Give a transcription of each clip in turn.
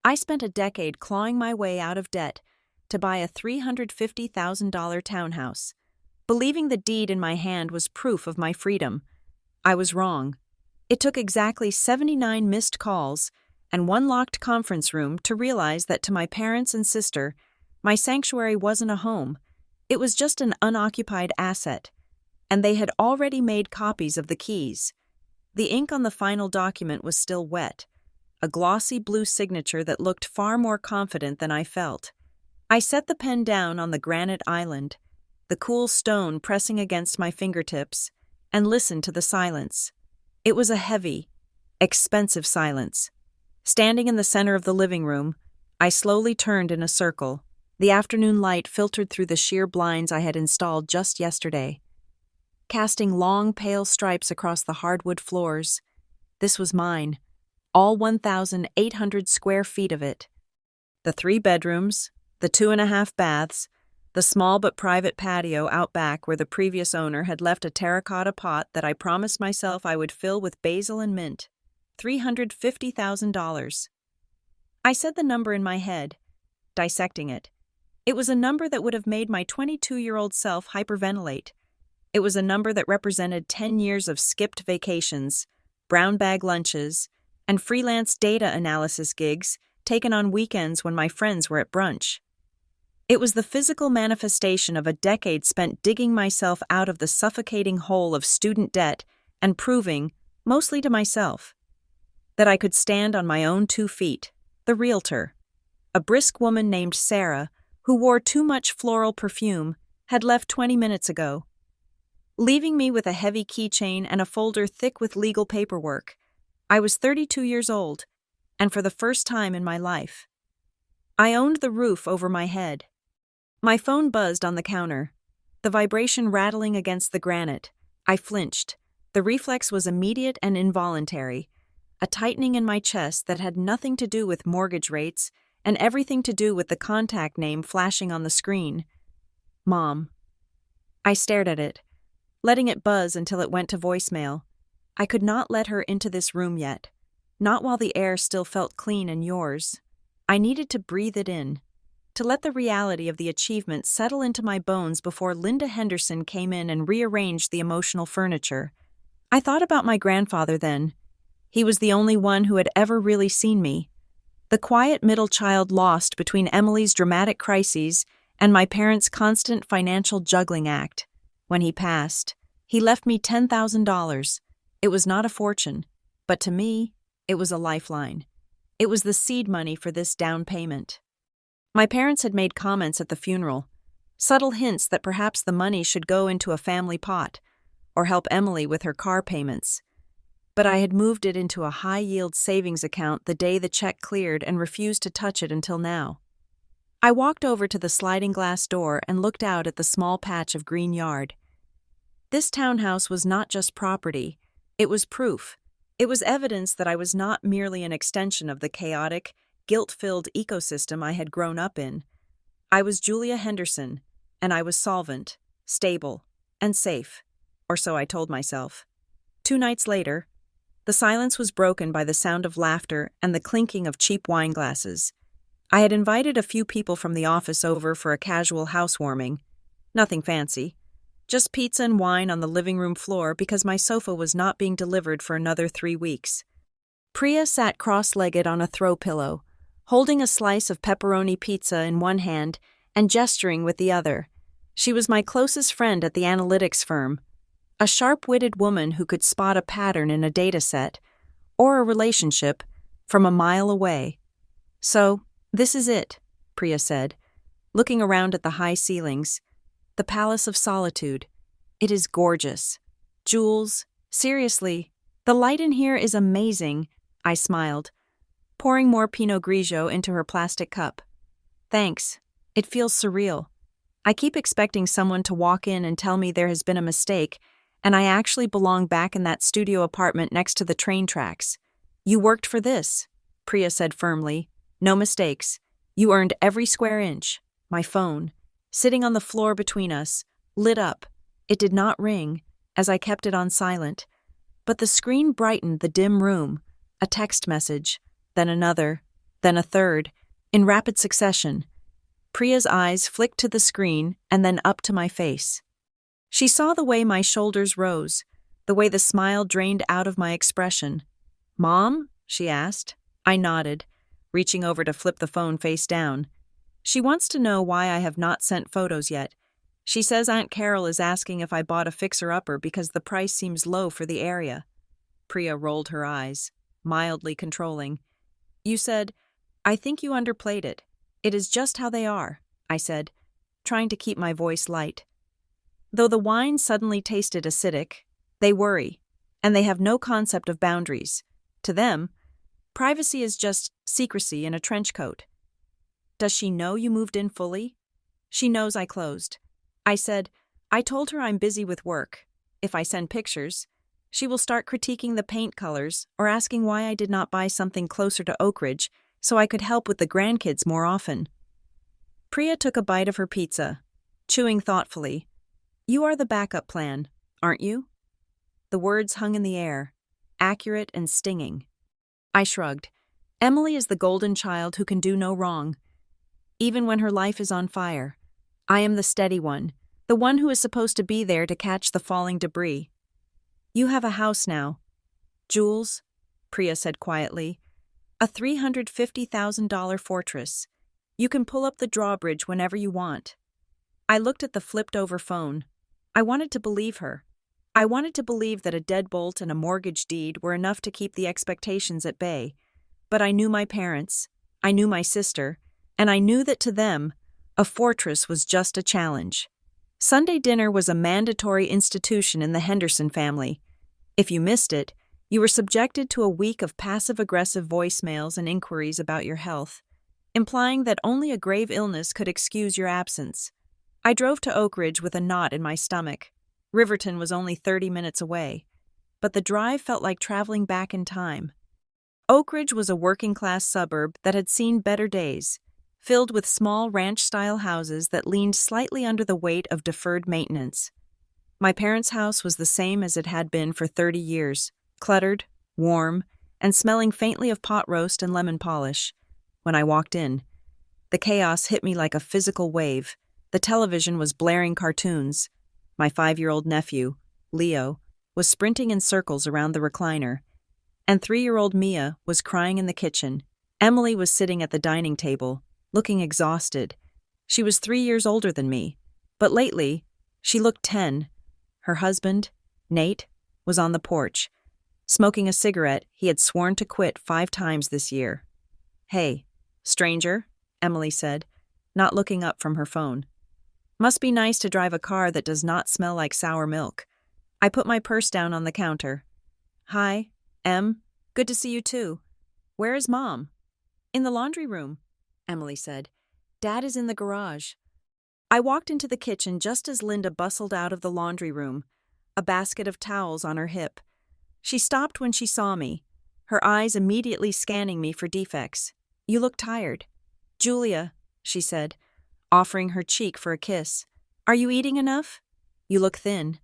I spent a decade clawing my way out of debt to buy a $350,000 townhouse, believing the deed in my hand was proof of my freedom. I was wrong. It took exactly 79 missed calls and one locked conference room to realize that to my parents and sister, my sanctuary wasn't a home. It was just an unoccupied asset, and they had already made copies of the keys. The ink on the final document was still wet, a glossy blue signature that looked far more confident than I felt. I set the pen down on the granite island, the cool stone pressing against my fingertips, and listened to the silence. It was a heavy, expensive silence. Standing in the center of the living room, I slowly turned in a circle. The afternoon light filtered through the sheer blinds I had installed just yesterday, casting long, pale stripes across the hardwood floors. This was mine, all 1,800 square feet of it. The 3 bedrooms, the 2.5 baths, the small but private patio out back where the previous owner had left a terracotta pot that I promised myself I would fill with basil and mint. $350,000. I said the number in my head, dissecting it. It was a number that would have made my 22-year-old self hyperventilate. It was a number that represented 10 years of skipped vacations, brown bag lunches, and freelance data analysis gigs taken on weekends when my friends were at brunch. It was the physical manifestation of a decade spent digging myself out of the suffocating hole of student debt and proving, mostly to myself, that I could stand on my own 2 feet. The realtor, a brisk woman named Sarah, who wore too much floral perfume, had left 20 minutes ago, leaving me with a heavy keychain and a folder thick with legal paperwork. I was 32 years old, and for the first time in my life, I owned the roof over my head. My phone buzzed on the counter, the vibration rattling against the granite. I flinched. The reflex was immediate and involuntary, a tightening in my chest that had nothing to do with mortgage rates and everything to do with the contact name flashing on the screen. Mom. I stared at it, letting it buzz until it went to voicemail. I could not let her into this room yet, not while the air still felt clean and yours. I needed to breathe it in, to let the reality of the achievement settle into my bones before Linda Henderson came in and rearranged the emotional furniture. I thought about my grandfather then. He was the only one who had ever really seen me, the quiet middle child lost between Emily's dramatic crises and my parents' constant financial juggling act. When he passed, he left me $10,000. It was not a fortune, but to me, it was a lifeline. It was the seed money for this down payment. My parents had made comments at the funeral, subtle hints that perhaps the money should go into a family pot or help Emily with her car payments. But I had moved it into a high-yield savings account the day the check cleared and refused to touch it until now. I walked over to the sliding glass door and looked out at the small patch of green yard. This townhouse was not just property, it was proof. It was evidence that I was not merely an extension of the chaotic, guilt-filled ecosystem I had grown up in. I was Julia Henderson, and I was solvent, stable, and safe, or so I told myself. 2 nights later, the silence was broken by the sound of laughter and the clinking of cheap wine glasses. I had invited a few people from the office over for a casual housewarming. Nothing fancy. Just pizza and wine on the living room floor because my sofa was not being delivered for another 3 weeks. Priya sat cross-legged on a throw pillow, holding a slice of pepperoni pizza in one hand and gesturing with the other. She was my closest friend at the analytics firm, a sharp-witted woman who could spot a pattern in a data set, or a relationship, from a mile away. So, this is it, Priya said, looking around at the high ceilings. The Palace of Solitude. It is gorgeous. Jewels, seriously, the light in here is amazing, I smiled, pouring more Pinot Grigio into her plastic cup. Thanks. It feels surreal. I keep expecting someone to walk in and tell me there has been a mistake, and I actually belong back in that studio apartment next to the train tracks. You worked for this, Priya said firmly. No mistakes. You earned every square inch. My phone, sitting on the floor between us, lit up. It did not ring, as I kept it on silent, but the screen brightened the dim room. A text message, then another, then a third, in rapid succession. Priya's eyes flicked to the screen and then up to my face. She saw the way my shoulders rose, the way the smile drained out of my expression. "Mom?" she asked. I nodded, reaching over to flip the phone face down. She wants to know why I have not sent photos yet. She says Aunt Carol is asking if I bought a fixer-upper because the price seems low for the area. Priya rolled her eyes, mildly controlling. "You said, I think you underplayed it. It is just how they are," I said, trying to keep my voice light. Though the wine suddenly tasted acidic, they worry, and they have no concept of boundaries. To them, privacy is just secrecy in a trench coat. "Does she know you moved in fully?" "She knows I closed." I said, "I told her I'm busy with work. If I send pictures, she will start critiquing the paint colors or asking why I did not buy something closer to Oak Ridge so I could help with the grandkids more often." Priya took a bite of her pizza, chewing thoughtfully. "You are the backup plan, aren't you?" The words hung in the air, accurate and stinging. I shrugged. Emily is the golden child who can do no wrong. Even when her life is on fire, I am the steady one, the one who is supposed to be there to catch the falling debris. "You have a house now." "Jules," Priya said quietly, "a $350,000 fortress. You can pull up the drawbridge whenever you want." I looked at the flipped-over phone. I wanted to believe her. I wanted to believe that a deadbolt and a mortgage deed were enough to keep the expectations at bay. But I knew my parents, I knew my sister, and I knew that to them, a fortress was just a challenge. Sunday dinner was a mandatory institution in the Henderson family. If you missed it, you were subjected to a week of passive-aggressive voicemails and inquiries about your health, implying that only a grave illness could excuse your absence. I drove to Oak Ridge with a knot in my stomach. Riverton was only 30 minutes away, but the drive felt like traveling back in time. Oak Ridge was a working-class suburb that had seen better days, filled with small ranch-style houses that leaned slightly under the weight of deferred maintenance. My parents' house was the same as it had been for 30 years, cluttered, warm, and smelling faintly of pot roast and lemon polish. When I walked in, the chaos hit me like a physical wave. The television was blaring cartoons. My 5-year-old nephew, Leo, was sprinting in circles around the recliner, and 3-year-old Mia was crying in the kitchen. Emily was sitting at the dining table, looking exhausted. She was 3 years older than me, but lately, she looked 10. Her husband, Nate, was on the porch, smoking a cigarette he had sworn to quit 5 times this year. "Hey, stranger," Emily said, not looking up from her phone. "Must be nice to drive a car that does not smell like sour milk." I put my purse down on the counter. "Hi, Em. Good to see you too. Where is Mom?" "In the laundry room," Emily said. "Dad is in the garage." I walked into the kitchen just as Linda bustled out of the laundry room, a basket of towels on her hip. She stopped when she saw me, her eyes immediately scanning me for defects. "You look tired." "Julia," she said, offering her cheek for a kiss. "Are you eating enough? You look thin."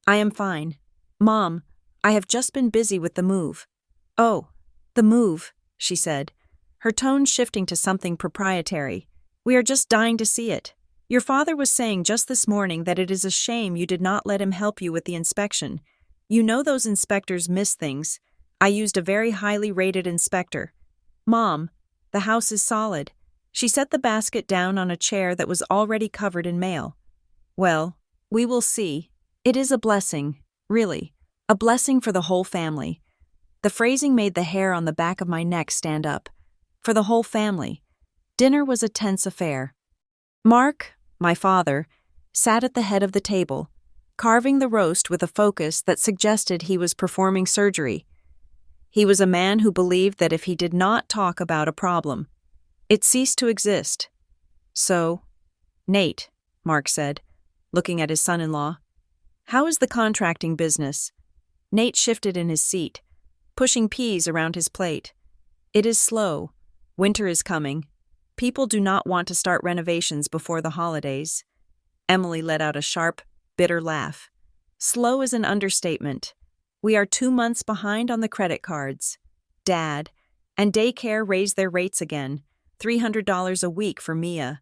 "I am fine. Mom, I have just been busy with the move." "Oh, the move," she said, her tone shifting to something proprietary. "We are just dying to see it. Your father was saying just this morning that it is a shame you did not let him help you with the inspection. You know those inspectors miss things. I used a very highly rated inspector." "Mom, the house is solid." She set the basket down on a chair that was already covered in mail. "Well, we will see. It is a blessing, really, a blessing for the whole family." The phrasing made the hair on the back of my neck stand up. For the whole family. Dinner was a tense affair. Mark, my father, sat at the head of the table, carving the roast with a focus that suggested he was performing surgery. He was a man who believed that if he did not talk about a problem, it ceased to exist. "So, Nate," Mark said, looking at his son-in-law, "how is the contracting business?" Nate shifted in his seat, pushing peas around his plate. "It is slow. Winter is coming. People do not want to start renovations before the holidays." Emily let out a sharp, bitter laugh. "Slow is an understatement. We are 2 months behind on the credit cards. Dad, And daycare raised their rates again, $300 a week for Mia.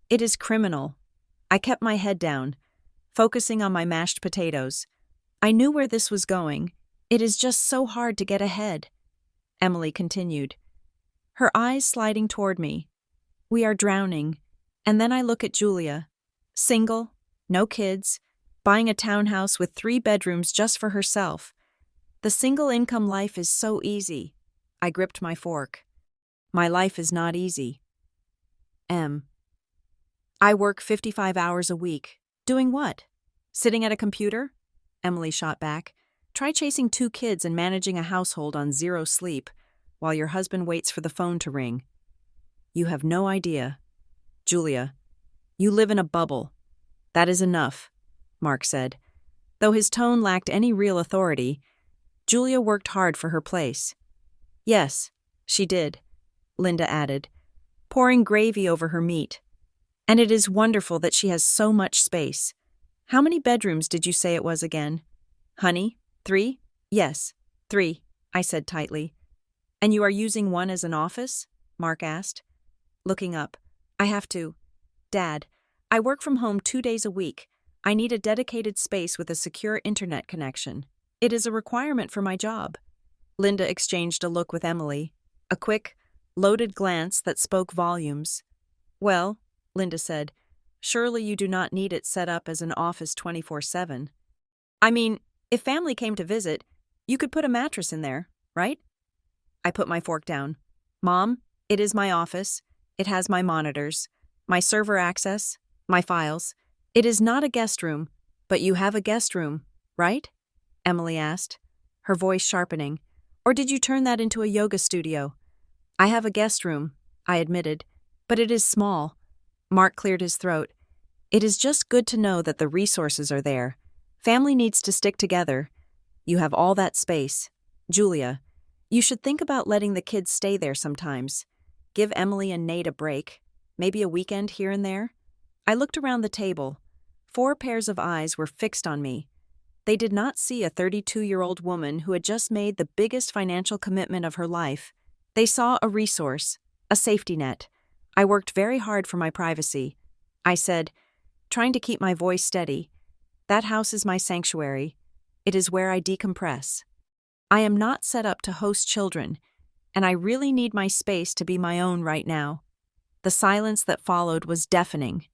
It is criminal. I kept my head down, focusing on my mashed potatoes. I knew where this was going. It is just so hard to get ahead. Emily continued, her eyes sliding toward me. We are drowning. And then I look at Julia. Single, no kids, buying a townhouse with 3 bedrooms just for herself. The single-income life is so easy. I gripped my fork. My life is not easy. I work 55 hours a week. Doing what? Sitting at a computer? Emily shot back. Try chasing 2 kids and managing a household on 0 sleep, while your husband waits for the phone to ring. You have no idea. Julia, you live in a bubble. That is enough, Mark said. Though his tone lacked any real authority, Julia worked hard for her place. Yes, she did, Linda added, pouring gravy over her meat. And it is wonderful that she has so much space. How many bedrooms did you say it was again? Honey, 3? Yes, 3, I said tightly. And you are using one as an office? Mark asked. Looking up. I have to. Dad, I work from home 2 days a week. I need a dedicated space with a secure internet connection. It is a requirement for my job. Linda exchanged a look with Emily, a quick, loaded glance that spoke volumes. Well, Linda said, surely you do not need it set up as an office 24/7. I mean, if family came to visit, you could put a mattress in there, right? I put my fork down. Mom, it is my office. It has my monitors, my server access, my files. It is not a guest room, but you have a guest room, right? Emily asked, her voice sharpening. Or did you turn that into a yoga studio? I have a guest room, I admitted, but it is small. Mark cleared his throat. It is just good to know that the resources are there. Family needs to stick together. You have all that space. Julia, you should think about letting the kids stay there sometimes. Give Emily and Nate a break, maybe a weekend here and there. I looked around the table. 4 pairs of eyes were fixed on me. They did not see a 32-year-old woman who had just made the biggest financial commitment of her life. They saw a resource, a safety net. I worked very hard for my privacy. I said, trying to keep my voice steady, that house is my sanctuary. It is where I decompress. I am not set up to host children, and I really need my space to be my own right now. The silence that followed was deafening.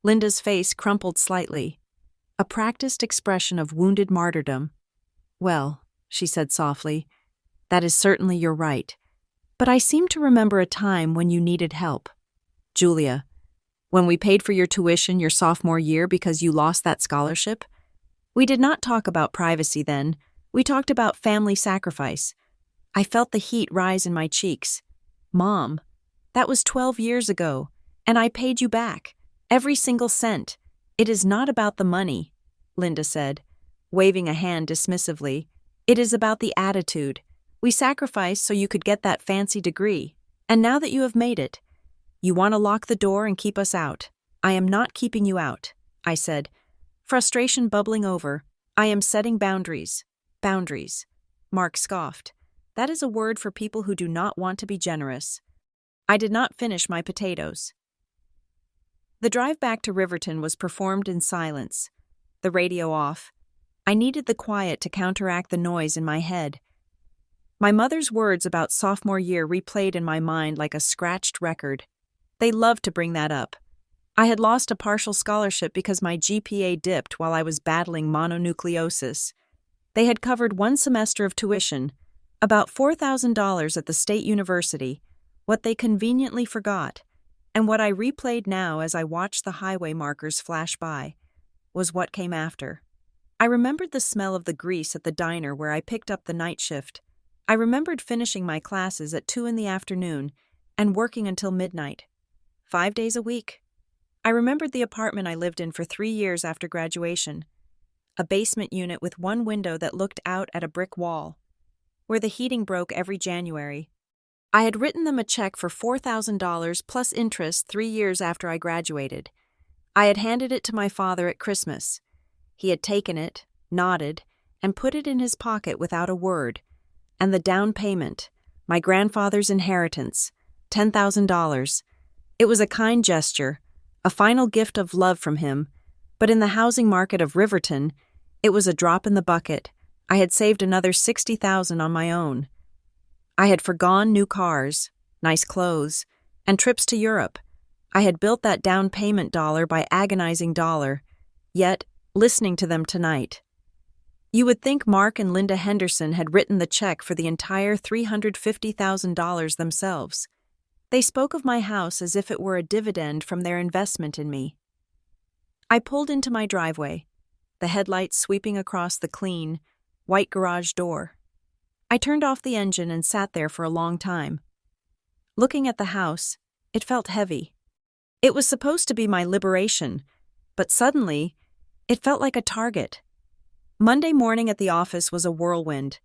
Linda's face crumpled slightly, a practiced expression of wounded martyrdom. Well, she said softly, that is certainly your right. But I seem to remember a time when you needed help. Julia, when we paid for your tuition your sophomore year because you lost that scholarship? We did not talk about privacy then. We talked about family sacrifice. I felt the heat rise in my cheeks. Mom, that was 12 years ago, and I paid you back. Every single cent. It is not about the money, Linda said, waving a hand dismissively. It is about the attitude. We sacrificed so you could get that fancy degree. And now that you have made it, you want to lock the door and keep us out. I am not keeping you out, I said, frustration bubbling over. I am setting boundaries. Boundaries. Mark scoffed. That is a word for people who do not want to be generous. I did not finish my potatoes. The drive back to Riverton was performed in silence, the radio off. I needed the quiet to counteract the noise in my head. My mother's words about sophomore year replayed in my mind like a scratched record. They loved to bring that up. I had lost a partial scholarship because my GPA dipped while I was battling mononucleosis. They had covered 1 semester of tuition, about $4,000 at the state university, what they conveniently forgot, and what I replayed now as I watched the highway markers flash by, was what came after. I remembered the smell of the grease at the diner where I picked up the night shift. I remembered finishing my classes at 2 in the afternoon and working until midnight. 5 days a week. I remembered the apartment I lived in for 3 years after graduation, a basement unit with 1 window that looked out at a brick wall, where the heating broke every January. I had written them a check for $4,000 plus interest 3 years after I graduated. I had handed it to my father at Christmas. He had taken it, nodded, and put it in his pocket without a word. And the down payment, My grandfather's inheritance, $10,000. It was a kind gesture, a final gift of love from him, but in the housing market of Riverton, it was a drop in the bucket. I had saved another $60,000 on my own. I had forgone new cars, nice clothes, and trips to Europe. I had built that down payment dollar by agonizing dollar, yet listening to them tonight. You would think Mark and Linda Henderson had written the check for the entire $350,000 themselves. They spoke of my house as if it were a dividend from their investment in me. I pulled into my driveway, the headlights sweeping across the clean, white garage door. I turned off the engine and sat there for a long time. Looking at the house, it felt heavy. It was supposed to be my liberation, but suddenly, it felt like a target. Monday morning at the office was a whirlwind,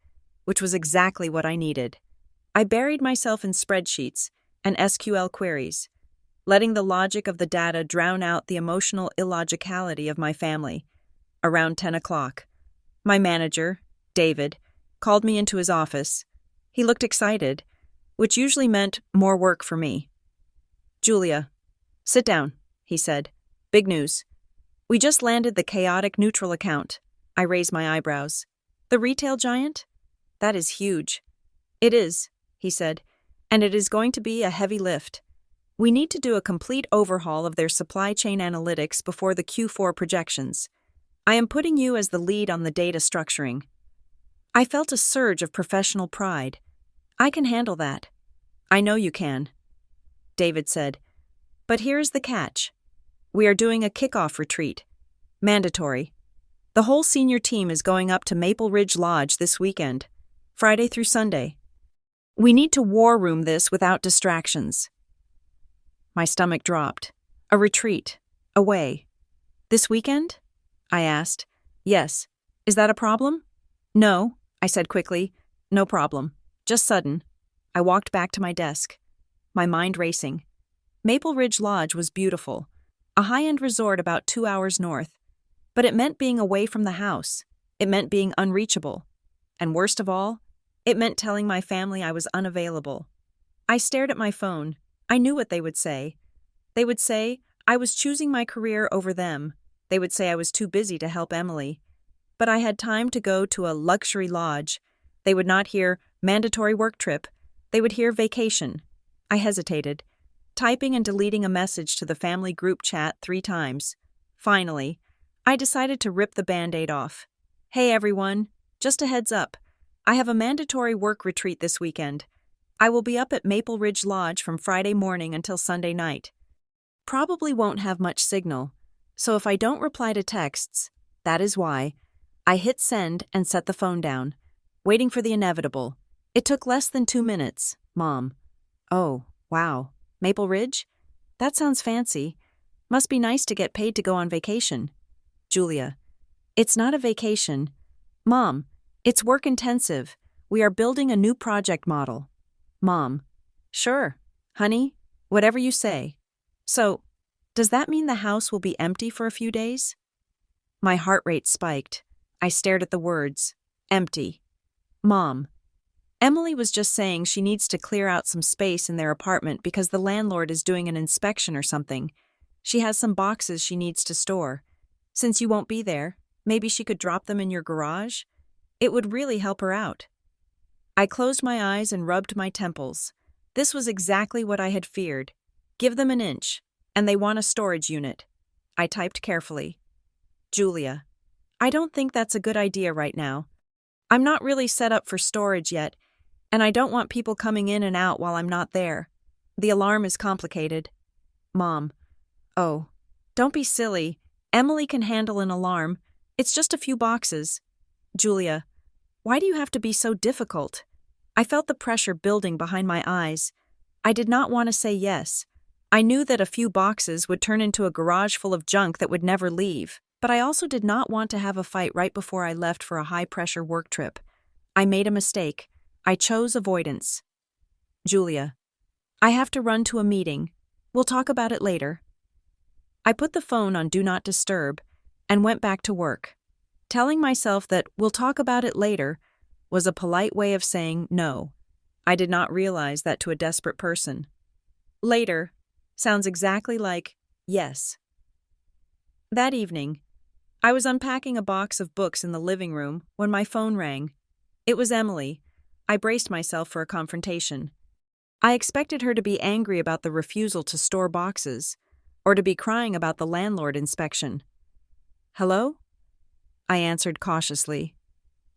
which was exactly what I needed. I buried myself in spreadsheets and SQL queries, letting the logic of the data drown out the emotional illogicality of my family. Around 10 o'clock, my manager, David, called me into his office. He looked excited, which usually meant more work for me. "Julia, sit down," he said. "Big news. We just landed the chaotic neutral account." I raised my eyebrows. "The retail giant? That is huge." "It is," he said, "and it is going to be a heavy lift. We need to do a complete overhaul of their supply chain analytics before the Q4 projections. I am putting you as the lead on the data structuring." I felt a surge of professional pride. "I can handle that." "I know you can," David said. "But here's the catch. We are doing a kickoff retreat. Mandatory. The whole senior team is going up to Maple Ridge Lodge this weekend, Friday through Sunday. We need to war room this without distractions." My stomach dropped. A retreat. Away. "This weekend?" I asked. "Yes. Is that a problem?" "No," I said quickly. "No problem. Just sudden." I walked back to my desk, my mind racing. Maple Ridge Lodge was beautiful, a high-end resort about 2 hours north. But it meant being away from the house. It meant being unreachable. And worst of all, it meant telling my family I was unavailable. I stared at my phone. I knew what they would say. They would say I was choosing my career over them. They would say I was too busy to help Emily. But I had time to go to a luxury lodge. They would not hear mandatory work trip. They would hear vacation. I hesitated, typing and deleting a message to the family group chat 3 times. Finally, I decided to rip the Band-Aid off. "Hey everyone, just a heads up. I have a mandatory work retreat this weekend. I will be up at Maple Ridge Lodge from Friday morning until Sunday night. Probably won't have much signal, so if I don't reply to texts, that is why." I hit send and set the phone down, waiting for the inevitable. It took less than 2 minutes. "Mom." "Oh, wow. Maple Ridge? That sounds fancy. Must be nice to get paid to go on vacation." "Julia, it's not a vacation. Mom, it's work intensive. We are building a new project model." "Mom, sure, honey, whatever you say. So, does that mean the house will be empty for a few days?" My heart rate spiked. I stared at the words, empty. "Mom, Emily was just saying she needs to clear out some space in their apartment because the landlord is doing an inspection or something. She has some boxes she needs to store. Since you won't be there, maybe she could drop them in your garage? It would really help her out." I closed my eyes and rubbed my temples. This was exactly what I had feared. Give them an inch, and they want a storage unit. I typed carefully. "Julia, I don't think that's a good idea right now. I'm not really set up for storage yet, and I don't want people coming in and out while I'm not there. The alarm is complicated." "Mom, oh, don't be silly. Emily can handle an alarm. It's just a few boxes." "Julia, why do you have to be so difficult?" I felt the pressure building behind my eyes. I did not want to say yes. I knew that a few boxes would turn into a garage full of junk that would never leave, but I also did not want to have a fight right before I left for a high-pressure work trip. I made a mistake. I chose avoidance. "Julia, I have to run to a meeting. We'll talk about it later." I put the phone on Do Not Disturb and went back to work. Telling myself that "we'll talk about it later" was a polite way of saying no. I did not realize that to a desperate person. Later sounds exactly like yes. That evening, I was unpacking a box of books in the living room when my phone rang. It was Emily. I braced myself for a confrontation. I expected her to be angry about the refusal to store boxes, or to be crying about the landlord inspection. "Hello?" I answered cautiously.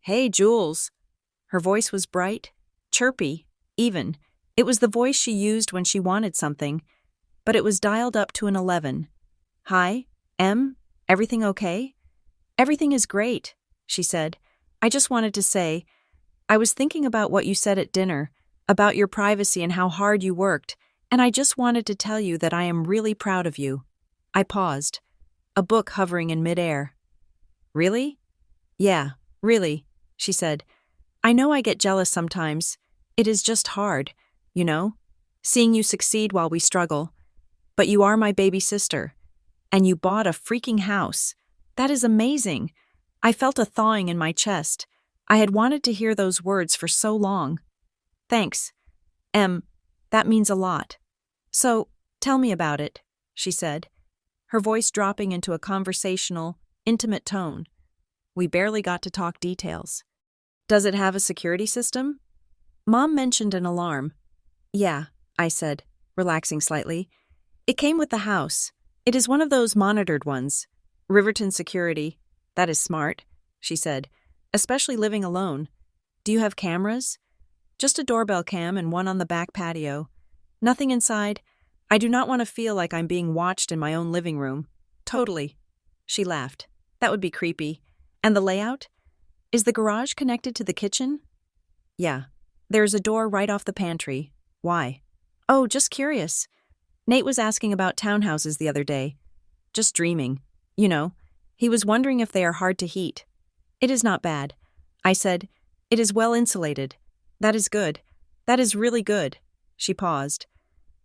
"Hey, Jules." Her voice was bright, chirpy, even. It was the voice she used when she wanted something, but it was dialed up to an 11. "Hi, Em, everything okay?" "Everything is great," she said. "I just wanted to say, I was thinking about what you said at dinner, about your privacy and how hard you worked, and I just wanted to tell you that I am really proud of you." I paused, a book hovering in midair. "Really?" "Yeah, really," she said. "I know I get jealous sometimes. It is just hard, you know, seeing you succeed while we struggle. But you are my baby sister. And you bought a freaking house. That is amazing." I felt a thawing in my chest. I had wanted to hear those words for so long. "Thanks, Em, that means a lot. So, tell me about it," she said, her voice dropping into a conversational, intimate tone. We barely got to talk details. "Does it have a security system?" Mom mentioned an alarm. "Yeah," I said, relaxing slightly. "It came with the house. It is one of those monitored ones. Riverton Security. That is smart," she said, "especially living alone. Do you have cameras?" "Just a doorbell cam and one on the back patio. Nothing inside. I do not want to feel like I'm being watched in my own living room." "Totally." She laughed. "That would be creepy. And the layout? Is the garage connected to the kitchen?" "Yeah. There is a door right off the pantry. Why?" "Oh, just curious. Nate was asking about townhouses the other day. Just dreaming. You know, he was wondering if they are hard to heat." "It is not bad," I said. "It is well insulated." "That is good. That is really good." She paused,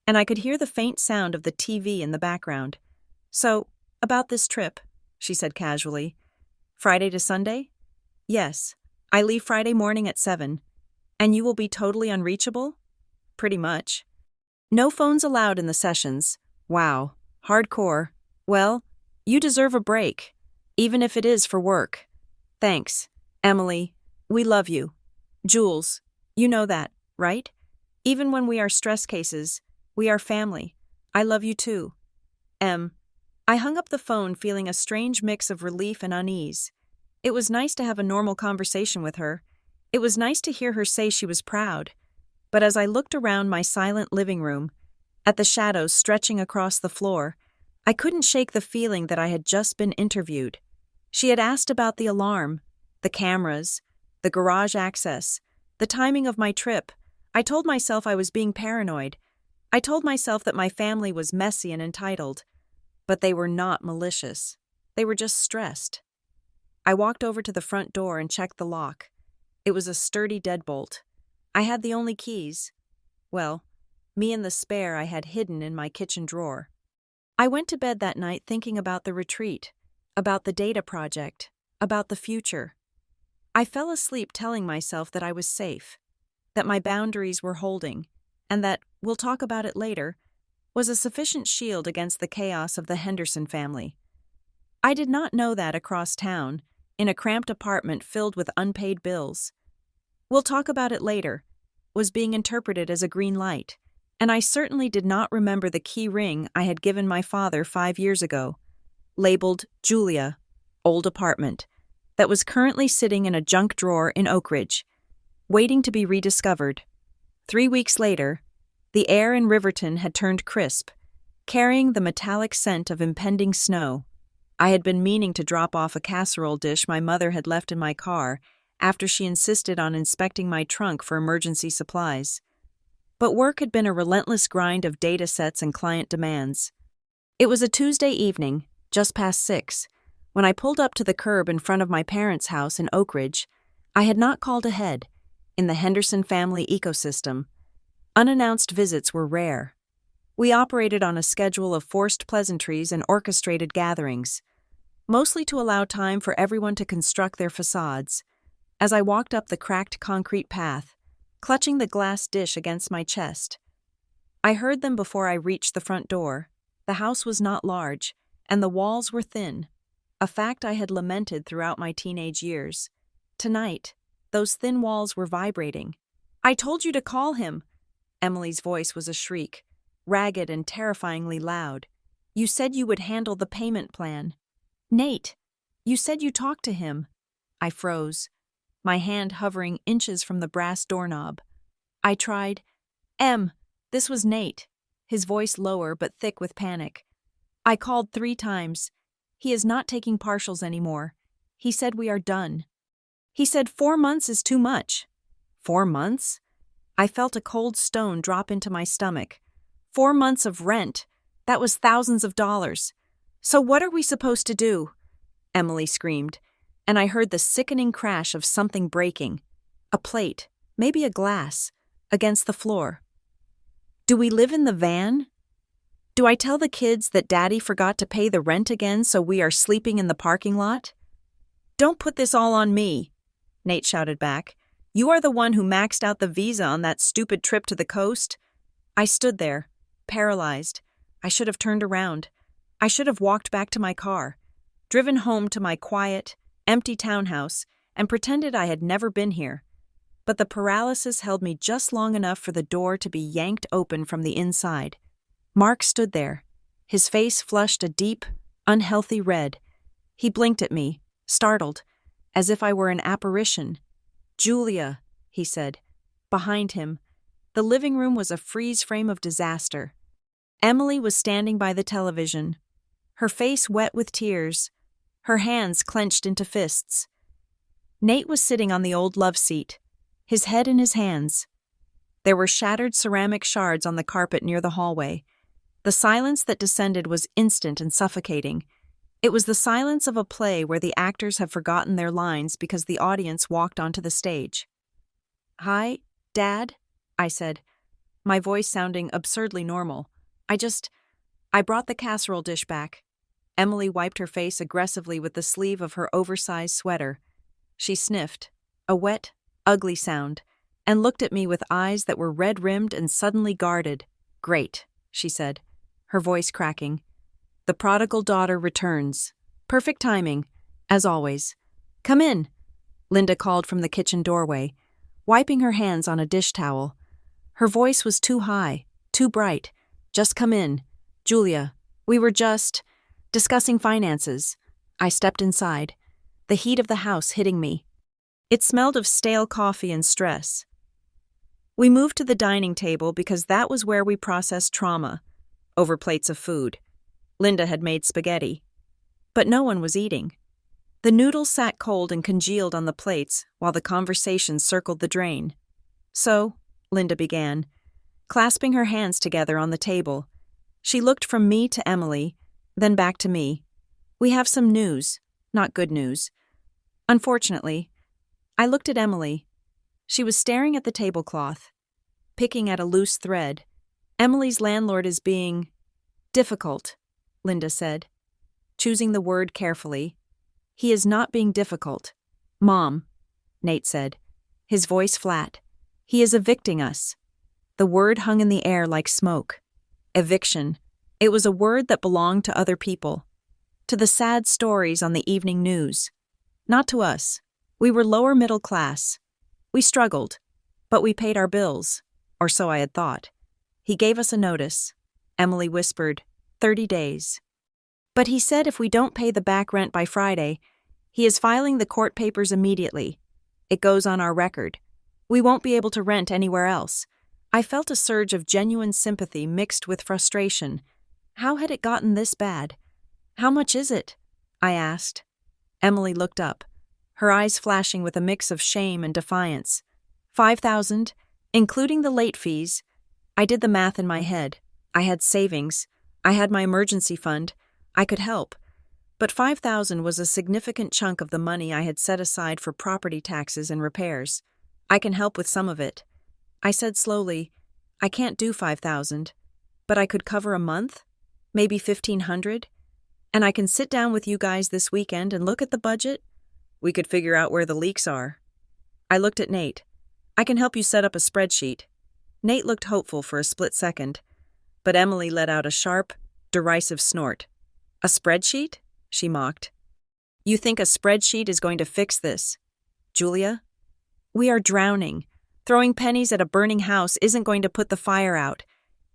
and I could hear the faint sound of the TV in the background. "So, about this trip," she said casually. "Friday to Sunday?" "Yes. I leave Friday morning at 7. And you will be totally unreachable?" "Pretty much." "No phones allowed in the sessions." "Wow. Hardcore. Well, you deserve a break, even if it is for work." "Thanks, Emily. We love you. Jules, you know that, right? Even when we are stress cases, we are family. I love you too. Em." I hung up the phone feeling a strange mix of relief and unease. It was nice to have a normal conversation with her. It was nice to hear her say she was proud. But as I looked around my silent living room, at the shadows stretching across the floor, I couldn't shake the feeling that I had just been interviewed. She had asked about the alarm, the cameras, the garage access, the timing of my trip. I told myself I was being paranoid. I told myself that my family was messy and entitled. But they were not malicious. They were just stressed. I walked over to the front door and checked the lock. It was a sturdy deadbolt. I had the only keys. Well, me and the spare I had hidden in my kitchen drawer. I went to bed that night thinking about the retreat, about the data project, about the future. I fell asleep telling myself that I was safe, that my boundaries were holding, and that, we'll talk about it later, was a sufficient shield against the chaos of the Henderson family. I did not know that across town, in a cramped apartment filled with unpaid bills. "We'll talk about it later," was being interpreted as a green light, and I certainly did not remember the key ring I had given my father 5 years ago, labeled Julia, old apartment, that was currently sitting in a junk drawer in Oak Ridge, waiting to be rediscovered. 3 weeks later, the air in Riverton had turned crisp, carrying the metallic scent of impending snow. I had been meaning to drop off a casserole dish my mother had left in my car after she insisted on inspecting my trunk for emergency supplies. But work had been a relentless grind of data sets and client demands. It was a Tuesday evening, just past 6, when I pulled up to the curb in front of my parents' house in Oak Ridge. I had not called ahead. In the Henderson family ecosystem, unannounced visits were rare. We operated on a schedule of forced pleasantries and orchestrated gatherings, mostly to allow time for everyone to construct their facades. As I walked up the cracked concrete path, clutching the glass dish against my chest. I heard them before I reached the front door. The house was not large, and the walls were thin, a fact I had lamented throughout my teenage years. Tonight, those thin walls were vibrating. "I told you to call him!" Emily's voice was a shriek, ragged and terrifyingly loud. "You said you would handle the payment plan." "Nate, you said you talked to him." I froze, my hand hovering inches from the brass doorknob. I tried. This was Nate, his voice lower but thick with panic. "I called 3 times. He is not taking partials anymore. He said we are done. He said 4 months is too much." 4 months? I felt a cold stone drop into my stomach. 4 months of rent. That was thousands of dollars. "So what are we supposed to do?" Emily screamed, and I heard the sickening crash of something breaking. A plate, maybe a glass, against the floor. "Do we live in the van? Do I tell the kids that Daddy forgot to pay the rent again so we are sleeping in the parking lot?" "Don't put this all on me," Nate shouted back. "You are the one who maxed out the visa on that stupid trip to the coast." I stood there, paralyzed. I should have turned around. I should have walked back to my car, driven home to my quiet, empty townhouse, and pretended I had never been here. But the paralysis held me just long enough for the door to be yanked open from the inside. Mark stood there, his face flushed a deep, unhealthy red. He blinked at me, startled, as if I were an apparition. "Julia," he said. Behind him, the living room was a freeze frame of disaster. Emily was standing by the television, her face wet with tears, her hands clenched into fists. Nate was sitting on the old love seat, his head in his hands. There were shattered ceramic shards on the carpet near the hallway. The silence that descended was instant and suffocating. It was the silence of a play where the actors have forgotten their lines because the audience walked onto the stage. "Hi, Dad," I said, my voice sounding absurdly normal. I brought the casserole dish back." Emily wiped her face aggressively with the sleeve of her oversized sweater. She sniffed, a wet, ugly sound, and looked at me with eyes that were red-rimmed and suddenly guarded. "Great," she said, her voice cracking. "The prodigal daughter returns. Perfect timing, as always. Come in," Linda called from the kitchen doorway, wiping her hands on a dish towel. Her voice was too high, too bright. "Just come in. Julia, we were just discussing finances." I stepped inside, the heat of the house hitting me. It smelled of stale coffee and stress. We moved to the dining table because that was where we processed trauma, over plates of food. Linda had made spaghetti. But no one was eating. The noodles sat cold and congealed on the plates while the conversation circled the drain. "So," Linda began, clasping her hands together on the table. She looked from me to Emily, then back to me. "We have some news, not good news. Unfortunately." I looked at Emily. She was staring at the tablecloth, picking at a loose thread. "Emily's landlord is being difficult," Linda said, choosing the word carefully. "He is not being difficult, Mom," Nate said, his voice flat. "He is evicting us." The word hung in the air like smoke. Eviction. It was a word that belonged to other people, to the sad stories on the evening news. Not to us. We were lower middle class. We struggled, but we paid our bills, or so I had thought. "He gave us a notice," Emily whispered, 30 days. "But he said if we don't pay the back rent by Friday, he is filing the court papers immediately. It goes on our record. We won't be able to rent anywhere else." I felt a surge of genuine sympathy mixed with frustration. How had it gotten this bad? "How much is it?" I asked. Emily looked up, her eyes flashing with a mix of shame and defiance. 5,000, including the late fees. I did the math in my head. I had savings. I had my emergency fund. I could help. But 5,000 was a significant chunk of the money I had set aside for property taxes and repairs. "I can help with some of it." I said slowly, "I can't do 5,000, but I could cover a month, maybe 1,500, and I can sit down with you guys this weekend and look at the budget. We could figure out where the leaks are." I looked at Nate. I can help you set up a spreadsheet. Nate looked hopeful for a split second, but Emily let out a sharp, derisive snort. A spreadsheet? She mocked. You think a spreadsheet is going to fix this? Julia? We are drowning. Throwing pennies at a burning house isn't going to put the fire out.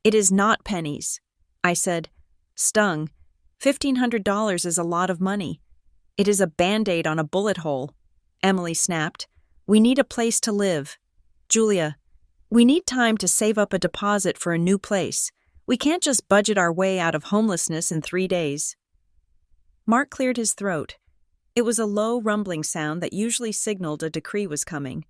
It is not pennies. I said, stung. $1,500 is a lot of money. It is a Band-Aid on a bullet hole. Emily snapped. We need a place to live. Julia, we need time to save up a deposit for a new place. We can't just budget our way out of homelessness in 3 days. Mark cleared his throat. It was a low, rumbling sound that usually signaled a decree was coming.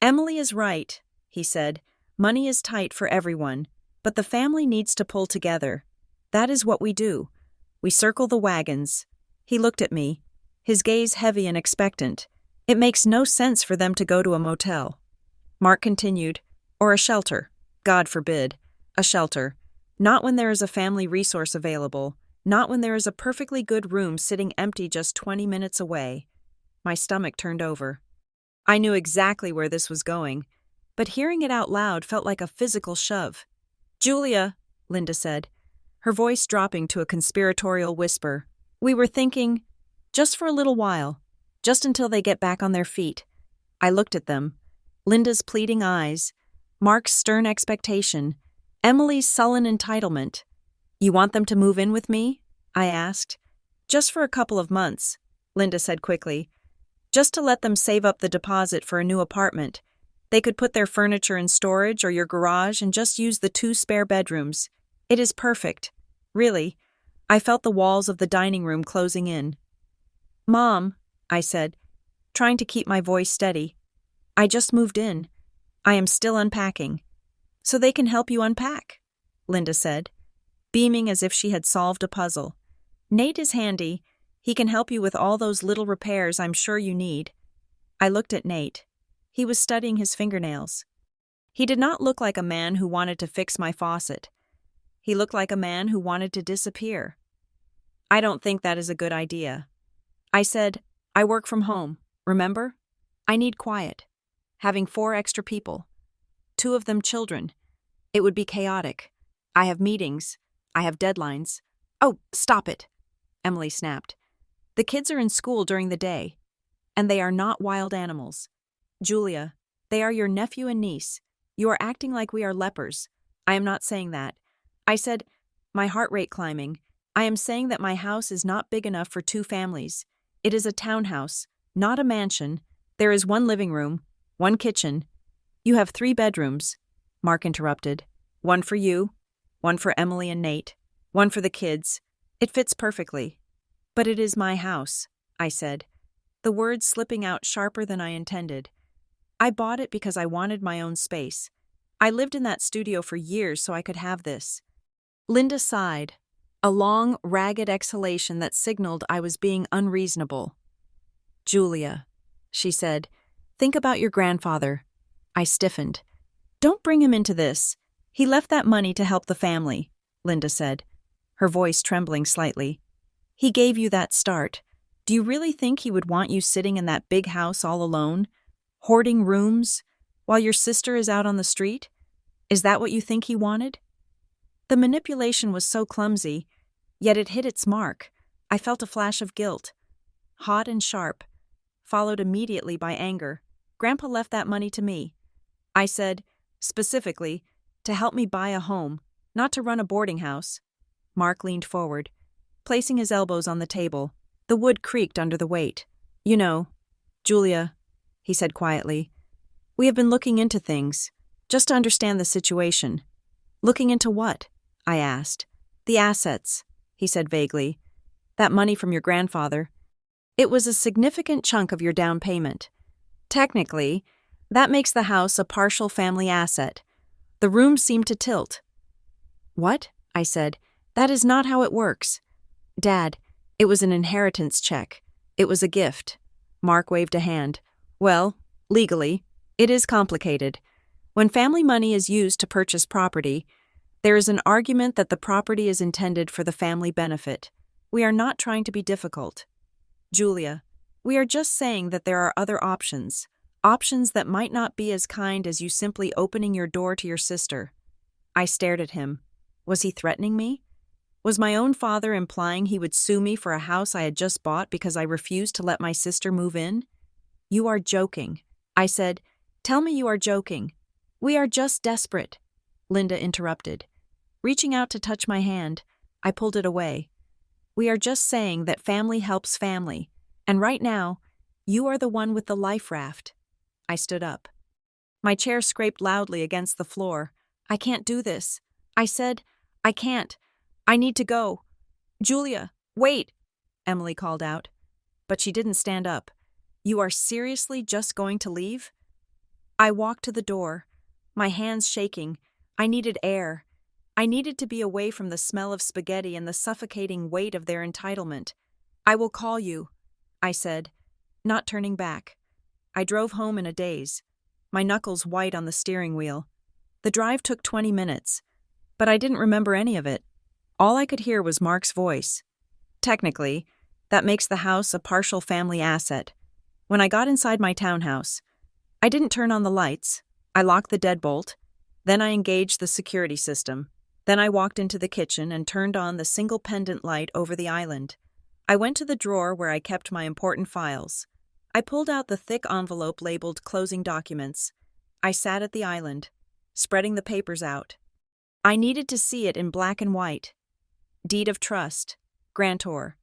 Emily is right, he said. Money is tight for everyone, but the family needs to pull together. That is what we do. We circle the wagons. He looked at me, his gaze heavy and expectant. It makes no sense for them to go to a motel. Mark continued, or a shelter. God forbid. A shelter. Not when there is a family resource available. Not when there is a perfectly good room sitting empty just 20 minutes away. My stomach turned over. I knew exactly where this was going, but hearing it out loud felt like a physical shove. Julia, Linda said, her voice dropping to a conspiratorial whisper. We were thinking, just for a little while, just until they get back on their feet. I looked at them. Linda's pleading eyes, Mark's stern expectation, Emily's sullen entitlement. You want them to move in with me? I asked. Just for a couple of months, Linda said quickly. Just to let them save up the deposit for a new apartment. They could put their furniture in storage or your garage and just use the 2 spare bedrooms. It is perfect. Really. I felt the walls of the dining room closing in. Mom, I said, trying to keep my voice steady. I just moved in. I am still unpacking. So they can help you unpack, Linda said, beaming as if she had solved a puzzle. Nate is handy. He can help you with all those little repairs I'm sure you need. I looked at Nate. He was studying his fingernails. He did not look like a man who wanted to fix my faucet. He looked like a man who wanted to disappear. I don't think that is a good idea. I said, I work from home, remember? I need quiet. Having 4 extra people. 2 of them children. It would be chaotic. I have meetings. I have deadlines. Oh, stop it, Emily snapped. The kids are in school during the day, and they are not wild animals. Julia, they are your nephew and niece. You are acting like we are lepers. I am not saying that. I said, my heart rate climbing. I am saying that my house is not big enough for 2 families. It is a townhouse, not a mansion. There is 1 living room, 1 kitchen. You have 3 bedrooms, Mark interrupted. 1 for you, 1 for Emily and Nate, 1 for the kids. It fits perfectly. But it is my house, I said, the words slipping out sharper than I intended. I bought it because I wanted my own space. I lived in that studio for years so I could have this. Linda sighed, a long, ragged exhalation that signaled I was being unreasonable. Julia, she said, think about your grandfather. I stiffened. Don't bring him into this. He left that money to help the family, Linda said, her voice trembling slightly. He gave you that start. Do you really think he would want you sitting in that big house all alone, hoarding rooms, while your sister is out on the street? Is that what you think he wanted? The manipulation was so clumsy, yet it hit its mark. I felt a flash of guilt, hot and sharp, followed immediately by anger. Grandpa left that money to me. I said, specifically, to help me buy a home, not to run a boarding house. Mark leaned forward, placing his elbows on the table. The wood creaked under the weight. You know, Julia, he said quietly, we have been looking into things, just to understand the situation. Looking into what? I asked. The assets, he said vaguely. That money from your grandfather. It was a significant chunk of your down payment. Technically, that makes the house a partial family asset. The rooms seem to tilt. What? I said. That is not how it works. Dad, it was an inheritance check. It was a gift. Mark waved a hand. Well, legally, it is complicated. When family money is used to purchase property, there is an argument that the property is intended for the family benefit. We are not trying to be difficult. Julia, we are just saying that there are other options, Options that might not be as kind as you simply opening your door to your sister. I stared at him. Was he threatening me? Was my own father implying he would sue me for a house I had just bought because I refused to let my sister move in? You are joking. I said, "Tell me you are joking." "We are just desperate," Linda interrupted. Reaching out to touch my hand, I pulled it away. "We are just saying that family helps family, and right now, you are the one with the life raft." I stood up. My chair scraped loudly against the floor. "I can't do this." I said, "I can't. I need to go." "Julia, wait," Emily called out. But she didn't stand up. "You are seriously just going to leave?" I walked to the door, my hands shaking. I needed air. I needed to be away from the smell of spaghetti and the suffocating weight of their entitlement. "I will call you," I said, not turning back. I drove home in a daze, my knuckles white on the steering wheel. The drive took 20 minutes, but I didn't remember any of it. All I could hear was Mark's voice. Technically, that makes the house a partial family asset. When I got inside my townhouse, I didn't turn on the lights. I locked the deadbolt. Then I engaged the security system. Then I walked into the kitchen and turned on the single pendant light over the island. I went to the drawer where I kept my important files. I pulled out the thick envelope labeled closing documents. I sat at the island, spreading the papers out. I needed to see it in black and white. Deed of trust, grantor.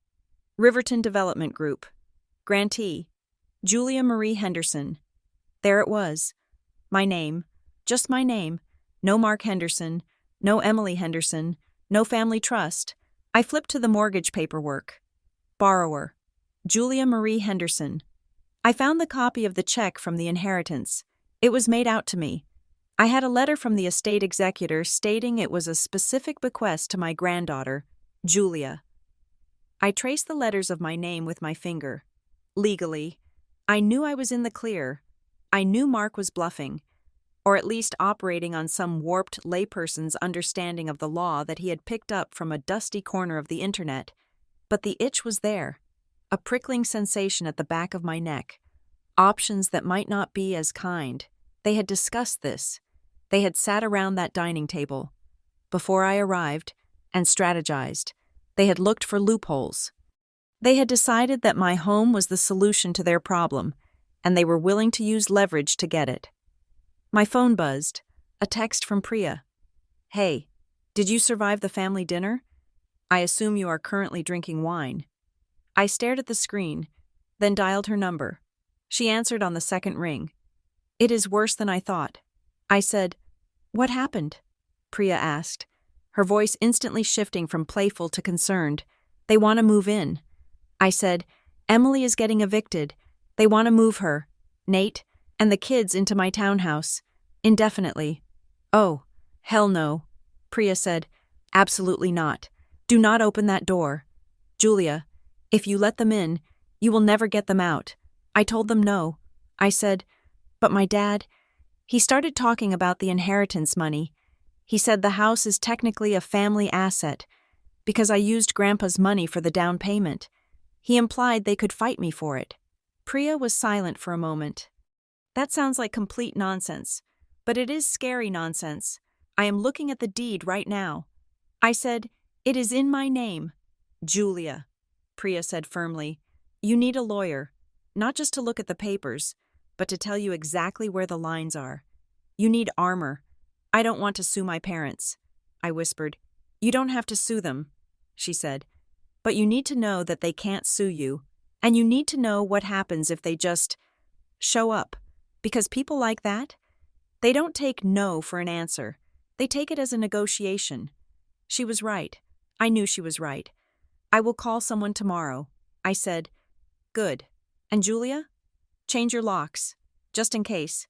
Riverton Development Group. Grantee, Julia Marie Henderson. There it was. My name. Just my name. No Mark Henderson. No Emily Henderson. No family trust. I flipped to the mortgage paperwork. Borrower, Julia Marie Henderson. I found the copy of the check from the inheritance. It was made out to me. I had a letter from the estate executor stating it was a specific bequest to my granddaughter, Julia. I traced the letters of my name with my finger. Legally, I knew I was in the clear. I knew Mark was bluffing, or at least operating on some warped layperson's understanding of the law that he had picked up from a dusty corner of the internet. But the itch was there, a prickling sensation at the back of my neck. Options that might not be as kind. They had discussed this. They had sat around that dining table. Before I arrived, and strategized. They had looked for loopholes. They had decided that my home was the solution to their problem, and they were willing to use leverage to get it. My phone buzzed. A text from Priya. "Hey, did you survive the family dinner? I assume you are currently drinking wine." I stared at the screen, then dialed her number. She answered on the second ring. "It is worse than I thought." I said, "What happened?" Priya asked, her voice instantly shifting from playful to concerned. "They want to move in." I said, "Emily is getting evicted. They want to move her, Nate, and the kids into my townhouse, indefinitely." "Oh, hell no," Priya said. "Absolutely not. Do not open that door. Julia, if you let them in, you will never get them out." I told them no. I said, "But my dad," he started talking about the inheritance money. He said the house is technically a family asset because I used Grandpa's money for the down payment. He implied they could fight me for it. Priya was silent for a moment. "That sounds like complete nonsense, but it is scary nonsense. I am looking at the deed right now." I said, "It is in my name." "Julia," Priya said firmly, "you need a lawyer, not just to look at the papers, but to tell you exactly where the lines are. You need armor. I don't want to sue my parents." I whispered. "You don't have to sue them," she said, "but you need to know that they can't sue you, and you need to know what happens if they just show up, because people like that, they don't take no for an answer. They take it as a negotiation." She was right. I knew she was right. "I will call someone tomorrow." I said, "Good. And Julia? Change your locks, just in case."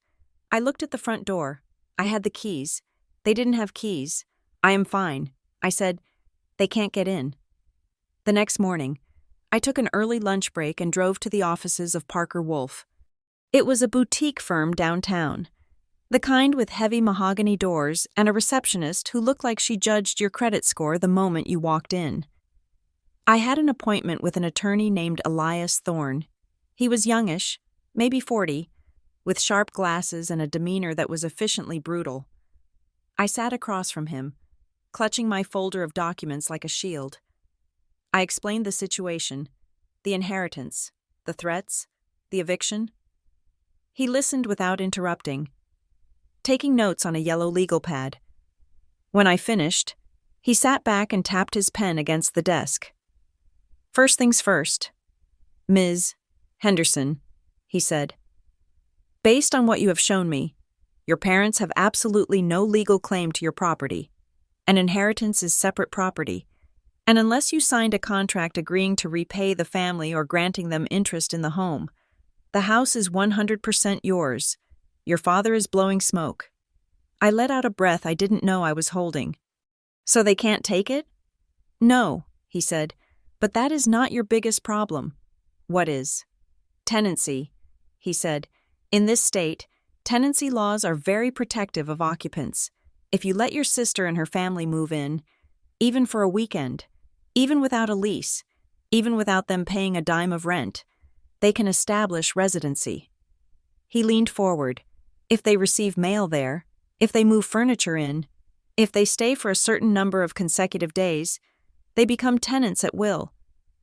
I looked at the front door. I had the keys. They didn't have keys. "I am fine." I said, "They can't get in." The next morning, I took an early lunch break and drove to the offices of Parker Wolf. It was a boutique firm downtown, the kind with heavy mahogany doors and a receptionist who looked like she judged your credit score the moment you walked in. I had an appointment with an attorney named Elias Thorne. He was youngish, maybe 40, with sharp glasses and a demeanor that was efficiently brutal. I sat across from him, clutching my folder of documents like a shield. I explained the situation, the inheritance, the threats, the eviction. He listened without interrupting, taking notes on a yellow legal pad. When I finished, he sat back and tapped his pen against the desk. "First things first, Ms. Henderson," he said. "Based on what you have shown me, your parents have absolutely no legal claim to your property. An inheritance is separate property, and unless you signed a contract agreeing to repay the family or granting them interest in the home, the house is 100% yours. Your father is blowing smoke." I let out a breath I didn't know I was holding. "So they can't take it?" "No," he said, "but that is not your biggest problem." "What is?" "Tenancy," he said. "In this state, tenancy laws are very protective of occupants. If you let your sister and her family move in, even for a weekend, even without a lease, even without them paying a dime of rent, they can establish residency." He leaned forward. "If they receive mail there, if they move furniture in, if they stay for a certain number of consecutive days, they become tenants at will.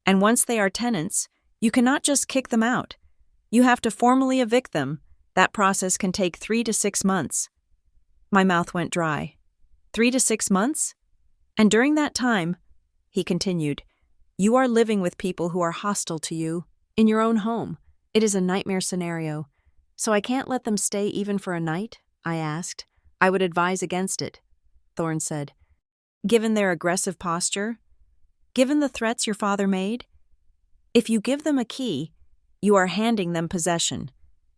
And once they are tenants, you cannot just kick them out. You have to formally evict them. That process can take 3 to 6 months. My mouth went dry. 3 to 6 months? And during that time, he continued, you are living with people who are hostile to you, in your own home. It is a nightmare scenario. So I can't let them stay even for a night? I asked. I would advise against it, Thorne said. Given their aggressive posture? Given the threats your father made? If you give them a key, you are handing them possession.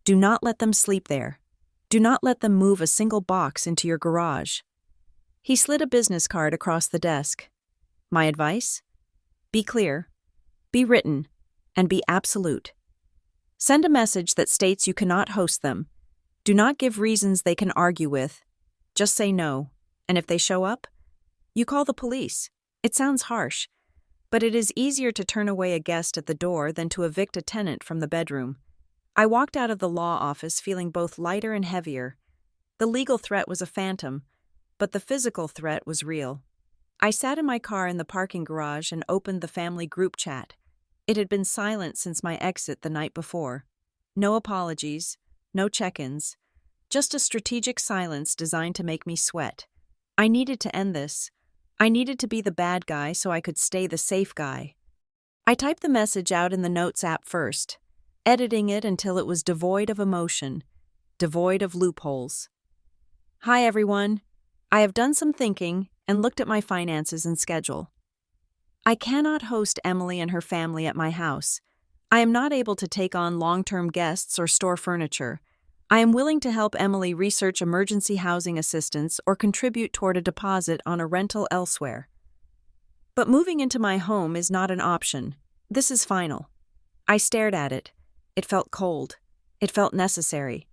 Do not let them sleep there. Do not let them move a single box into your garage. He slid a business card across the desk. My advice? Be clear, be written, and be absolute. Send a message that states you cannot host them. Do not give reasons they can argue with. Just say no, and if they show up, you call the police. It sounds harsh, but it is easier to turn away a guest at the door than to evict a tenant from the bedroom. I walked out of the law office feeling both lighter and heavier. The legal threat was a phantom, but the physical threat was real. I sat in my car in the parking garage and opened the family group chat. It had been silent since my exit the night before. No apologies, no check-ins, just a strategic silence designed to make me sweat. I needed to end this. I needed to be the bad guy so I could stay the safe guy. I typed the message out in the Notes app first, editing it until it was devoid of emotion, devoid of loopholes. Hi everyone. I have done some thinking and looked at my finances and schedule. I cannot host Emily and her family at my house. I am not able to take on long-term guests or store furniture. I am willing to help Emily research emergency housing assistance or contribute toward a deposit on a rental elsewhere. But moving into my home is not an option. This is final. I stared at it. It felt cold. It felt necessary.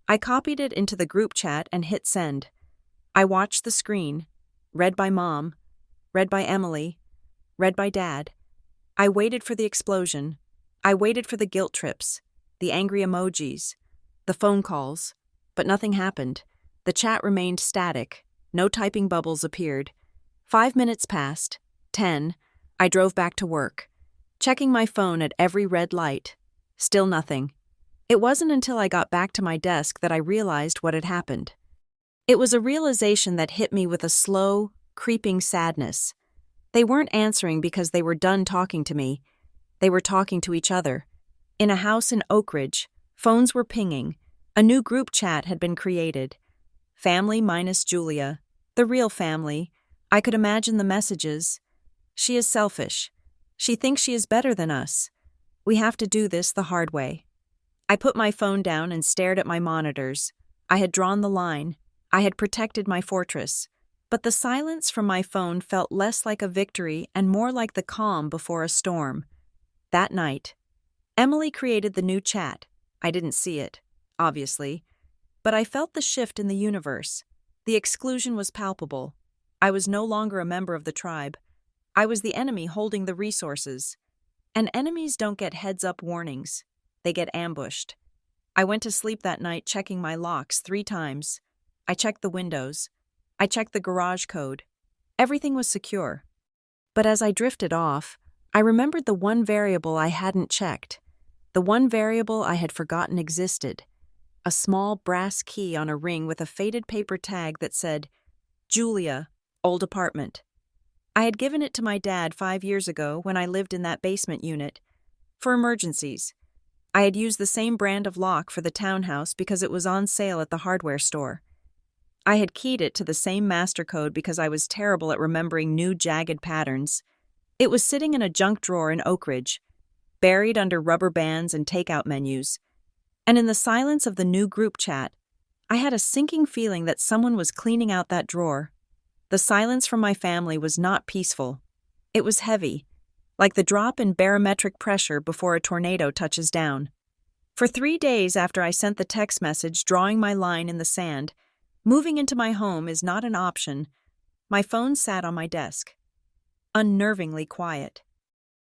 I copied it into the group chat and hit send. I watched the screen, read by Mom, read by Emily, read by Dad. I waited for the explosion. I waited for the guilt trips, the angry emojis, the phone calls, but nothing happened. The chat remained static. No typing bubbles appeared. 5 minutes passed. 10. I drove back to work, checking my phone at every red light. Still nothing. It wasn't until I got back to my desk that I realized what had happened. It was a realization that hit me with a slow, creeping sadness. They weren't answering because they were done talking to me. They were talking to each other. In a house in Oak Ridge, phones were pinging. A new group chat had been created. Family minus Julia. The real family. I could imagine the messages. She is selfish. She thinks she is better than us. We have to do this the hard way. I put my phone down and stared at my monitors. I had drawn the line. I had protected my fortress. But the silence from my phone felt less like a victory and more like the calm before a storm. That night, Emily created the new chat. I didn't see it, obviously, but I felt the shift in the universe. The exclusion was palpable. I was no longer a member of the tribe. I was the enemy holding the resources. And enemies don't get heads-up warnings. They get ambushed. I went to sleep that night checking my locks 3 times. I checked the windows. I checked the garage code. Everything was secure. But as I drifted off, I remembered the one variable I hadn't checked. The one variable I had forgotten existed. A small brass key on a ring with a faded paper tag that said, Julia, old apartment. I had given it to my dad 5 years ago when I lived in that basement unit. For emergencies. I had used the same brand of lock for the townhouse because it was on sale at the hardware store. I had keyed it to the same master code because I was terrible at remembering new jagged patterns. It was sitting in a junk drawer in Oak Ridge, buried under rubber bands and takeout menus. And in the silence of the new group chat, I had a sinking feeling that someone was cleaning out that drawer. The silence from my family was not peaceful. It was heavy, like the drop in barometric pressure before a tornado touches down. For 3 days after I sent the text message drawing my line in the sand, moving into my home is not an option, my phone sat on my desk. Unnervingly quiet.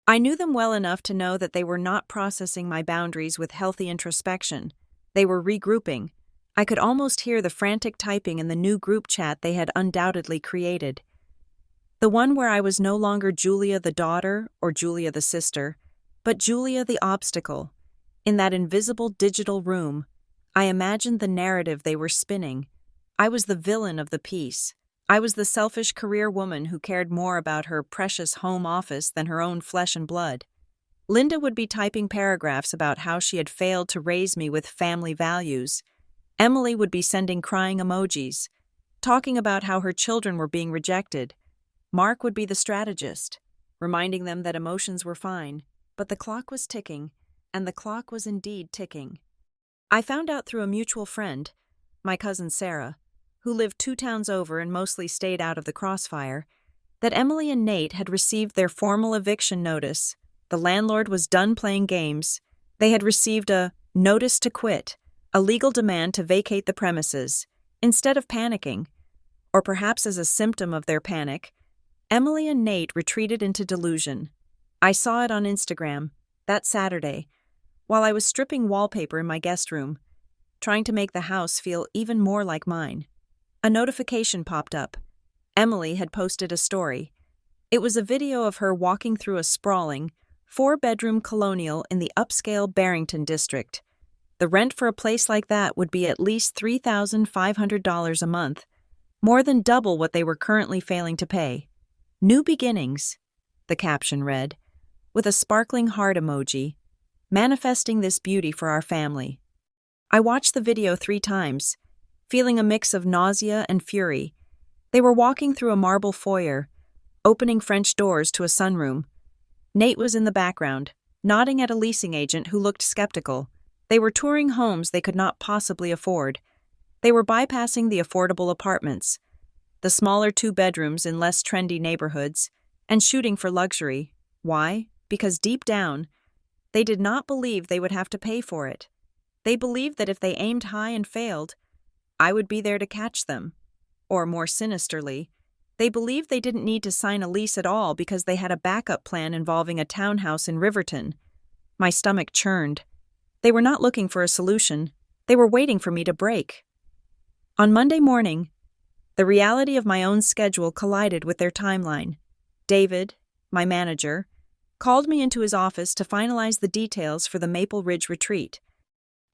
I knew them well enough to know that they were not processing my boundaries with healthy introspection. They were regrouping. I could almost hear the frantic typing in the new group chat they had undoubtedly created. The one where I was no longer Julia the daughter or Julia the sister, but Julia the obstacle. In that invisible digital room, I imagined the narrative they were spinning. I was the villain of the piece. I was the selfish career woman who cared more about her precious home office than her own flesh and blood. Linda would be typing paragraphs about how she had failed to raise me with family values. Emily would be sending crying emojis, talking about how her children were being rejected. Mark would be the strategist, reminding them that emotions were fine, but the clock was ticking, and the clock was indeed ticking. I found out through a mutual friend, my cousin Sarah, who lived 2 towns over and mostly stayed out of the crossfire, that Emily and Nate had received their formal eviction notice. The landlord was done playing games. They had received a notice to quit, a legal demand to vacate the premises. Instead of panicking, or perhaps as a symptom of their panic, Emily and Nate retreated into delusion. I saw it on Instagram, that Saturday, while I was stripping wallpaper in my guest room, trying to make the house feel even more like mine. A notification popped up. Emily had posted a story. It was a video of her walking through a sprawling, 4-bedroom colonial in the upscale Barrington district. The rent for a place like that would be at least $3,500 a month, more than double what they were currently failing to pay. New beginnings, the caption read, with a sparkling heart emoji, manifesting this beauty for our family. I watched the video 3 times, feeling a mix of nausea and fury. They were walking through a marble foyer, opening French doors to a sunroom. Nate was in the background, nodding at a leasing agent who looked skeptical. They were touring homes they could not possibly afford. They were bypassing the affordable apartments, the smaller 2 bedrooms in less trendy neighborhoods, and shooting for luxury. Why? Because deep down, they did not believe they would have to pay for it. They believed that if they aimed high and failed, I would be there to catch them. Or more sinisterly, they believed they didn't need to sign a lease at all because they had a backup plan involving a townhouse in Riverton. My stomach churned. They were not looking for a solution. They were waiting for me to break. On Monday morning, the reality of my own schedule collided with their timeline. David, my manager, called me into his office to finalize the details for the Maple Ridge retreat.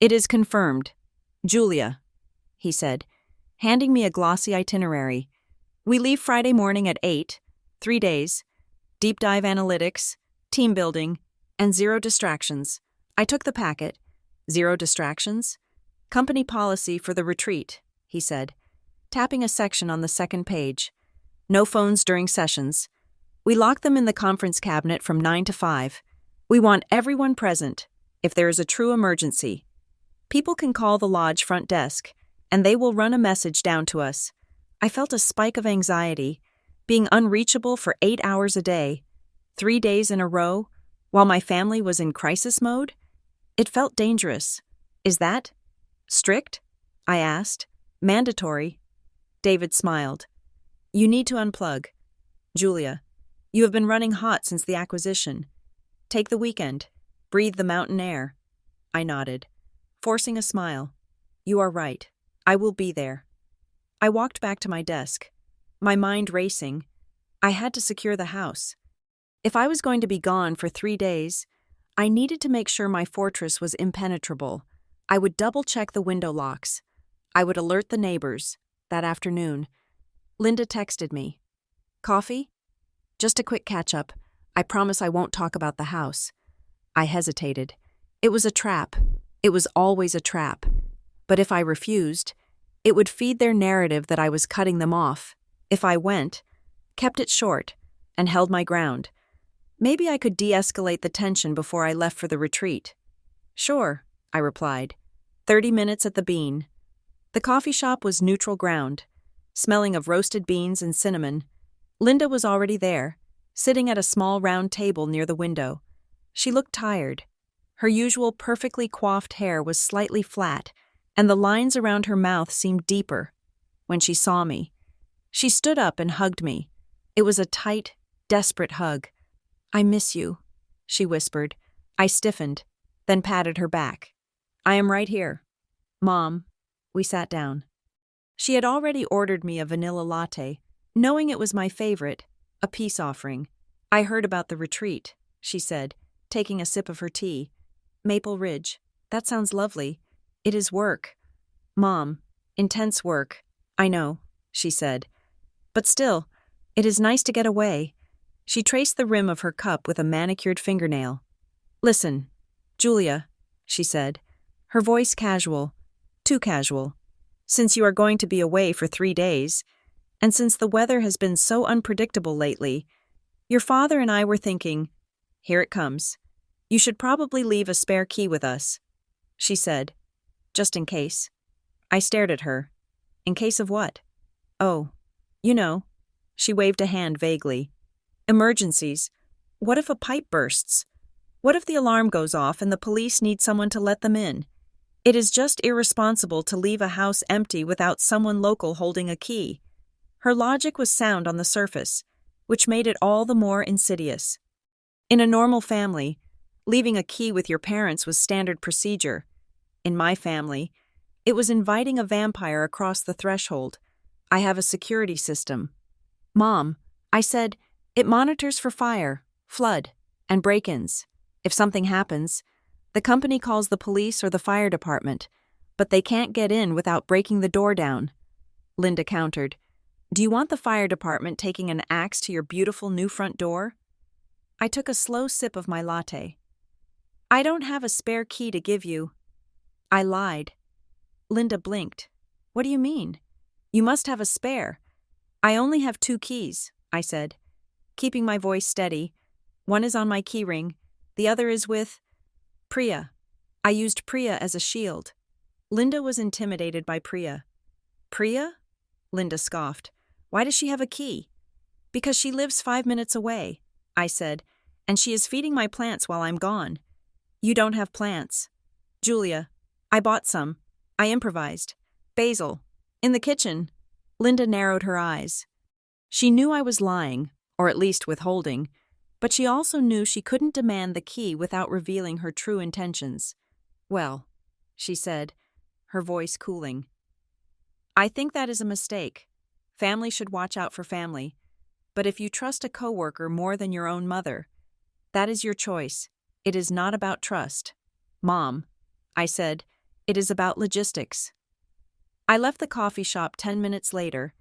"It is confirmed. Julia," he said, handing me a glossy itinerary. "We leave Friday morning at 8, 3 days, deep dive analytics, team building, and 0 distractions." I took the packet. 0 distractions? Company policy for the retreat, he said, tapping a section on the second page. No phones during sessions. We lock them in the conference cabinet from 9 to 5. We want everyone present, if there is a true emergency. People can call the lodge front desk, and they will run a message down to us. I felt a spike of anxiety, being unreachable for 8 hours a day, 3 days in a row, while my family was in crisis mode. It felt dangerous. "Is that strict?" I asked. "Mandatory." David smiled. "You need to unplug. Julia, you have been running hot since the acquisition. Take the weekend. Breathe the mountain air." I nodded. forcing a smile. You are right. I will be there. I walked back to my desk, my mind racing. I had to secure the house. If I was going to be gone for 3 days, I needed to make sure my fortress was impenetrable. I would double-check the window locks. I would alert the neighbors. That afternoon, Linda texted me. Coffee? Just a quick catch-up. I promise I won't talk about the house. I hesitated. It was a trap. It was always a trap. But if I refused, it would feed their narrative that I was cutting them off. If I went, kept it short, and held my ground, maybe I could de-escalate the tension before I left for the retreat. Sure, I replied. 30 minutes at the Bean. The coffee shop was neutral ground, smelling of roasted beans and cinnamon. Linda was already there, sitting at a small round table near the window. She looked tired. Her usual perfectly coiffed hair was slightly flat, and the lines around her mouth seemed deeper. When she saw me, she stood up and hugged me. It was a tight, desperate hug. I miss you, she whispered. I stiffened, then patted her back. I am right here. Mom. We sat down. She had already ordered me a vanilla latte, knowing it was my favorite, a peace offering. I heard about the retreat, she said, taking a sip of her tea. Maple Ridge. That sounds lovely. It is work. Mom, intense work. I know, she said. But still, it is nice to get away. She traced the rim of her cup with a manicured fingernail. Listen, Julia, she said, her voice casual, too casual. Since you are going to be away for 3 days, and since the weather has been so unpredictable lately, your father and I were thinking, here it comes. You should probably leave a spare key with us, she said, just in case. I stared at her. In case of what? Oh, you know. She waved a hand vaguely. Emergencies. What if a pipe bursts? What if the alarm goes off and the police need someone to let them in? It is just irresponsible to leave a house empty without someone local holding a key. Her logic was sound on the surface, which made it all the more insidious. In a normal family, leaving a key with your parents was standard procedure. In my family, it was inviting a vampire across the threshold. I have a security system. Mom, I said, it monitors for fire, flood, and break-ins. If something happens, the company calls the police or the fire department, but they can't get in without breaking the door down. Linda countered. Do you want the fire department taking an axe to your beautiful new front door? I took a slow sip of my latte. I don't have a spare key to give you. I lied. Linda blinked. What do you mean? You must have a spare. I only have 2 keys, I said, keeping my voice steady. One is on my keyring, the other is with Priya. I used Priya as a shield. Linda was intimidated by Priya. Priya? Linda scoffed. Why does she have a key? Because she lives 5 minutes away, I said, and she is feeding my plants while I'm gone. You don't have plants. Julia, I bought some. I improvised. Basil. In the kitchen. Linda narrowed her eyes. She knew I was lying, or at least withholding, but she also knew she couldn't demand the key without revealing her true intentions. Well, she said, her voice cooling. I think that is a mistake. Family should watch out for family. But if you trust a coworker more than your own mother, that is your choice. It is not about trust. Mom, I said, it is about logistics. I left the coffee shop 10 minutes later,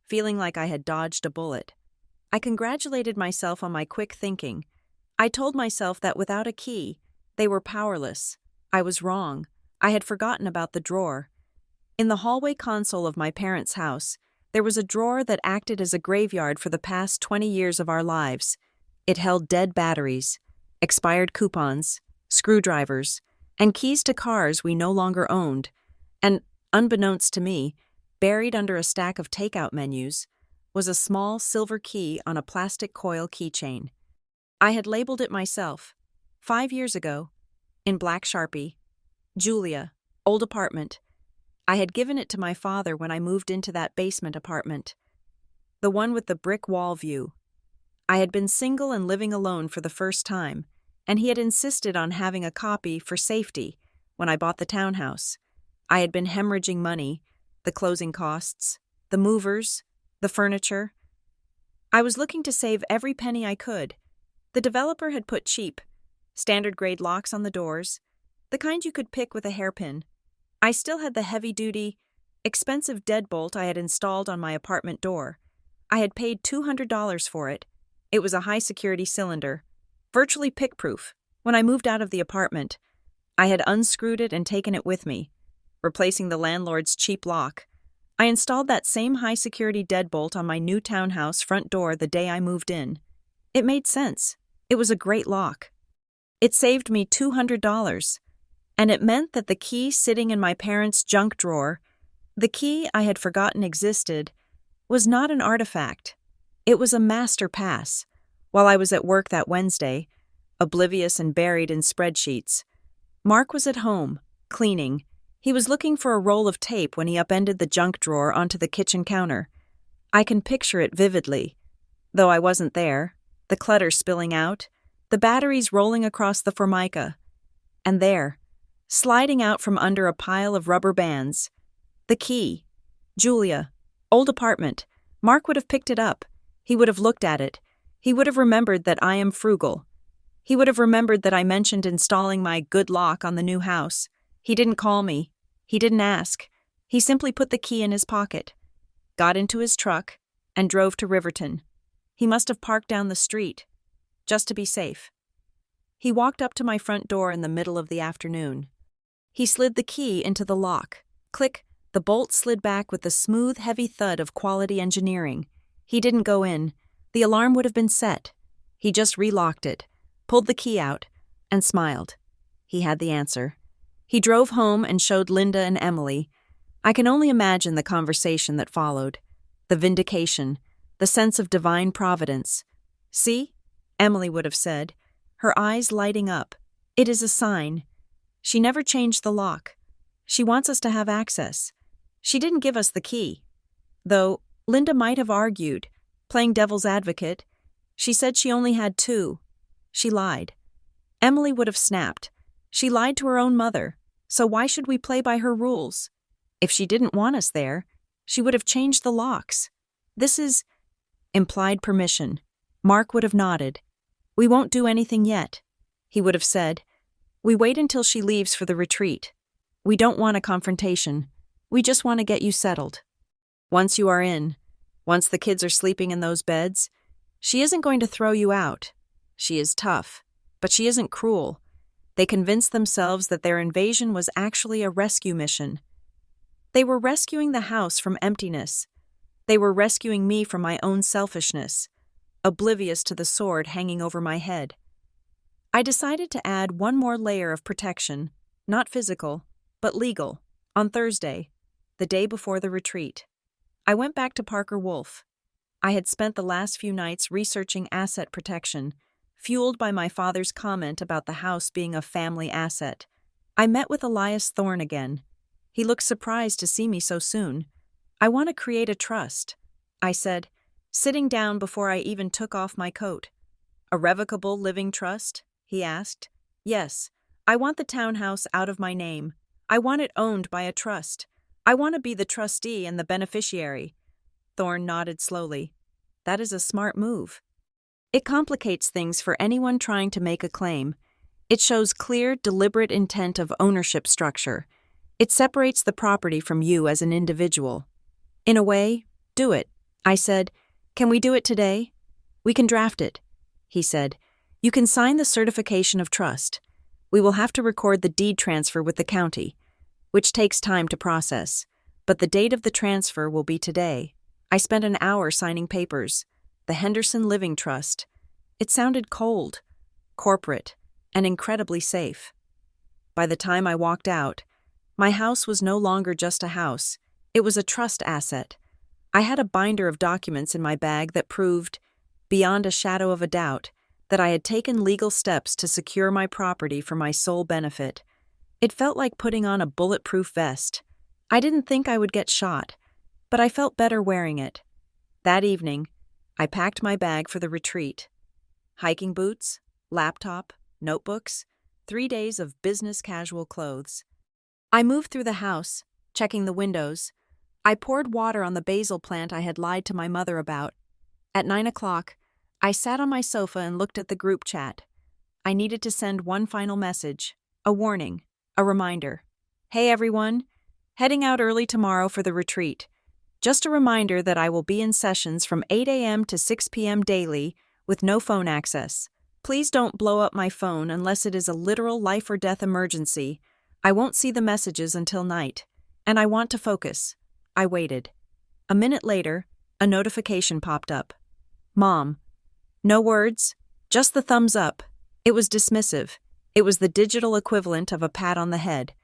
feeling like I had dodged a bullet. I congratulated myself on my quick thinking. I told myself that without a key, they were powerless. I was wrong. I had forgotten about the drawer. In the hallway console of my parents' house, there was a drawer that acted as a graveyard for the past 20 years of our lives. It held dead batteries, expired coupons, screwdrivers, and keys to cars we no longer owned. And, unbeknownst to me, buried under a stack of takeout menus, was a small silver key on a plastic coil keychain. I had labeled it myself, 5 years ago, in black Sharpie. Julia, old apartment. I had given it to my father when I moved into that basement apartment, the one with the brick wall view. I had been single and living alone for the first time, and he had insisted on having a copy for safety, when I bought the townhouse. I had been hemorrhaging money, the closing costs, the movers, the furniture. I was looking to save every penny I could. The developer had put cheap, standard grade locks on the doors, the kind you could pick with a hairpin. I still had the heavy-duty, expensive deadbolt I had installed on my apartment door. I had paid $200 for it. It was a high-security cylinder, virtually pick-proof. When I moved out of the apartment, I had unscrewed it and taken it with me, replacing the landlord's cheap lock. I installed that same high-security deadbolt on my new townhouse front door the day I moved in. It made sense. It was a great lock. It saved me $200, and it meant that the key sitting in my parents' junk drawer, the key I had forgotten existed, was not an artifact. It was a master pass. While I was at work that Wednesday, oblivious and buried in spreadsheets, Mark was at home, cleaning. He was looking for a roll of tape when he upended the junk drawer onto the kitchen counter. I can picture it vividly. Though I wasn't there, the clutter spilling out, the batteries rolling across the formica. And there, sliding out from under a pile of rubber bands, the key. Julia, old apartment. Mark would have picked it up. He would have looked at it. He would have remembered that I am frugal. He would have remembered that I mentioned installing my good lock on the new house. He didn't call me. He didn't ask. He simply put the key in his pocket, got into his truck, and drove to Riverton. He must have parked down the street, just to be safe. He walked up to my front door in the middle of the afternoon. He slid the key into the lock. Click, the bolt slid back with the smooth, heavy thud of quality engineering. He didn't go in. The alarm would have been set. He just relocked it, pulled the key out, and smiled. He had the answer. He drove home and showed Linda and Emily. I can only imagine the conversation that followed. The vindication, the sense of divine providence. "See?" Emily would have said, her eyes lighting up. "It is a sign. She never changed the lock. She wants us to have access. She didn't give us the key." Though Linda might have argued, playing devil's advocate. She said she only had two. She lied. Emily would have snapped. She lied to her own mother, so why should we play by her rules? If she didn't want us there, she would have changed the locks. This is implied permission. Mark would have nodded. "We won't do anything yet," he would have said. "We wait until she leaves for the retreat. We don't want a confrontation. We just want to get you settled. Once you are in, once the kids are sleeping in those beds, she isn't going to throw you out. She is tough, but she isn't cruel." They convinced themselves that their invasion was actually a rescue mission. They were rescuing the house from emptiness. They were rescuing me from my own selfishness, oblivious to the sword hanging over my head. I decided to add one more layer of protection, not physical, but legal, on Thursday, the day before the retreat. I went back to Parker Wolf. I had spent the last few nights researching asset protection, fueled by my father's comment about the house being a family asset. I met with Elias Thorne again. He looked surprised to see me so soon. "I want to create a trust," I said, sitting down before I even took off my coat. "A revocable living trust?" he asked. "Yes. I want the townhouse out of my name. I want it owned by a trust. I want to be the trustee and the beneficiary." Thorne nodded slowly. "That is a smart move. It complicates things for anyone trying to make a claim. It shows clear, deliberate intent of ownership structure. It separates the property from you as an individual. In a way, do it." I said, "Can we do it today?" "We can draft it," he said. "You can sign the certification of trust. We will have to record the deed transfer with the county, which takes time to process. But the date of the transfer will be today." I spent an hour signing papers. The Henderson Living Trust. It sounded cold, corporate, and incredibly safe. By the time I walked out, my house was no longer just a house. It was a trust asset. I had a binder of documents in my bag that proved, beyond a shadow of a doubt, that I had taken legal steps to secure my property for my sole benefit. It felt like putting on a bulletproof vest. I didn't think I would get shot, but I felt better wearing it. That evening, I packed my bag for the retreat. Hiking boots, laptop, notebooks, 3 days of business casual clothes. I moved through the house, checking the windows. I poured water on the basil plant I had lied to my mother about. At 9 o'clock, I sat on my sofa and looked at the group chat. I needed to send one final message, a warning, a reminder. Hey everyone, heading out early tomorrow for the retreat. Just a reminder that I will be in sessions from 8 a.m. to 6 p.m. daily with no phone access. Please don't blow up my phone unless it is a literal life or death emergency. I won't see the messages until night, and I want to focus. I waited. A minute later, a notification popped up. Mom. No words, just the thumbs up. It was dismissive. It was the digital equivalent of a pat on the head.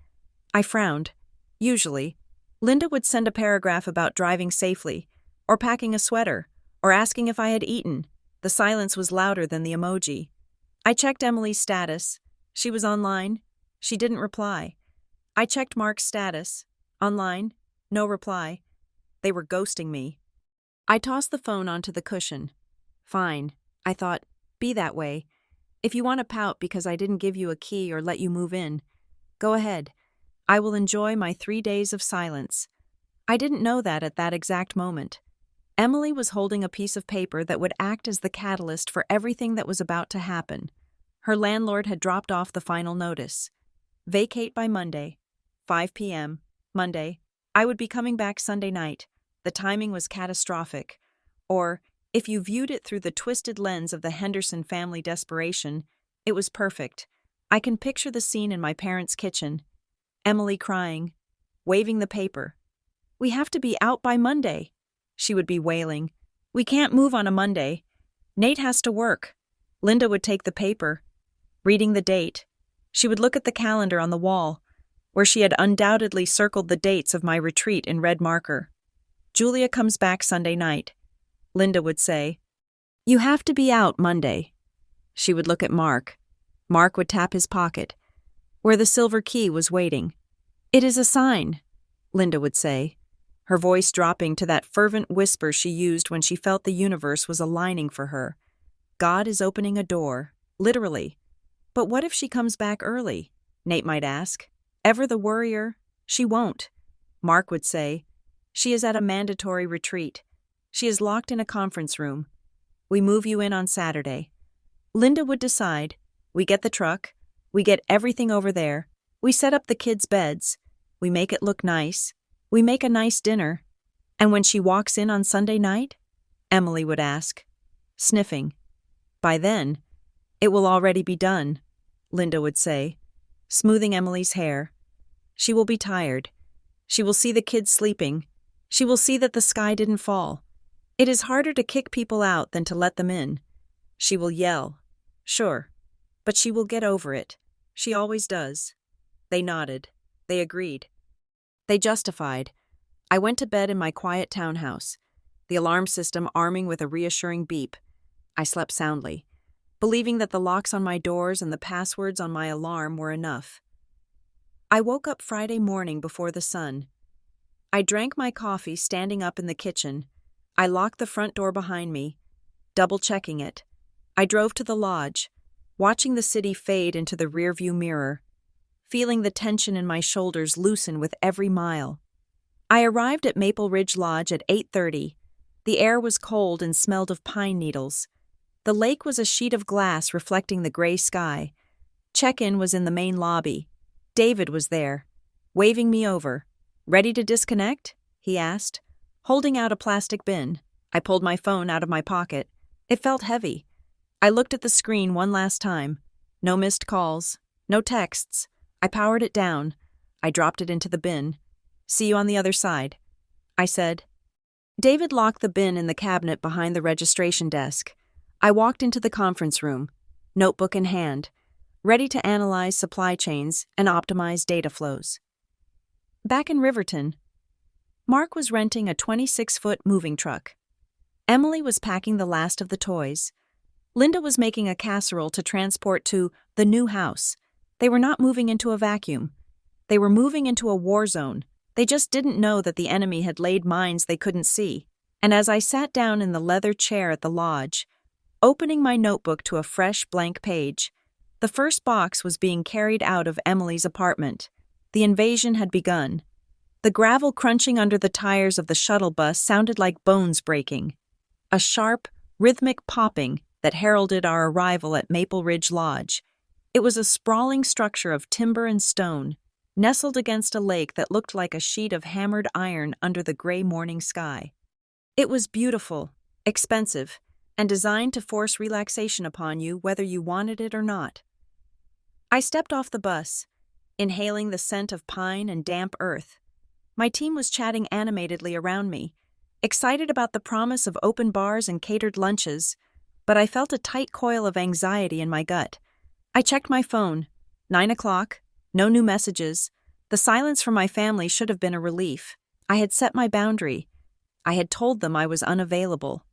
I frowned. Usually, Linda would send a paragraph about driving safely, or packing a sweater, or asking if I had eaten. The silence was louder than the emoji. I checked Emily's status. She was online. She didn't reply. I checked Mark's status. Online. No reply. They were ghosting me. I tossed the phone onto the cushion. Fine, I thought, be that way. If you want to pout because I didn't give you a key or let you move in, go ahead. I will enjoy my 3 days of silence. I didn't know that at that exact moment. Emily was holding a piece of paper that would act as the catalyst for everything that was about to happen. Her landlord had dropped off the final notice. Vacate by Monday, 5 p.m., Monday. I would be coming back Sunday night. The timing was catastrophic. Or, if you viewed it through the twisted lens of the Henderson family desperation, it was perfect. I can picture the scene in my parents' kitchen. Emily crying, waving the paper. We have to be out by Monday, she would be wailing. We can't move on a Monday. Nate has to work. Linda would take the paper, reading the date. She would look at the calendar on the wall, where she had undoubtedly circled the dates of my retreat in red marker. Julia comes back Sunday night. Linda would say, You have to be out Monday. She would look at Mark. Mark would tap his pocket, where the silver key was waiting. It is a sign, Linda would say, her voice dropping to that fervent whisper she used when she felt the universe was aligning for her. God is opening a door, literally. But what if she comes back early? Nate might ask. Ever the worrier? She won't. Mark would say, She is at a mandatory retreat. She is locked in a conference room. We move you in on Saturday. Linda would decide. We get the truck. We get everything over there. We set up the kids' beds. We make it look nice. We make a nice dinner. And when she walks in on Sunday night? Emily would ask, sniffing. By then, it will already be done, Linda would say, smoothing Emily's hair. She will be tired. She will see the kids sleeping. She will see that the sky didn't fall. It is harder to kick people out than to let them in. She will yell. Sure. But she will get over it. She always does. They nodded. They agreed. They justified. I went to bed in my quiet townhouse, the alarm system arming with a reassuring beep. I slept soundly, believing that the locks on my doors and the passwords on my alarm were enough. I woke up Friday morning before the sun. I drank my coffee standing up in the kitchen. I locked the front door behind me, double-checking it. I drove to the lodge, watching the city fade into the rearview mirror, feeling the tension in my shoulders loosen with every mile. I arrived at Maple Ridge Lodge at 8:30. The air was cold and smelled of pine needles. The lake was a sheet of glass reflecting the gray sky. Check-in was in the main lobby. David was there, waving me over. Ready to disconnect? He asked, holding out a plastic bin. I pulled my phone out of my pocket. It felt heavy. I looked at the screen one last time. No missed calls, no texts. I powered it down. I dropped it into the bin. See you on the other side, I said. David locked the bin in the cabinet behind the registration desk. I walked into the conference room, notebook in hand, ready to analyze supply chains and optimize data flows. Back in Riverton, Mark was renting a 26-foot moving truck. Emily was packing the last of the toys. Linda was making a casserole to transport to the new house. They were not moving into a vacuum. They were moving into a war zone. They just didn't know that the enemy had laid mines they couldn't see. And as I sat down in the leather chair at the lodge, opening my notebook to a fresh blank page, The first box was being carried out of Emily's apartment. The invasion had begun. The gravel crunching under the tires of the shuttle bus sounded like bones breaking. A sharp, rhythmic popping that heralded our arrival at Maple Ridge Lodge. It was a sprawling structure of timber and stone, nestled against a lake that looked like a sheet of hammered iron under the gray morning sky. It was beautiful, expensive, and designed to force relaxation upon you whether you wanted it or not. I stepped off the bus, inhaling the scent of pine and damp earth. My team was chatting animatedly around me, excited about the promise of open bars and catered lunches, but I felt a tight coil of anxiety in my gut. I checked my phone. 9 o'clock, no new messages. The silence from my family should have been a relief. I had set my boundary. I had told them I was unavailable.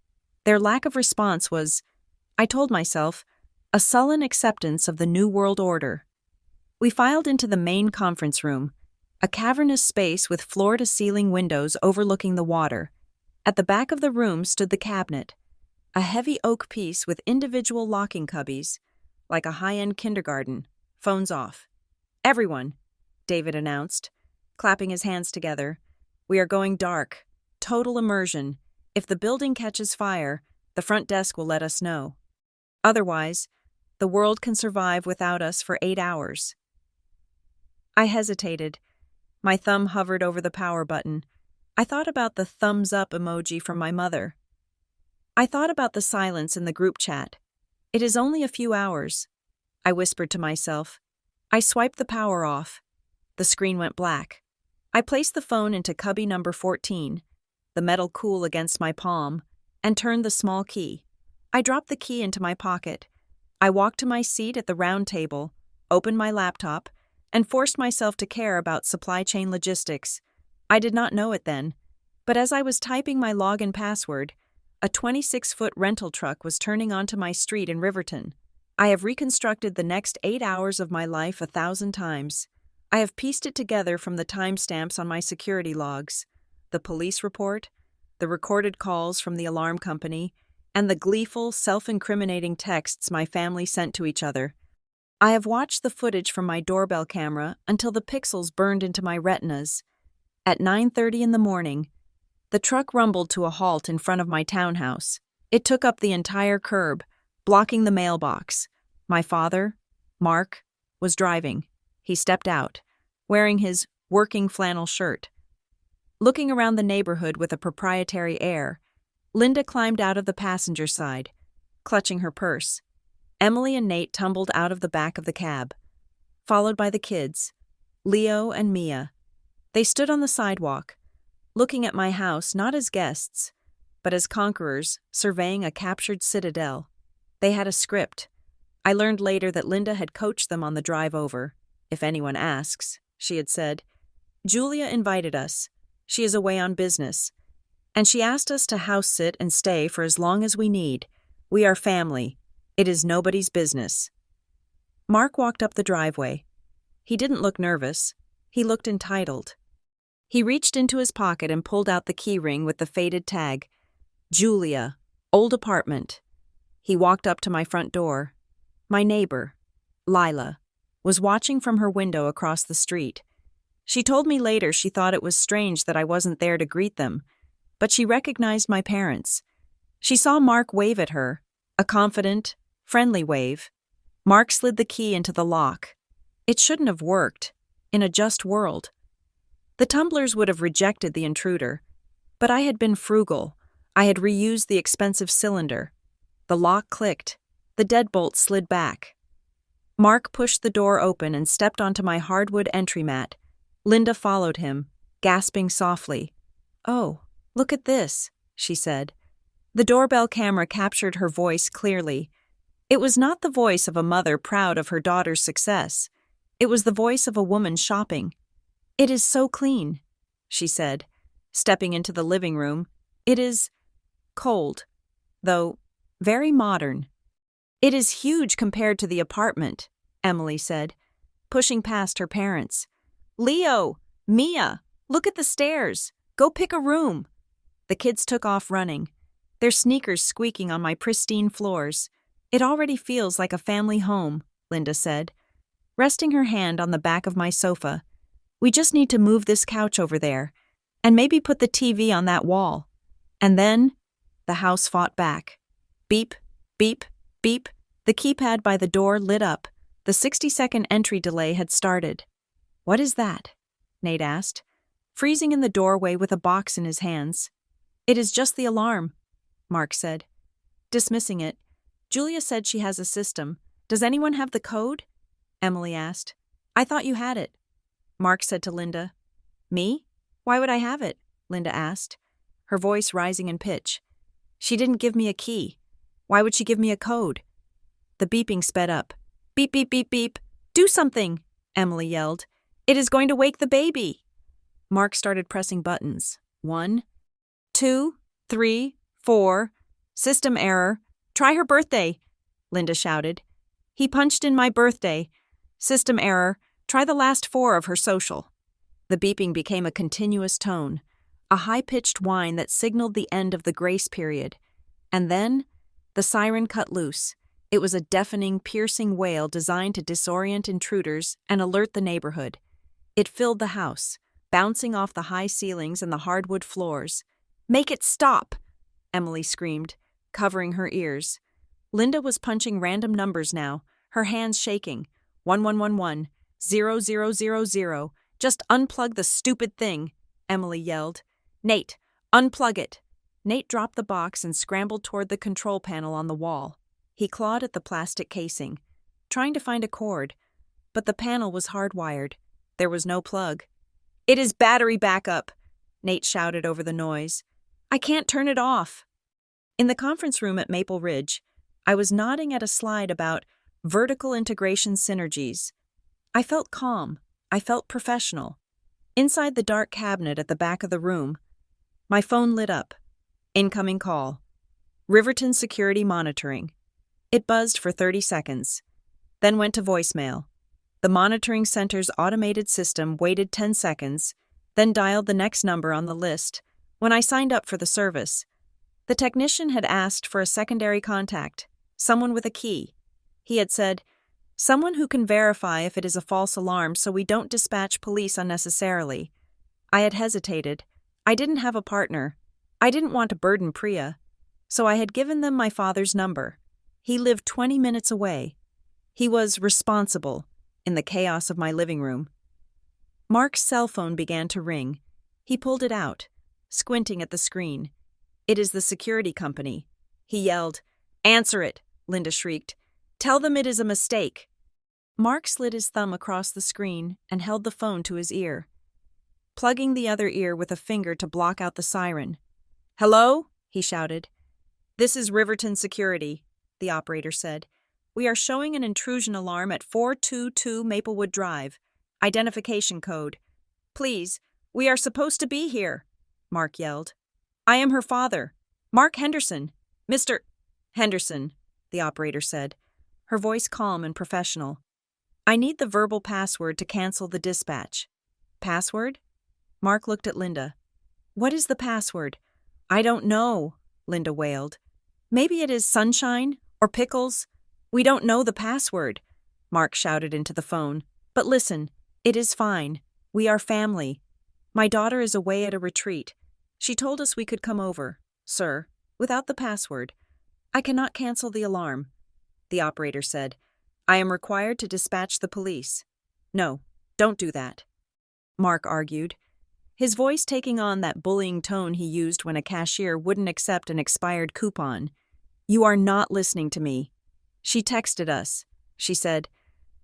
Their lack of response was, I told myself, a sullen acceptance of the New World Order. We filed into the main conference room, a cavernous space with floor-to-ceiling windows overlooking the water. At the back of the room stood the cabinet, a heavy oak piece with individual locking cubbies, like a high-end kindergarten. Phones off. Everyone, David announced, clapping his hands together. We are going dark. Total immersion. If the building catches fire, the front desk will let us know. Otherwise, the world can survive without us for 8 hours. I hesitated. My thumb hovered over the power button. I thought about the thumbs up emoji from my mother. I thought about the silence in the group chat. It is only a few hours, I whispered to myself. I swiped the power off. The screen went black. I placed the phone into cubby number 14, the metal cool against my palm, and turned the small key. I dropped the key into my pocket. I walked to my seat at the round table, opened my laptop, and forced myself to care about supply chain logistics. I did not know it then, but as I was typing my login password, a 26-foot rental truck was turning onto my street in Riverton. I have reconstructed the next 8 hours of my life 1,000 times. I have pieced it together from the timestamps on my security logs, the police report, the recorded calls from the alarm company, and the gleeful, self-incriminating texts my family sent to each other. I have watched the footage from my doorbell camera until the pixels burned into my retinas. At 9:30 in the morning, the truck rumbled to a halt in front of my townhouse. It took up the entire curb, blocking the mailbox. My father, Mark, was driving. He stepped out, wearing his working flannel shirt. Looking around the neighborhood with a proprietary air, Linda climbed out of the passenger side, clutching her purse. Emily and Nate tumbled out of the back of the cab, followed by the kids, Leo and Mia. They stood on the sidewalk, looking at my house not as guests, but as conquerors surveying a captured citadel. They had a script. I learned later that Linda had coached them on the drive over. If anyone asks, she had said, Julia invited us. She is away on business. And she asked us to house sit and stay for as long as we need. We are family. It is nobody's business. Mark walked up the driveway. He didn't look nervous. He looked entitled. He reached into his pocket and pulled out the key ring with the faded tag. Julia, old apartment. He walked up to my front door. My neighbor, Lila, was watching from her window across the street. She told me later she thought it was strange that I wasn't there to greet them, but she recognized my parents. She saw Mark wave at her, a confident, friendly wave. Mark slid the key into the lock. It shouldn't have worked, in a just world. The tumblers would have rejected the intruder, but I had been frugal. I had reused the expensive cylinder. The lock clicked. The deadbolt slid back. Mark pushed the door open and stepped onto my hardwood entry mat. Linda followed him, gasping softly. "Oh, look at this," she said. The doorbell camera captured her voice clearly. It was not the voice of a mother proud of her daughter's success. It was the voice of a woman shopping. "It is so clean," she said, stepping into the living room. "It is cold, though very modern." "It is huge compared to the apartment," Emily said, pushing past her parents. "Leo, Mia, look at the stairs. Go pick a room." The kids took off running, their sneakers squeaking on my pristine floors. It already feels like a family home, Linda said, resting her hand on the back of my sofa. We just need to move this couch over there, and maybe put the TV on that wall. And then, the house fought back. Beep, beep, beep. The keypad by the door lit up. The 60-second entry delay had started. What is that? Nate asked, freezing in the doorway with a box in his hands. It is just the alarm, Mark said. Dismissing it, Julia said she has a system. Does anyone have the code? Emily asked. I thought you had it. Mark said to Linda. Me? Why would I have it? Linda asked, her voice rising in pitch. She didn't give me a key. Why would she give me a code? The beeping sped up. Beep, beep, beep, beep. Do something, Emily yelled. It is going to wake the baby. Mark started pressing buttons. 1, 2, 3, 4. System error. Try her birthday, Linda shouted. He punched in my birthday. System error. Try the last 4 of her social. The beeping became a continuous tone, a high-pitched whine that signaled the end of the grace period. And then, the siren cut loose. It was a deafening, piercing wail designed to disorient intruders and alert the neighborhood. It filled the house, bouncing off the high ceilings and the hardwood floors. Make it stop, Emily screamed, covering her ears. Linda was punching random numbers now, her hands shaking. 1111, 0000. Just unplug the stupid thing, Emily yelled. Nate, unplug it. Nate dropped the box and scrambled toward the control panel on the wall. He clawed at the plastic casing, trying to find a cord, but the panel was hardwired. There was no plug. It is battery backup, Nate shouted over the noise. I can't turn it off. In the conference room at Maple Ridge, I was nodding at a slide about vertical integration synergies. I felt calm. I felt professional. Inside the dark cabinet at the back of the room, my phone lit up. Incoming call. Riverton Security Monitoring. It buzzed for 30 seconds, then went to voicemail. The monitoring center's automated system waited 10 seconds, then dialed the next number on the list. When I signed up for the service, the technician had asked for a secondary contact, someone with a key. He had said, someone who can verify if it is a false alarm so we don't dispatch police unnecessarily. I had hesitated. I didn't have a partner. I didn't want to burden Priya. So I had given them my father's number. He lived 20 minutes away. He was responsible in the chaos of my living room. Mark's cell phone began to ring. He pulled it out, squinting at the screen. It is the security company. He yelled. Answer it, Linda shrieked. Tell them it is a mistake. Mark slid his thumb across the screen and held the phone to his ear, plugging the other ear with a finger to block out the siren. Hello? He shouted. This is Riverton Security, the operator said. We are showing an intrusion alarm at 422 Maplewood Drive. Identification code. Please, we are supposed to be here, Mark yelled. I am her father, Mark Henderson. Mr. Henderson, the operator said, her voice calm and professional. I need the verbal password to cancel the dispatch. Password? Mark looked at Linda. What is the password? I don't know, Linda wailed. Maybe it is sunshine or pickles. We don't know the password, Mark shouted into the phone. But listen, it is fine. We are family. My daughter is away at a retreat. She told us we could come over, sir, without the password. I cannot cancel the alarm, the operator said. I am required to dispatch the police. No, don't do that, Mark argued, his voice taking on that bullying tone he used when a cashier wouldn't accept an expired coupon. You are not listening to me. She texted us. She said,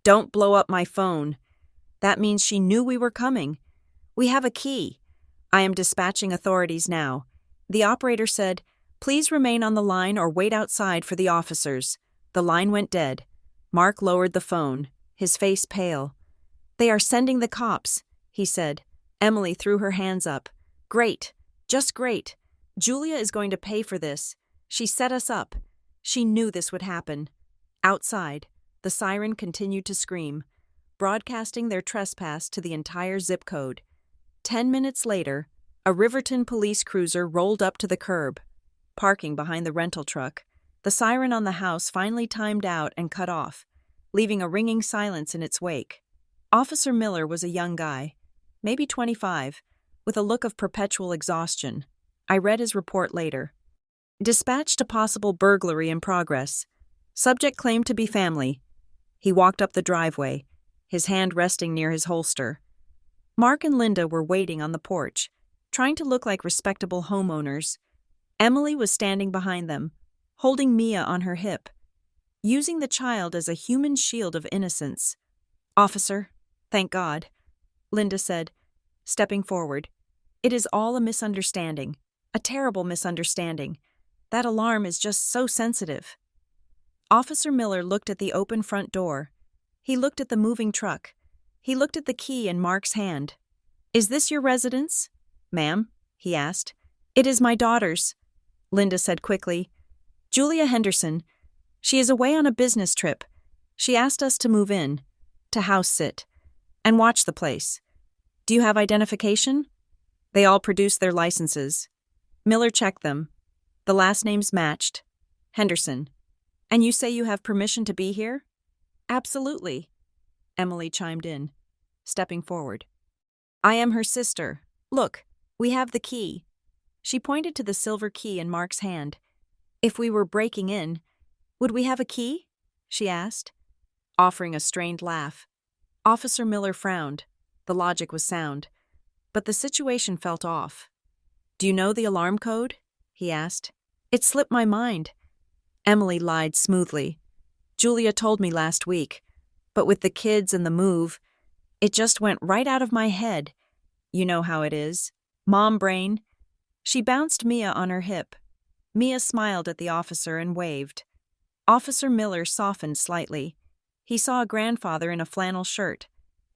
don't blow up my phone. That means she knew we were coming. We have a key. I am dispatching authorities now. The operator said, please remain on the line or wait outside for the officers. The line went dead. Mark lowered the phone, his face pale. They are sending the cops, he said. Emily threw her hands up. Great, just great. Julia is going to pay for this. She set us up. She knew this would happen. Outside, the siren continued to scream, broadcasting their trespass to the entire zip code. 10 minutes later, a Riverton police cruiser rolled up to the curb, parking behind the rental truck. The siren on the house finally timed out and cut off. leaving a ringing silence in its wake. Officer Miller was a young guy, maybe 25, with a look of perpetual exhaustion. I read his report later. Dispatched to possible burglary in progress. Subject claimed to be family. He walked up the driveway, his hand resting near his holster. Mark and Linda were waiting on the porch, trying to look like respectable homeowners. Emily was standing behind them, holding Mia on her hip, using the child as a human shield of innocence. "Officer, thank God," Linda said, stepping forward. "It is all a misunderstanding, a terrible misunderstanding. That alarm is just so sensitive." Officer Miller looked at the open front door. He looked at the moving truck. He looked at the key in Mark's hand. "Is this your residence, ma'am?" he asked. "It is my daughter's," Linda said quickly. "Julia Henderson. She is away on a business trip. She asked us to move in, to house sit, and watch the place. Do you have identification?" They all produced their licenses. Miller checked them. The last names matched. Henderson. "And you say you have permission to be here?" "Absolutely," Emily chimed in, stepping forward. "I am her sister. Look, we have the key." She pointed to the silver key in Mark's hand. "If we were breaking in, would we have a key?" she asked, offering a strained laugh. Officer Miller frowned. The logic was sound, but the situation felt off. "Do you know the alarm code?" he asked. "It slipped my mind." Emily lied smoothly. "Julia told me last week, but with the kids and the move, it just went right out of my head. You know how it is. Mom brain." She bounced Mia on her hip. Mia smiled at the officer and waved. Officer Miller softened slightly. He saw a grandfather in a flannel shirt,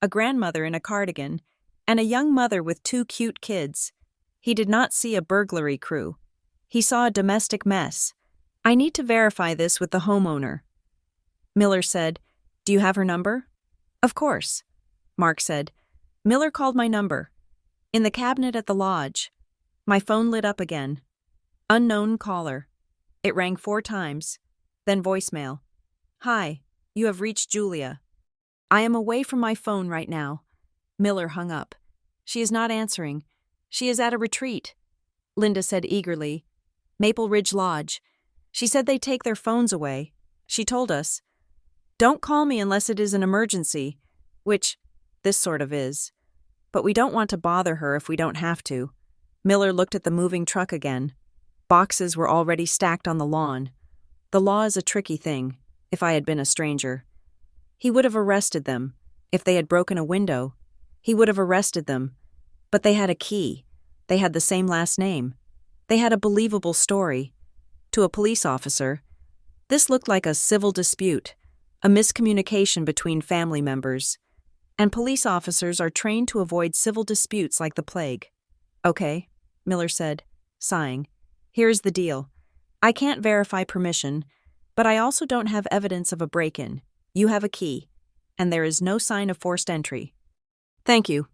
a grandmother in a cardigan, and a young mother with 2 cute kids. He did not see a burglary crew. He saw a domestic mess. "I need to verify this with the homeowner." Miller said, "Do you have her number?" "Of course," Mark said. "Miller called my number. In the cabinet at the lodge." My phone lit up again. Unknown caller. It rang 4 times. Then voicemail. "Hi, you have reached Julia. I am away from my phone right now." Miller hung up. "She is not answering. She is at a retreat," Linda said eagerly. "Maple Ridge Lodge. She said they take their phones away. She told us. Don't call me unless it is an emergency," which this sort of is. "But we don't want to bother her if we don't have to." Miller looked at the moving truck again. Boxes were already stacked on the lawn. The law is a tricky thing, if I had been a stranger. He would have arrested them. If they had broken a window, he would have arrested them. But they had a key. They had the same last name. They had a believable story. To a police officer, this looked like a civil dispute, a miscommunication between family members. And police officers are trained to avoid civil disputes like the plague. "Okay," Miller said, sighing. "Here's the deal. I can't verify permission, but I also don't have evidence of a break-in. You have a key, and there is no sign of forced entry." "Thank you,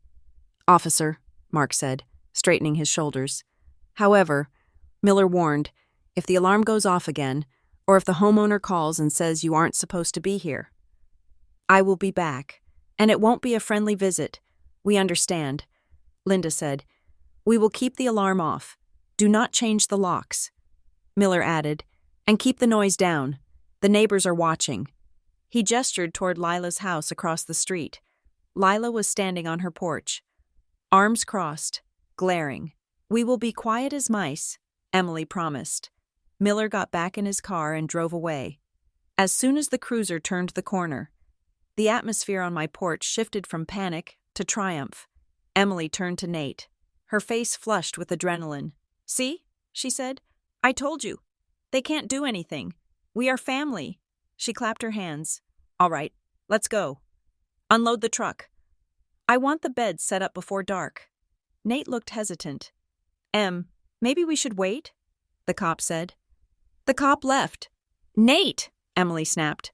officer," Mark said, straightening his shoulders. However, Miller warned, if the alarm goes off again, or if the homeowner calls and says you aren't supposed to be here, "I will be back, and it won't be a friendly visit. We understand," Linda said. "We will keep the alarm off. Do not change the locks." Miller added, "And keep the noise down. The neighbors are watching." He gestured toward Lila's house across the street. Lila was standing on her porch, arms crossed, glaring. "We will be quiet as mice," Emily promised. Miller got back in his car and drove away. As soon as the cruiser turned the corner, the atmosphere on my porch shifted from panic to triumph. Emily turned to Nate, her face flushed with adrenaline. "See?" she said. "I told you. They can't do anything. We are family." She clapped her hands. "All right, let's go. Unload the truck. I want the bed set up before dark." Nate looked hesitant. Maybe we should wait?" the cop said. The cop left. "Nate!" Emily snapped.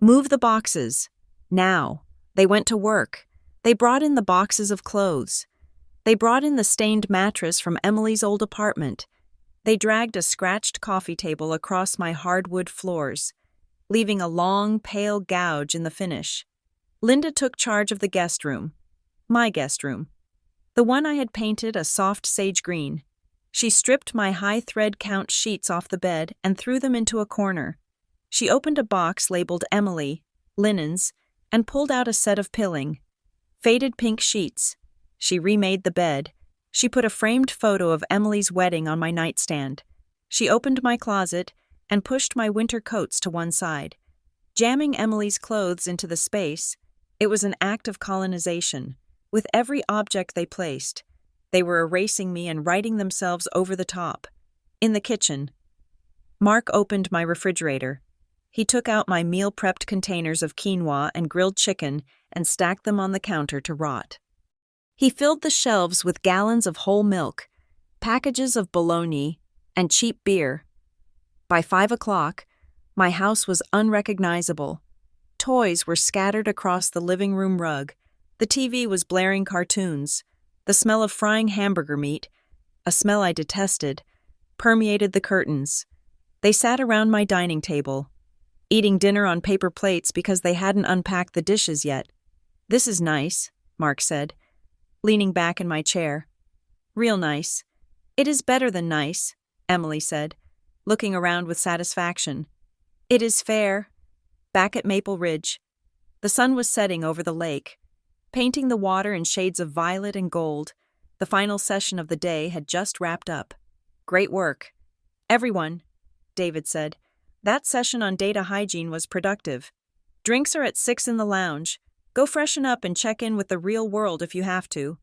"Move the boxes. Now." They went to work. They brought in the boxes of clothes. They brought in the stained mattress from Emily's old apartment. They dragged a scratched coffee table across my hardwood floors. leaving a long, pale gouge in the finish. Linda took charge of the guest room. My guest room. The one I had painted a soft sage green. She stripped my high thread count sheets off the bed and threw them into a corner. She opened a box labeled Emily, linens, and pulled out a set of pilling. Faded pink sheets. She remade the bed. She put a framed photo of Emily's wedding on my nightstand. She opened my closet and pushed my winter coats to one side. Jamming Emily's clothes into the space, it was an act of colonization. With every object they placed, they were erasing me and writing themselves over the top. In the kitchen, Mark opened my refrigerator. He took out my meal-prepped containers of quinoa and grilled chicken and stacked them on the counter to rot. He filled the shelves with gallons of whole milk, packages of bologna, and cheap beer. By 5 o'clock, my house was unrecognizable. Toys were scattered across the living room rug. The TV was blaring cartoons. The smell of frying hamburger meat, a smell I detested, permeated the curtains. They sat around my dining table, eating dinner on paper plates because they hadn't unpacked the dishes yet. "This is nice," Mark said, leaning back in my chair. "Real nice." "It is better than nice," Emily said, looking around with satisfaction. "It is fair." Back at Maple Ridge, the sun was setting over the lake, painting the water in shades of violet and gold. The final session of the day had just wrapped up. "Great work, everyone," David said. "That session on data hygiene was productive. Drinks are at 6 in the lounge. Go freshen up and check in with the real world if you have to."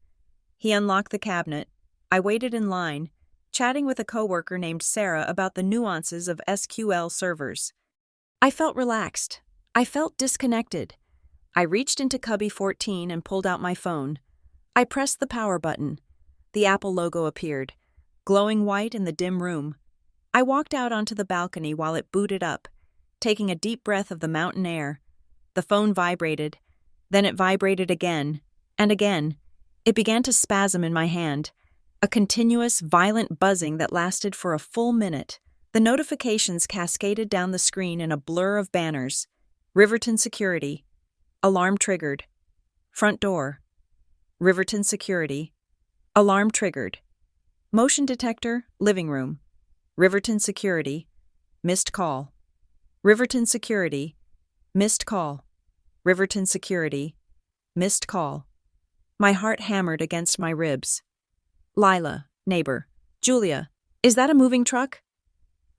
He unlocked the cabinet. I waited in line, chatting with a coworker named Sarah about the nuances of SQL servers. I felt relaxed. I felt disconnected. I reached into cubby 14 and pulled out my phone. I pressed the power button. The Apple logo appeared, glowing white in the dim room. I walked out onto the balcony while it booted up, taking a deep breath of the mountain air. The phone vibrated. Then it vibrated again, and again. It began to spasm in my hand, a continuous, violent buzzing that lasted for a full minute. The notifications cascaded down the screen in a blur of banners. Riverton Security. Alarm triggered. Front door. Riverton Security. Alarm triggered. Motion detector, living room. Riverton Security. Missed call. Riverton Security. Missed call. Riverton Security. Missed call. My heart hammered against my ribs. Lila, neighbor. "Julia, is that a moving truck?"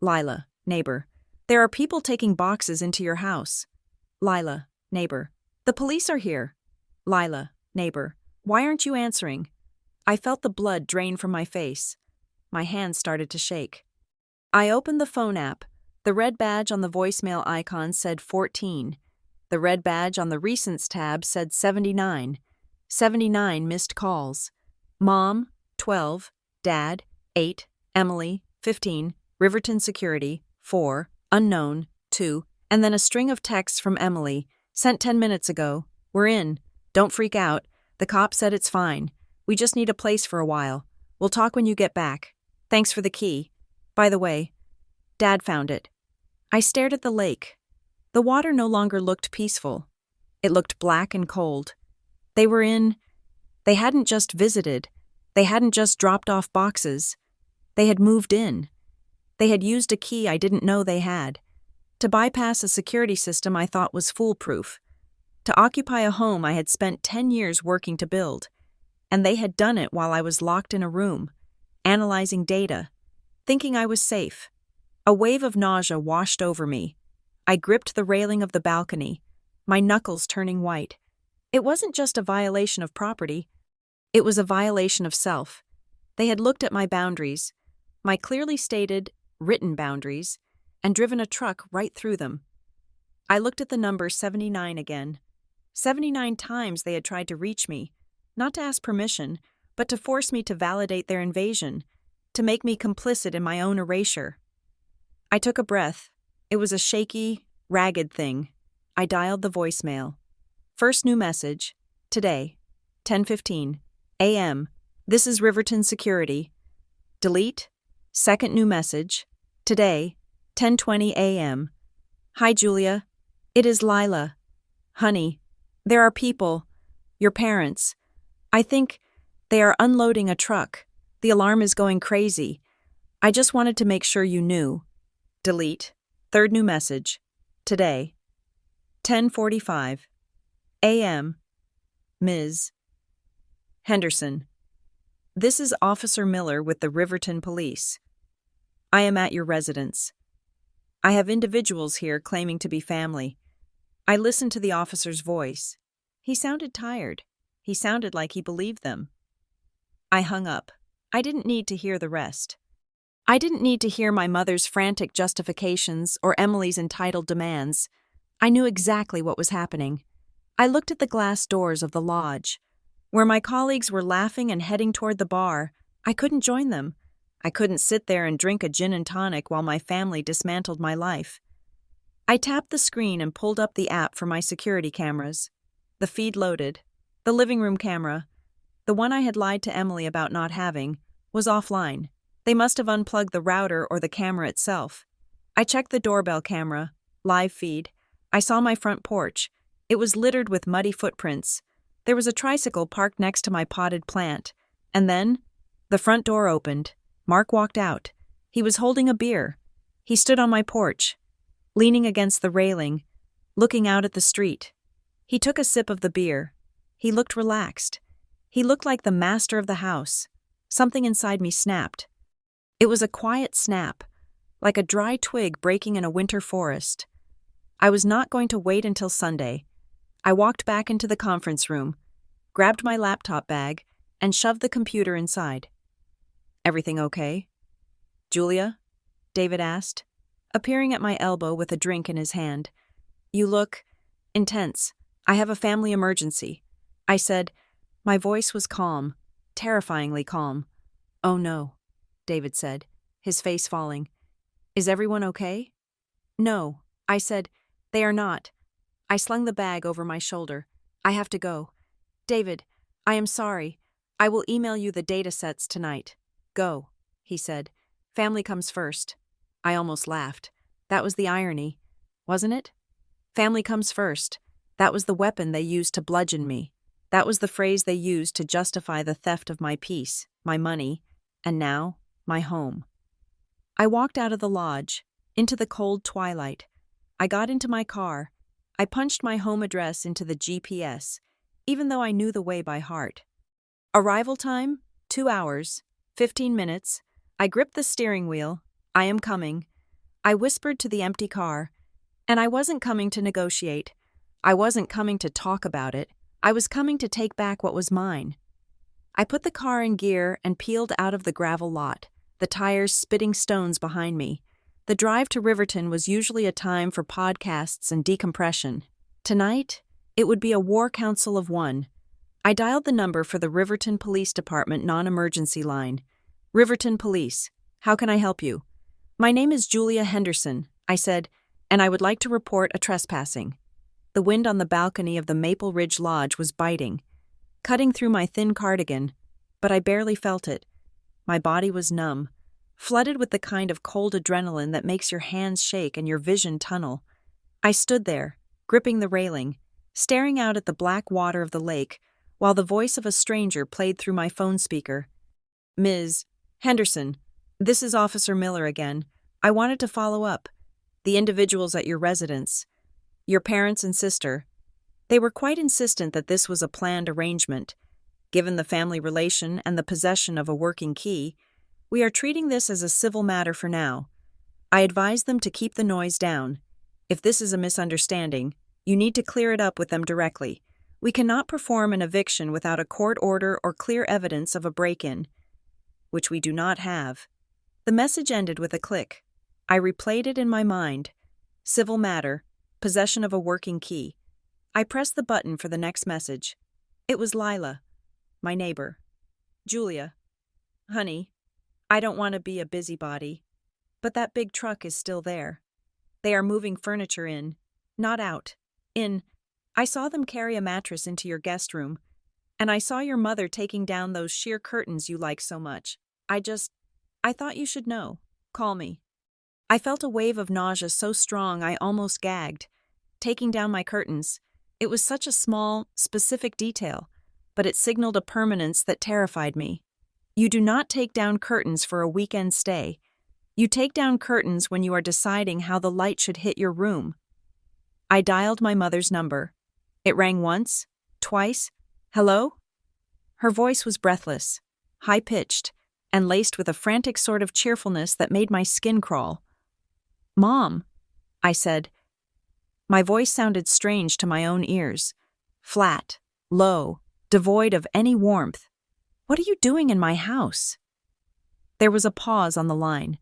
Lila, neighbor. "There are people taking boxes into your house." Lila, neighbor. "The police are here." Lila, neighbor. "Why aren't you answering?" I felt the blood drain from my face. My hands started to shake. I opened the phone app. The red badge on the voicemail icon said 14. The red badge on the Recents tab said 79. 79 missed calls. Mom, 12. Dad, 8. Emily, 15. Riverton Security, 4. Unknown, 2. And then a string of texts from Emily, sent 10 minutes ago. "We're in. Don't freak out. The cop said it's fine. We just need a place for a while. We'll talk when you get back. Thanks for the key. By the way, Dad found it." I stared at the lake. The water no longer looked peaceful. It looked black and cold. They hadn't just visited. They hadn't just dropped off boxes. They had moved in. They had used a key I didn't know they had. To bypass a security system I thought was foolproof. To occupy a home I had spent 10 years working to build. And they had done it while I was locked in a room, analyzing data, thinking I was safe. A wave of nausea washed over me. I gripped the railing of the balcony, my knuckles turning white. It wasn't just a violation of property. It was a violation of self. They had looked at my boundaries, my clearly stated, written boundaries, and driven a truck right through them. I looked at the number 79 again. 79 times they had tried to reach me, not to ask permission, but to force me to validate their invasion, to make me complicit in my own erasure. I took a breath. It was a shaky, ragged thing. I dialed the voicemail. First new message. Today, 10:15 a.m. This is Riverton Security. Delete. Second new message. Today, 10:20 a.m. Hi, Julia. It is Lila. Honey, there are people. Your parents. I think they are unloading a truck. The alarm is going crazy. I just wanted to make sure you knew. Delete. Third new message. Today. 10:45 a.m. Ms. Henderson. This is Officer Miller with the Riverton Police. I am at your residence. I have individuals here claiming to be family. I listened to the officer's voice. He sounded tired. He sounded like he believed them. I hung up. I didn't need to hear the rest. I didn't need to hear my mother's frantic justifications or Emily's entitled demands. I knew exactly what was happening. I looked at the glass doors of the lodge. Where my colleagues were laughing and heading toward the bar, I couldn't join them. I couldn't sit there and drink a gin and tonic while my family dismantled my life. I tapped the screen and pulled up the app for my security cameras. The feed loaded. The living room camera, the one I had lied to Emily about not having, was offline. They must have unplugged the router or the camera itself. I checked the doorbell camera, live feed. I saw my front porch. It was littered with muddy footprints. There was a tricycle parked next to my potted plant. And then, the front door opened. Mark walked out. He was holding a beer. He stood on my porch, leaning against the railing, looking out at the street. He took a sip of the beer. He looked relaxed. He looked like the master of the house. Something inside me snapped. It was a quiet snap, like a dry twig breaking in a winter forest. I was not going to wait until Sunday. I walked back into the conference room, grabbed my laptop bag, and shoved the computer inside. Everything okay? Julia? David asked, appearing at my elbow with a drink in his hand. You look intense. I have a family emergency. I said. My voice was calm, terrifyingly calm. Oh no, David said, his face falling. Is everyone okay? No, I said. They are not. I slung the bag over my shoulder. I have to go. David, I am sorry. I will email you the data sets tonight. Go, he said. Family comes first. I almost laughed. That was the irony, wasn't it? Family comes first. That was the weapon they used to bludgeon me. That was the phrase they used to justify the theft of my peace, my money, and now, my home. I walked out of the lodge, into the cold twilight. I got into my car. I punched my home address into the GPS, even though I knew the way by heart. Arrival time, 2 hours, 15 minutes. I gripped the steering wheel. I am coming. I whispered to the empty car. And I wasn't coming to negotiate. I wasn't coming to talk about it. I was coming to take back what was mine. I put the car in gear and peeled out of the gravel lot, the tires spitting stones behind me. The drive to Riverton was usually a time for podcasts and decompression. Tonight, it would be a war council of one. I dialed the number for the Riverton Police Department non-emergency line. Riverton Police, how can I help you? My name is Julia Henderson, I said, and I would like to report a trespassing. The wind on the balcony of the Maple Ridge Lodge was biting, cutting through my thin cardigan, but I barely felt it. My body was numb, flooded with the kind of cold adrenaline that makes your hands shake and your vision tunnel. I stood there, gripping the railing, staring out at the black water of the lake, while the voice of a stranger played through my phone speaker. Ms. Henderson, this is Officer Miller again. I wanted to follow up. The individuals at your residence, your parents and sister, they were quite insistent that this was a planned arrangement. Given the family relation and the possession of a working key, we are treating this as a civil matter for now. I advise them to keep the noise down. If this is a misunderstanding, you need to clear it up with them directly. We cannot perform an eviction without a court order or clear evidence of a break-in, which we do not have. The message ended with a click. I replayed it in my mind. Civil matter, possession of a working key. I pressed the button for the next message. It was Lila, my neighbor. Julia, honey, I don't want to be a busybody, but that big truck is still there. They are moving furniture in, not out, in. I saw them carry a mattress into your guest room, and I saw your mother taking down those sheer curtains you like so much. I thought you should know. Call me. I felt a wave of nausea so strong I almost gagged. Taking down my curtains. It was such a small, specific detail, but it signaled a permanence that terrified me. You do not take down curtains for a weekend stay. You take down curtains when you are deciding how the light should hit your room. I dialed my mother's number. It rang once, twice. Hello? Her voice was breathless, high-pitched, and laced with a frantic sort of cheerfulness that made my skin crawl. "Mom," I said. My voice sounded strange to my own ears. Flat, low, devoid of any warmth. "What are you doing in my house?" There was a pause on the line,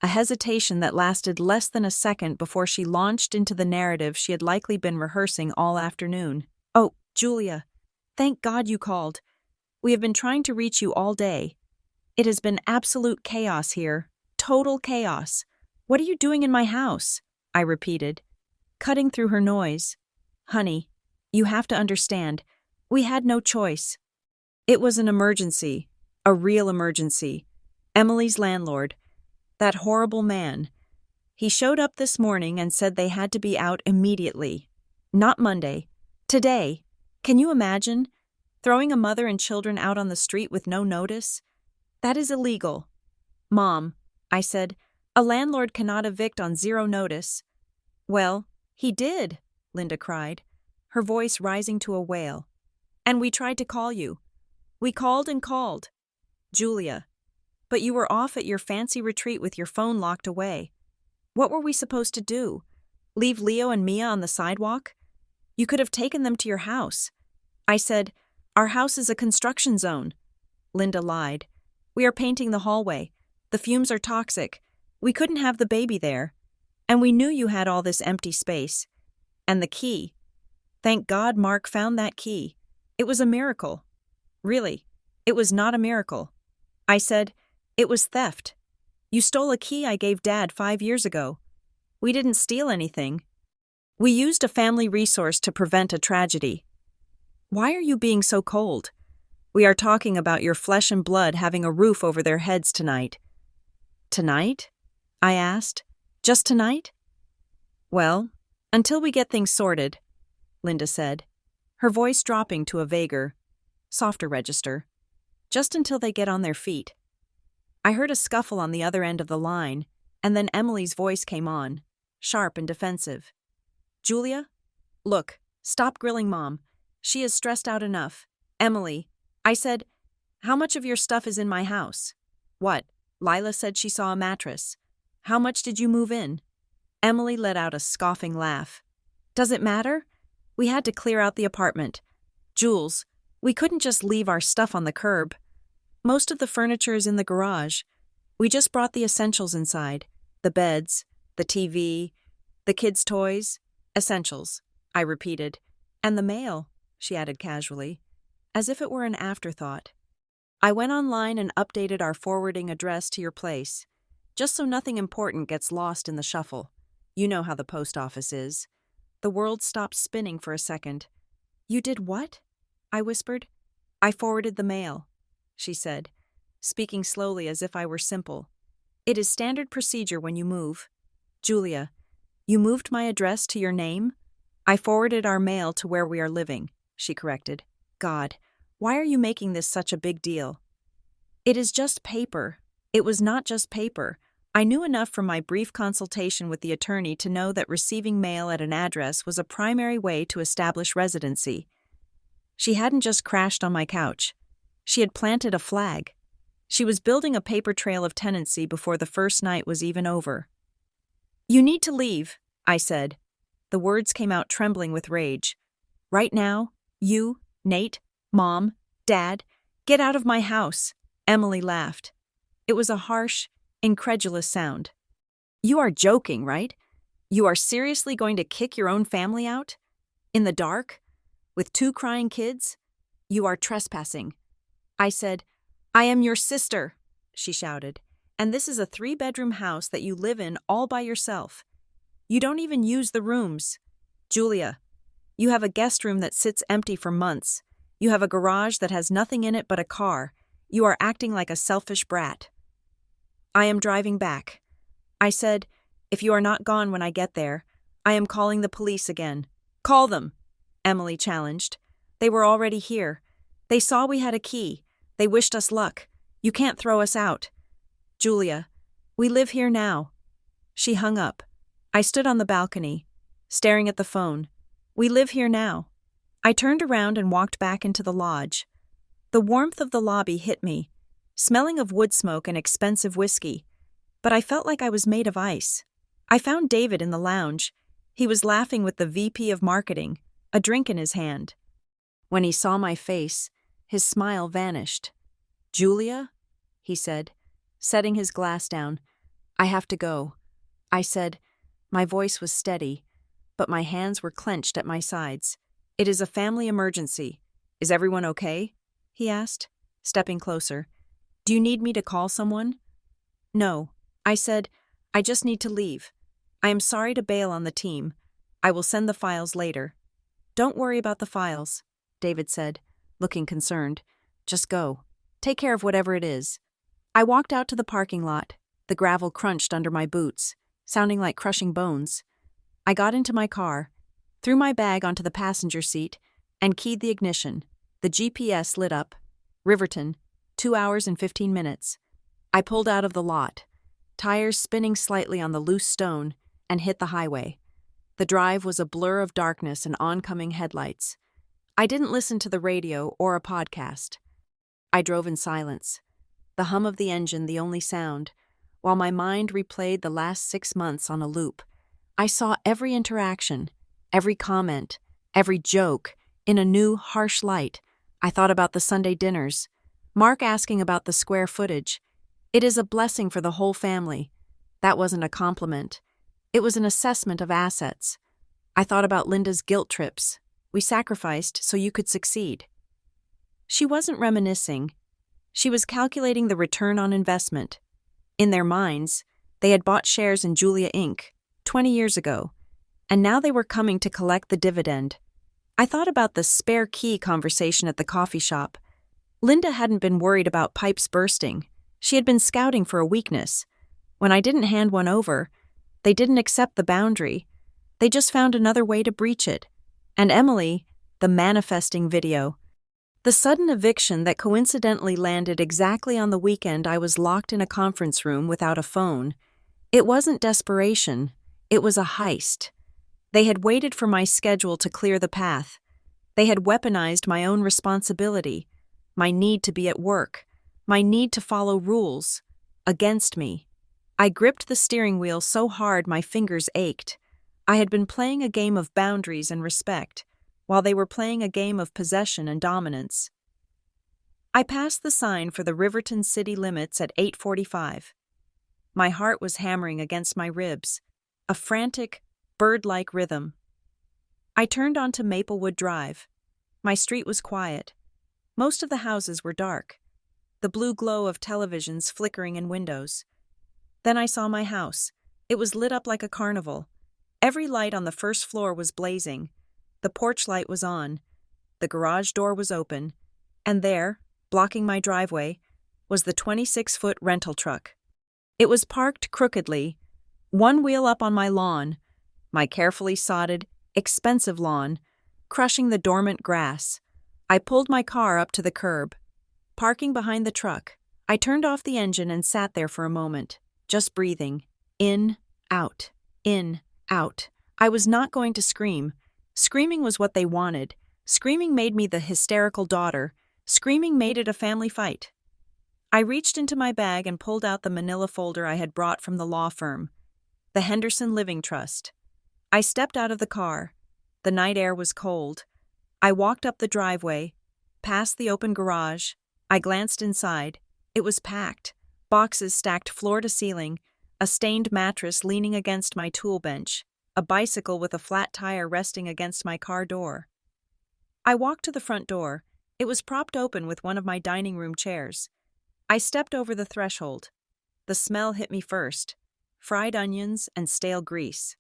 a hesitation that lasted less than a second before she launched into the narrative she had likely been rehearsing all afternoon. "Oh, Julia, thank God you called. We have been trying to reach you all day. It has been absolute chaos here, total chaos. What are you doing in my house?" I repeated, cutting through her noise. "Honey, you have to understand, we had no choice. It was an emergency, a real emergency. Emily's landlord, that horrible man, he showed up this morning and said they had to be out immediately. Not Monday. Today. Can you imagine? Throwing a mother and children out on the street with no notice? That is illegal." "Mom," I said, "a landlord cannot evict on zero notice." "Well, he did," Linda cried, her voice rising to a wail. "And we tried to call you. We called and called. Julia, but you were off at your fancy retreat with your phone locked away. What were we supposed to do? Leave Leo and Mia on the sidewalk? You could have taken them to your house." I said, "Our house is a construction zone." Linda lied. "We are painting the hallway. The fumes are toxic. We couldn't have the baby there. And we knew you had all this empty space. And the key. Thank God Mark found that key. It was a miracle." "Really, it was not a miracle." I said, "It was theft. You stole a key I gave Dad 5 years ago. We didn't steal anything. We used a family resource to prevent a tragedy." "Why are you being so cold? We are talking about your flesh and blood having a roof over their heads tonight." "Tonight?" I asked. "Just tonight?" "Well, until we get things sorted," Linda said, her voice dropping to a vaguer, softer register. "Just until they get on their feet." I heard a scuffle on the other end of the line, and then Emily's voice came on, sharp and defensive. "Julia? Look, stop grilling Mom. She is stressed out enough. Emily," I said, "how much of your stuff is in my house?" "What? Lila said she saw a mattress. How much did you move in?" Emily let out a scoffing laugh. "Does it matter? We had to clear out the apartment. Jules, we couldn't just leave our stuff on the curb. Most of the furniture is in the garage. We just brought the essentials inside. The beds, the TV, the kids' toys. Essentials," I repeated. "And the mail," she added casually, as if it were an afterthought. "I went online and updated our forwarding address to your place, just so nothing important gets lost in the shuffle. You know how the post office is." The world stopped spinning for a second. "You did what?" I whispered. "I forwarded the mail," she said, speaking slowly as if I were simple. "It is standard procedure when you move. Julia, you moved my address to your name?" "I forwarded our mail to where we are living," she corrected. "God, why are you making this such a big deal?" "It is just paper." It was not just paper. I knew enough from my brief consultation with the attorney to know that receiving mail at an address was a primary way to establish residency. She hadn't just crashed on my couch. She had planted a flag. She was building a paper trail of tenancy before the first night was even over. "You need to leave," I said. The words came out trembling with rage. "Right now, you, Nate, Mom, Dad, get out of my house." Emily laughed. It was a harsh, incredulous sound. "You are joking, right? You are seriously going to kick your own family out? In the dark? With 2 crying kids? You are trespassing." I said, "I am your sister," she shouted, "and this is a 3-bedroom house that you live in all by yourself. You don't even use the rooms. Julia, you have a guest room that sits empty for months. You have a garage that has nothing in it but a car. You are acting like a selfish brat." "I am driving back." I said, If you are not gone when I get there, I am calling the police again. Call them, Emily challenged. They were already here. They saw we had a key. They wished us luck. You can't throw us out. Julia, we live here now. She hung up. I stood on the balcony, staring at the phone. We live here now. I turned around and walked back into the lodge. The warmth of the lobby hit me, smelling of wood smoke and expensive whiskey, but I felt like I was made of ice. I found David in the lounge. He was laughing with the VP of marketing, a drink in his hand. When he saw my face, his smile vanished. Julia, he said, setting his glass down. I have to go. I said. My voice was steady, but my hands were clenched at my sides. It is a family emergency. Is everyone okay? He asked, stepping closer. Do you need me to call someone? No, I said. I just need to leave. I am sorry to bail on the team. I will send the files later. Don't worry about the files, David said, looking concerned. Just go. Take care of whatever it is. I walked out to the parking lot. The gravel crunched under my boots, sounding like crushing bones. I got into my car, threw my bag onto the passenger seat, and keyed the ignition. The GPS lit up. Riverton, 2 hours and 15 minutes. I pulled out of the lot, tires spinning slightly on the loose stone, and hit the highway. The drive was a blur of darkness and oncoming headlights. I didn't listen to the radio or a podcast. I drove in silence, the hum of the engine the only sound, while my mind replayed the last 6 months on a loop. I saw every interaction, every comment, every joke, in a new, harsh light. I thought about the Sunday dinners, Mark asking about the square footage. It is a blessing for the whole family. That wasn't a compliment. It was an assessment of assets. I thought about Linda's guilt trips. We sacrificed so you could succeed. She wasn't reminiscing. She was calculating the return on investment. In their minds, they had bought shares in Julia Inc. 20 years ago, and now they were coming to collect the dividend. I thought about the spare key conversation at the coffee shop. Linda hadn't been worried about pipes bursting. She had been scouting for a weakness. When I didn't hand one over, they didn't accept the boundary. They just found another way to breach it. And Emily, the manifesting video. The sudden eviction that coincidentally landed exactly on the weekend I was locked in a conference room without a phone. It wasn't desperation. It was a heist. They had waited for my schedule to clear the path. They had weaponized my own responsibility, my need to be at work, my need to follow rules, against me. I gripped the steering wheel so hard my fingers ached. I had been playing a game of boundaries and respect, while they were playing a game of possession and dominance. I passed the sign for the Riverton city limits at 8:45. My heart was hammering against my ribs, a frantic, bird-like rhythm. I turned onto Maplewood Drive. My street was quiet. Most of the houses were dark, the blue glow of televisions flickering in windows. Then I saw my house. It was lit up like a carnival. Every light on the first floor was blazing. The porch light was on. The garage door was open. And there, blocking my driveway, was the 26-foot rental truck. It was parked crookedly, one wheel up on my lawn, my carefully sodded, expensive lawn, crushing the dormant grass. I pulled my car up to the curb. Parking behind the truck, I turned off the engine and sat there for a moment, just breathing. In, out, in, out. I was not going to scream. Screaming was what they wanted. Screaming made me the hysterical daughter. Screaming made it a family fight. I reached into my bag and pulled out the manila folder I had brought from the law firm, the Henderson Living Trust. I stepped out of the car. The night air was cold. I walked up the driveway, past the open garage. I glanced inside. It was packed. Boxes stacked floor to ceiling, a stained mattress leaning against my tool bench, a bicycle with a flat tire resting against my car door. I walked to the front door. It was propped open with one of my dining room chairs. I stepped over the threshold. The smell hit me first, fried onions and stale grease.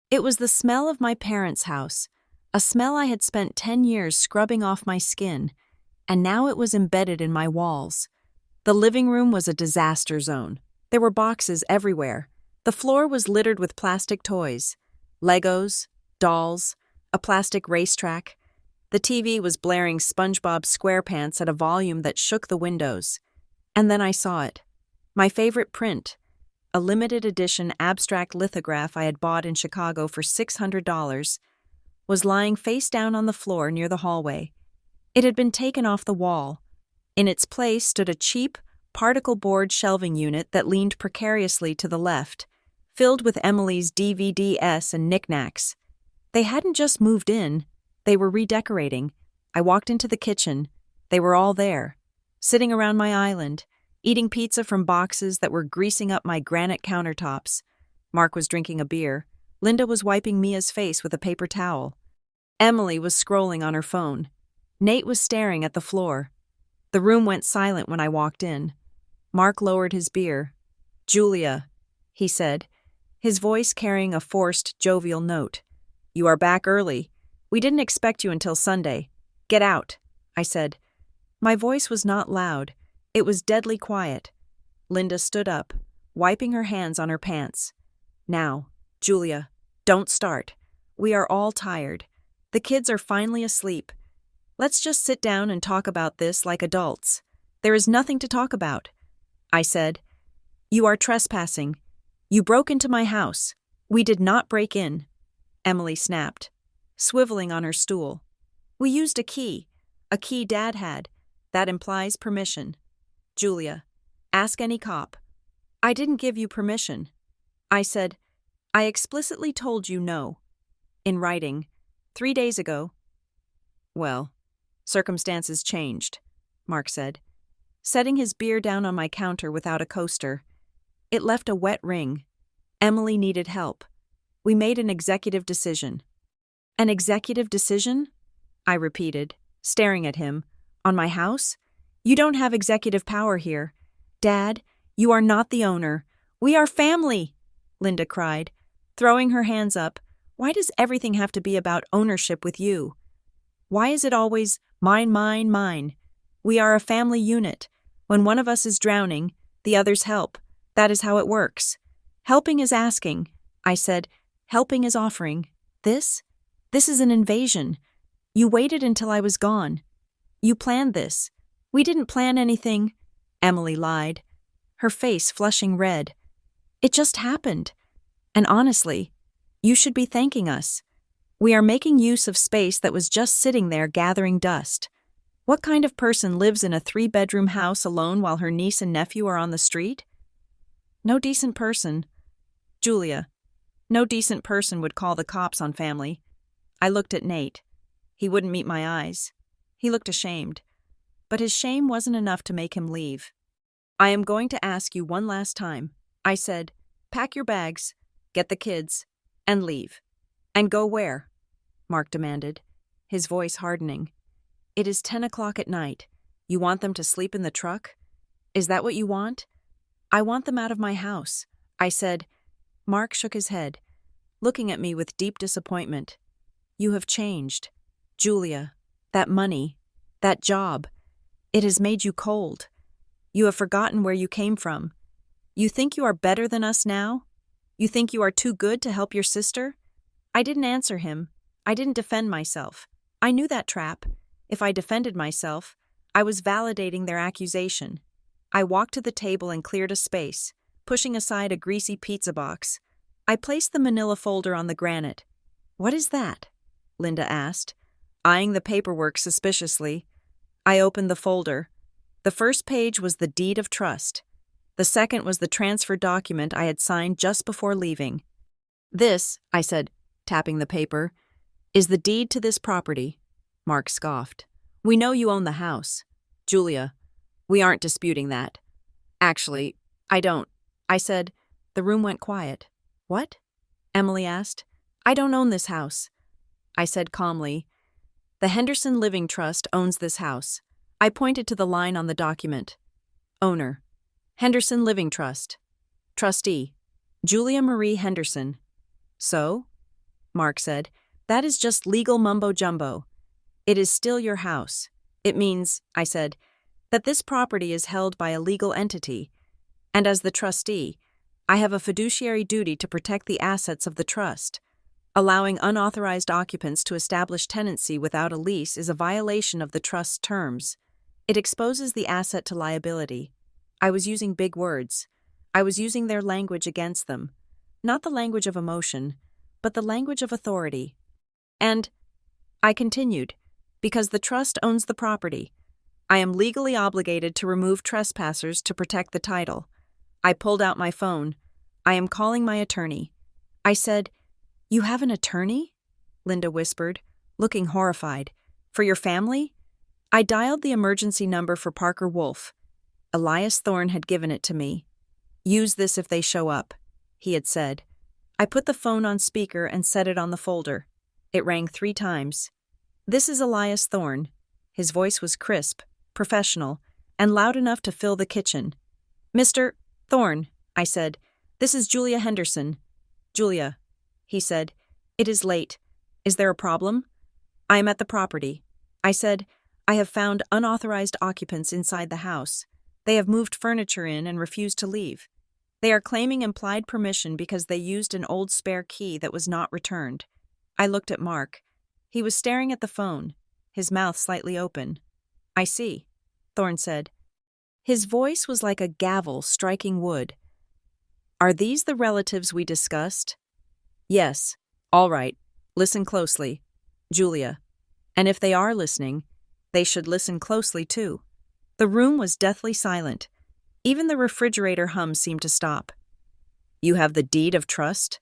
It was the smell of my parents' house, a smell I had spent 10 years scrubbing off my skin, and now it was embedded in my walls. The living room was a disaster zone. There were boxes everywhere, The floor was littered with plastic toys, Legos, dolls, a plastic racetrack. The TV was blaring SpongeBob SquarePants at a volume that shook the windows. And then I saw it. My favorite print, a limited edition abstract lithograph I had bought in Chicago for $600, was lying face down on the floor near the hallway. It had been taken off the wall. In its place stood a cheap, particle board shelving unit that leaned precariously to the left, filled with Emily's DVDs and knickknacks. They hadn't just moved in, they were redecorating. I walked into the kitchen. They were all there, sitting around my island, eating pizza from boxes that were greasing up my granite countertops. Mark was drinking a beer. Linda was wiping Mia's face with a paper towel. Emily was scrolling on her phone. Nate was staring at the floor. The room went silent when I walked in. Mark lowered his beer. "Julia," he said, his voice carrying a forced, jovial note. "You are back early. We didn't expect you until Sunday. Get out," I said. My voice was not loud. It was deadly quiet. Linda stood up, wiping her hands on her pants. "Now, Julia, don't start. We are all tired. The kids are finally asleep. Let's just sit down and talk about this like adults. There is nothing to talk about," I said. "You are trespassing. You broke into my house. We did not break in," Emily snapped, swiveling on her stool. "We used a key Dad had. That implies permission. Julia, ask any cop." "I didn't give you permission," I said. "I explicitly told you no. In writing, 3 days ago." "Well, circumstances changed," Mark said, setting his beer down on my counter without a coaster. It left a wet ring. Emily needed help. We made an executive decision. "An executive decision?" I repeated, staring at him. "On my house? You don't have executive power here. Dad, you are not the owner. We are family," Linda cried, throwing her hands up. "Why does everything have to be about ownership with you? Why is it always mine, mine, mine? We are a family unit. When one of us is drowning, the others help. That is how it works. Helping is asking," I said. "Helping is offering. This is an invasion. You waited until I was gone. You planned this." "We didn't plan anything," Emily lied, her face flushing red. "It just happened. And honestly, you should be thanking us. We are making use of space that was just sitting there gathering dust. What kind of person lives in a 3-bedroom house alone while her niece and nephew are on the street? No decent person. Julia, no decent person would call the cops on family." I looked at Nate. He wouldn't meet my eyes. He looked ashamed. But his shame wasn't enough to make him leave. "I am going to ask you one last time," I said. "Pack your bags, get the kids, and leave." "And go where?" Mark demanded, his voice hardening. "It is 10 o'clock at night. You want them to sleep in the truck? Is that what you want?" "I want them out of my house," I said. Mark shook his head, looking at me with deep disappointment. "You have changed. Julia, that money, that job, it has made you cold. You have forgotten where you came from. You think you are better than us now? You think you are too good to help your sister?" I didn't answer him. I didn't defend myself. I knew that trap. If I defended myself, I was validating their accusation. I walked to the table and cleared a space, pushing aside a greasy pizza box. I placed the manila folder on the granite. "What is that?" Linda asked, eyeing the paperwork suspiciously. I opened the folder. The first page was the deed of trust. The second was the transfer document I had signed just before leaving. "This," I said, tapping the paper, "is the deed to this property." Mark scoffed. "We know you own the house. Julia, we aren't disputing that." "Actually, I don't," I said. The room went quiet. "What?" Emily asked. "I don't own this house," I said calmly. "The Henderson Living Trust owns this house." I pointed to the line on the document. "Owner, Henderson Living Trust. Trustee, Julia Marie Henderson." "So?" Mark said. "That is just legal mumbo-jumbo. It is still your house. It means," I said, "that this property is held by a legal entity, and as the trustee, I have a fiduciary duty to protect the assets of the trust. Allowing unauthorized occupants to establish tenancy without a lease is a violation of the trust's terms. It exposes the asset to liability. I was using big words. I was using their language against them. Not the language of emotion, but the language of authority. And I continued, because the trust owns the property. I am legally obligated to remove trespassers to protect the title. I pulled out my phone. I am calling my attorney. I said, "You have an attorney?" Linda whispered, looking horrified. "For your family?" I dialed the emergency number for Parker Wolf. Elias Thorne had given it to me. "Use this if they show up," he had said. I put the phone on speaker and set it on the folder. It rang 3 times. "This is Elias Thorne." His voice was crisp, professional, and loud enough to fill the kitchen. "Mr. Thorne," I said, "this is Julia Henderson." "Julia," he said, "it is late. Is there a problem?" "I am at the property." I said, "I have found unauthorized occupants inside the house. They have moved furniture in and refused to leave. They are claiming implied permission because they used an old spare key that was not returned." I looked at Mark. He was staring at the phone, his mouth slightly open. "I see," Thorne said. His voice was like a gavel striking wood. "Are these the relatives we discussed?" "Yes." "All right. Listen closely. Julia. And if they are listening, they should listen closely too." The room was deathly silent. Even the refrigerator hum seemed to stop. "You have the deed of trust?"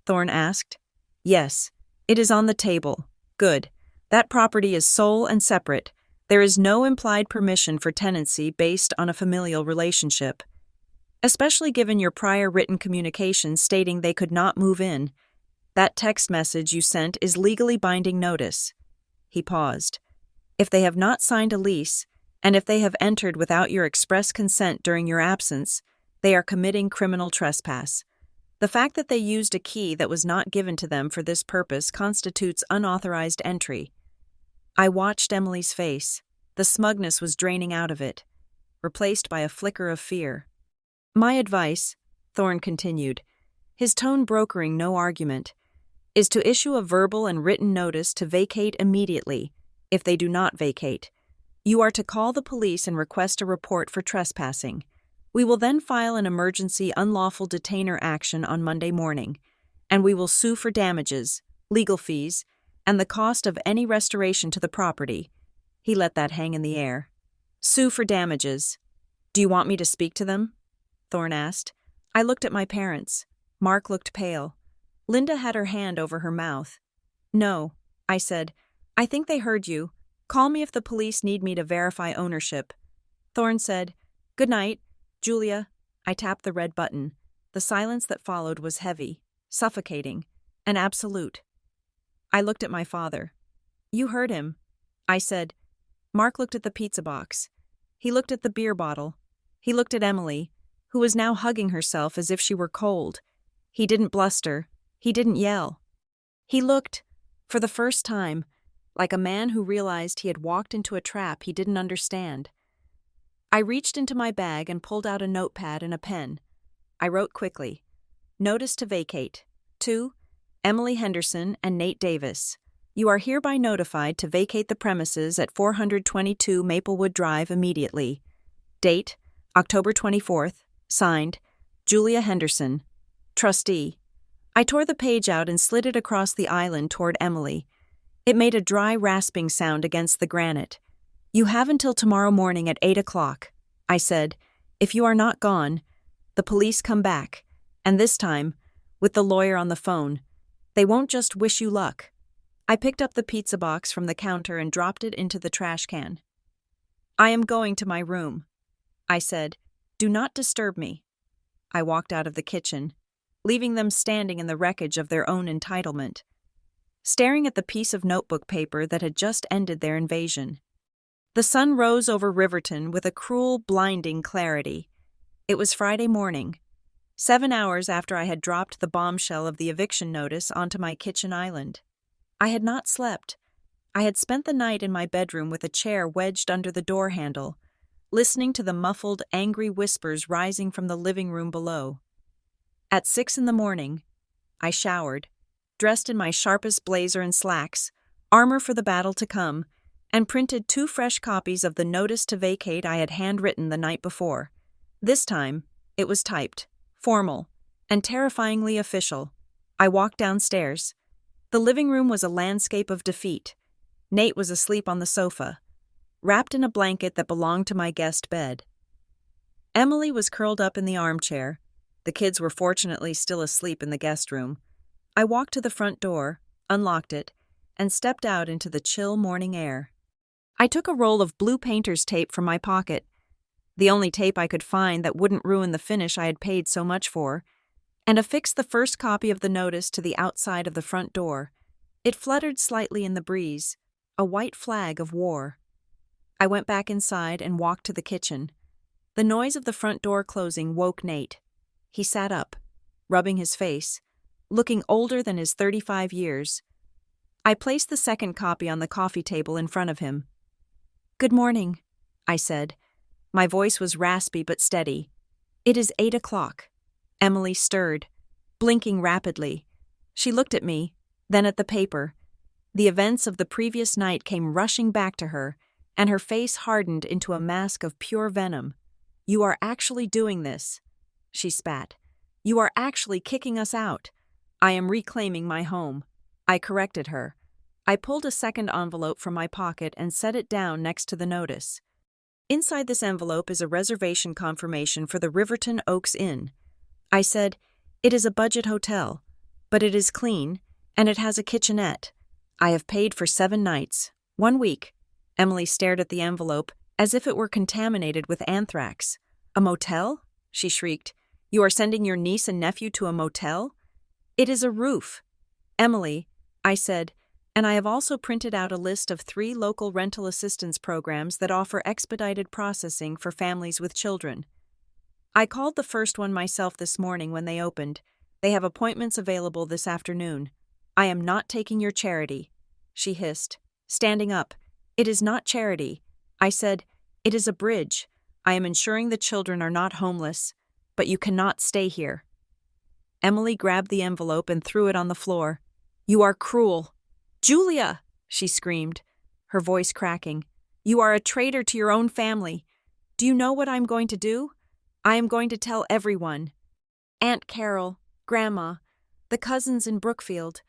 Thorne asked. "Yes. It is on the table." "Good. That property is sole and separate. There is no implied permission for tenancy based on a familial relationship. Especially given your prior written communication stating they could not move in. That text message you sent is legally binding notice." He paused. "If they have not signed a lease, and if they have entered without your express consent during your absence, they are committing criminal trespass. The fact that they used a key that was not given to them for this purpose constitutes unauthorized entry." I watched Emily's face. The smugness was draining out of it, replaced by a flicker of fear. "My advice," Thorne continued, his tone brokering no argument, "is to issue a verbal and written notice to vacate immediately. If they do not vacate, you are to call the police and request a report for trespassing. We will then file an emergency unlawful detainer action on Monday morning, and we will sue for damages, legal fees, and the cost of any restoration to the property." He let that hang in the air. "Sue for damages. Do you want me to speak to them?" Thorne asked. I looked at my parents. Mark looked pale. Linda had her hand over her mouth. "No," I said. "I think they heard you. Call me if the police need me to verify ownership." Thorne said, "Good night, Julia." I tapped the red button. The silence that followed was heavy, suffocating, and absolute. I looked at my father. "You heard him," I said. Mark looked at the pizza box. He looked at the beer bottle. He looked at Emily, who was now hugging herself as if she were cold. He didn't bluster. He didn't yell. He looked, for the first time, like a man who realized he had walked into a trap he didn't understand. I reached into my bag and pulled out a notepad and a pen. I wrote quickly. "Notice to vacate. To Emily Henderson and Nate Davis. You are hereby notified to vacate the premises at 422 Maplewood Drive immediately. Date, October 24th. Signed, Julia Henderson, Trustee." I tore the page out and slid it across the island toward Emily. It made a dry, rasping sound against the granite. "You have until tomorrow morning at 8 o'clock, I said. "If you are not gone, the police come back, and this time, with the lawyer on the phone, they won't just wish you luck." I picked up the pizza box from the counter and dropped it into the trash can. "I am going to my room," I said. "Do not disturb me." I walked out of the kitchen, leaving them standing in the wreckage of their own entitlement, staring at the piece of notebook paper that had just ended their invasion. The sun rose over Riverton with a cruel, blinding clarity. It was Friday morning, 7 hours after I had dropped the bombshell of the eviction notice onto my kitchen island. I had not slept. I had spent the night in my bedroom with a chair wedged under the door handle, listening to the muffled, angry whispers rising from the living room below. At 6 in the morning, I showered, dressed in my sharpest blazer and slacks, armor for the battle to come, and printed 2 fresh copies of the notice to vacate I had handwritten the night before. This time, it was typed, formal, and terrifyingly official. I walked downstairs. The living room was a landscape of defeat. Nate was asleep on the sofa, wrapped in a blanket that belonged to my guest bed. Emily was curled up in the armchair. The kids were fortunately still asleep in the guest room. I walked to the front door, unlocked it, and stepped out into the chill morning air. I took a roll of blue painter's tape from my pocket, the only tape I could find that wouldn't ruin the finish I had paid so much for, and affixed the first copy of the notice to the outside of the front door. It fluttered slightly in the breeze, a white flag of war. I went back inside and walked to the kitchen. The noise of the front door closing woke Nate. He sat up, rubbing his face, looking older than his 35 years. I placed the second copy on the coffee table in front of him. "Good morning," I said. My voice was raspy but steady. "It is 8 o'clock." Emily stirred, blinking rapidly. She looked at me, then at the paper. The events of the previous night came rushing back to her, and her face hardened into a mask of pure venom. "You are actually doing this," she spat. "You are actually kicking us out. I am reclaiming my home." I corrected her. I pulled a second envelope from my pocket and set it down next to the notice. "Inside this envelope is a reservation confirmation for the Riverton Oaks Inn." I said, "It is a budget hotel, but it is clean, and it has a kitchenette. I have paid for 7 nights, 1 week." Emily stared at the envelope as if it were contaminated with anthrax. "A motel?" she shrieked. "You are sending your niece and nephew to a motel?" "It is a roof." "Emily," I said, "and I have also printed out a list of 3 local rental assistance programs that offer expedited processing for families with children. I called the first one myself this morning when they opened. They have appointments available this afternoon. I am not taking your charity," she hissed, standing up. "It is not charity." I said, "It is a bridge. I am ensuring the children are not homeless, but you cannot stay here." Emily grabbed the envelope and threw it on the floor. "You are cruel." "Julia!" she screamed, her voice cracking. "You are a traitor to your own family. Do you know what I'm going to do? I am going to tell everyone. Aunt Carol, Grandma, the cousins in Brookfield.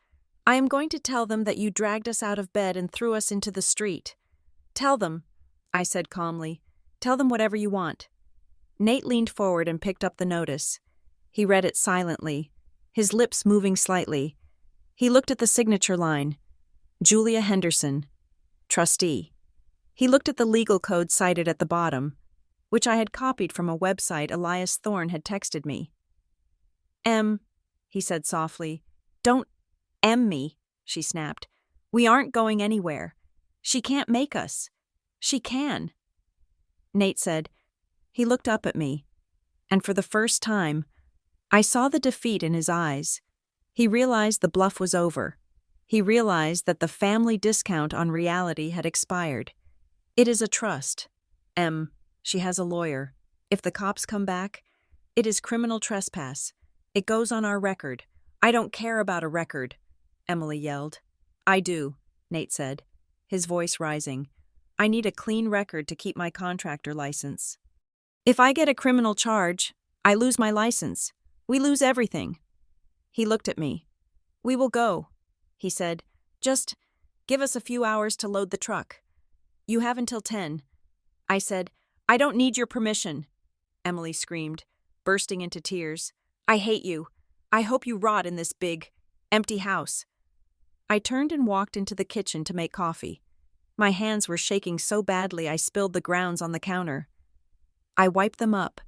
I am going to tell them that you dragged us out of bed and threw us into the street. Tell them," I said calmly. "Tell them whatever you want." Nate leaned forward and picked up the notice. He read it silently, his lips moving slightly. He looked at the signature line. Julia Henderson, trustee. He looked at the legal code cited at the bottom, which I had copied from a website Elias Thorne had texted me. He said softly. "Don't me," she snapped. "We aren't going anywhere. She can't make us. She can." Nate said. He looked up at me, and for the first time, I saw the defeat in his eyes. He realized the bluff was over. He realized that the family discount on reality had expired. "It is a trust. She has a lawyer. If the cops come back, it is criminal trespass. It goes on our record." "I don't care about a record," Emily yelled. "I do," Nate said, his voice rising. "I need a clean record to keep my contractor license. If I get a criminal charge, I lose my license. We lose everything." He looked at me. "We will go," he said. "Just give us a few hours to load the truck. You have until 10. I said, "I don't need your permission," Emily screamed, bursting into tears. "I hate you. I hope you rot in this big, empty house." I turned and walked into the kitchen to make coffee. My hands were shaking so badly I spilled the grounds on the counter. I wiped them up,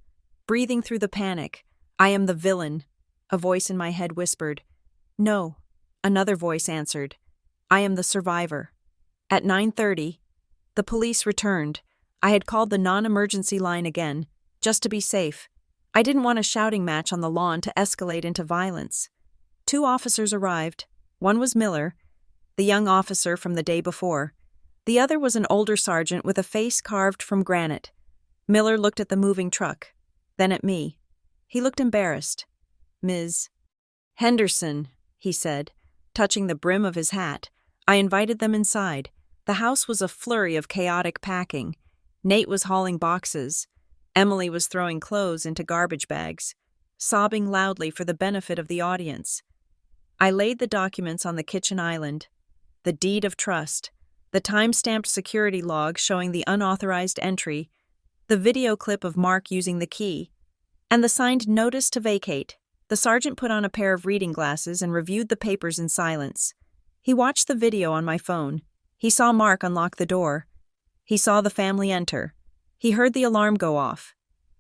breathing through the panic. "I am the villain," a voice in my head whispered. "No," another voice answered. "I am the survivor." At 9:30, the police returned. I had called the non-emergency line again, just to be safe. I didn't want a shouting match on the lawn to escalate into violence. 2 officers arrived. One was Miller, the young officer from the day before. The other was an older sergeant with a face carved from granite. Miller looked at the moving truck, then at me. He looked embarrassed. Ms. Henderson, he said, touching the brim of his hat. I invited them inside. The house was a flurry of chaotic packing. Nate was hauling boxes. Emily was throwing clothes into garbage bags, sobbing loudly for the benefit of the audience. I laid the documents on the kitchen island. The deed of trust, the time-stamped security log showing the unauthorized entry, the video clip of Mark using the key, and the signed notice to vacate. The sergeant put on a pair of reading glasses and reviewed the papers in silence. He watched the video on my phone. He saw Mark unlock the door. He saw the family enter. He heard the alarm go off.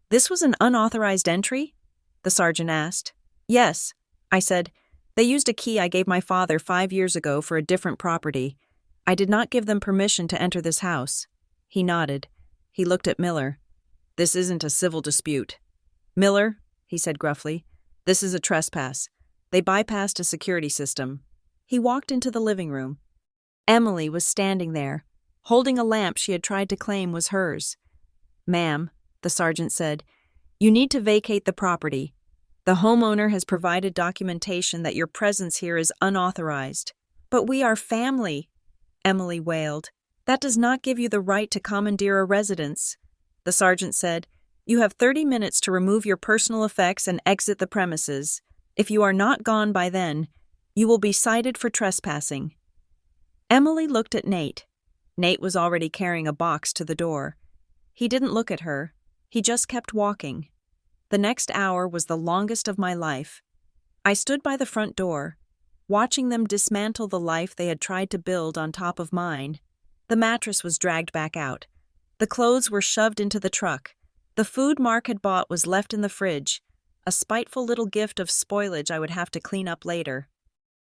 "This was an unauthorized entry?" the sergeant asked. "Yes," I said. "They used a key I gave my father 5 years ago for a different property. I did not give them permission to enter this house." He nodded. He looked at Miller. "This isn't a civil dispute." "Miller," he said gruffly, "this is a trespass. They bypassed a security system." He walked into the living room. Emily was standing there, holding a lamp she had tried to claim was hers. "Ma'am," the sergeant said, "you need to vacate the property. The homeowner has provided documentation that your presence here is unauthorized." "But we are family," Emily wailed. "That does not give you the right to commandeer a residence." The sergeant said, "You have 30 minutes to remove your personal effects and exit the premises. If you are not gone by then, you will be cited for trespassing." Emily looked at Nate. Nate was already carrying a box to the door. He didn't look at her. He just kept walking. The next hour was the longest of my life. I stood by the front door, watching them dismantle the life they had tried to build on top of mine. The mattress was dragged back out. The clothes were shoved into the truck. The food Mark had bought was left in the fridge, a spiteful little gift of spoilage I would have to clean up later.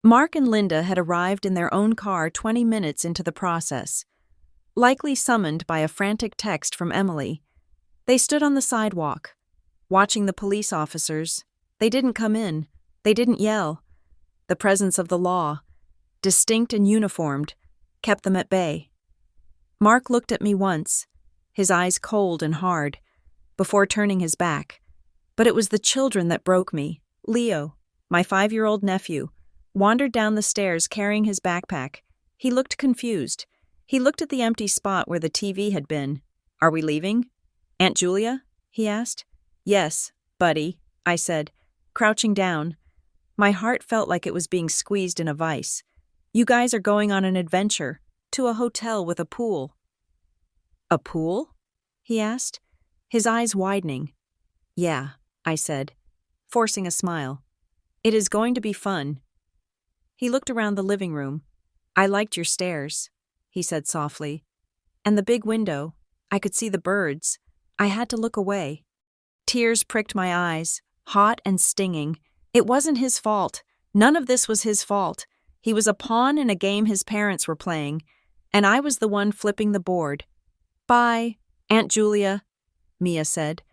Mark and Linda had arrived in their own car 20 minutes into the process, likely summoned by a frantic text from Emily. They stood on the sidewalk, watching the police officers. They didn't come in. They didn't yell. The presence of the law, distinct and uniformed, kept them at bay. Mark looked at me once, his eyes cold and hard, before turning his back. But it was the children that broke me. Leo, my 5-year-old nephew, wandered down the stairs carrying his backpack. He looked confused. He looked at the empty spot where the TV had been. "Are we leaving? Aunt Julia?" he asked. "Yes, buddy," I said, crouching down. My heart felt like it was being squeezed in a vice. "You guys are going on an adventure, to a hotel with a pool." "A pool?" he asked, his eyes widening. "Yeah," I said, forcing a smile. "It is going to be fun." He looked around the living room. "I liked your stairs," he said softly. "And the big window. I could see the birds. I had to look away." Tears pricked my eyes, hot and stinging. It wasn't his fault. None of this was his fault. He was a pawn in a game his parents were playing, and I was the one flipping the board. "Bye, Aunt Julia," Mia said,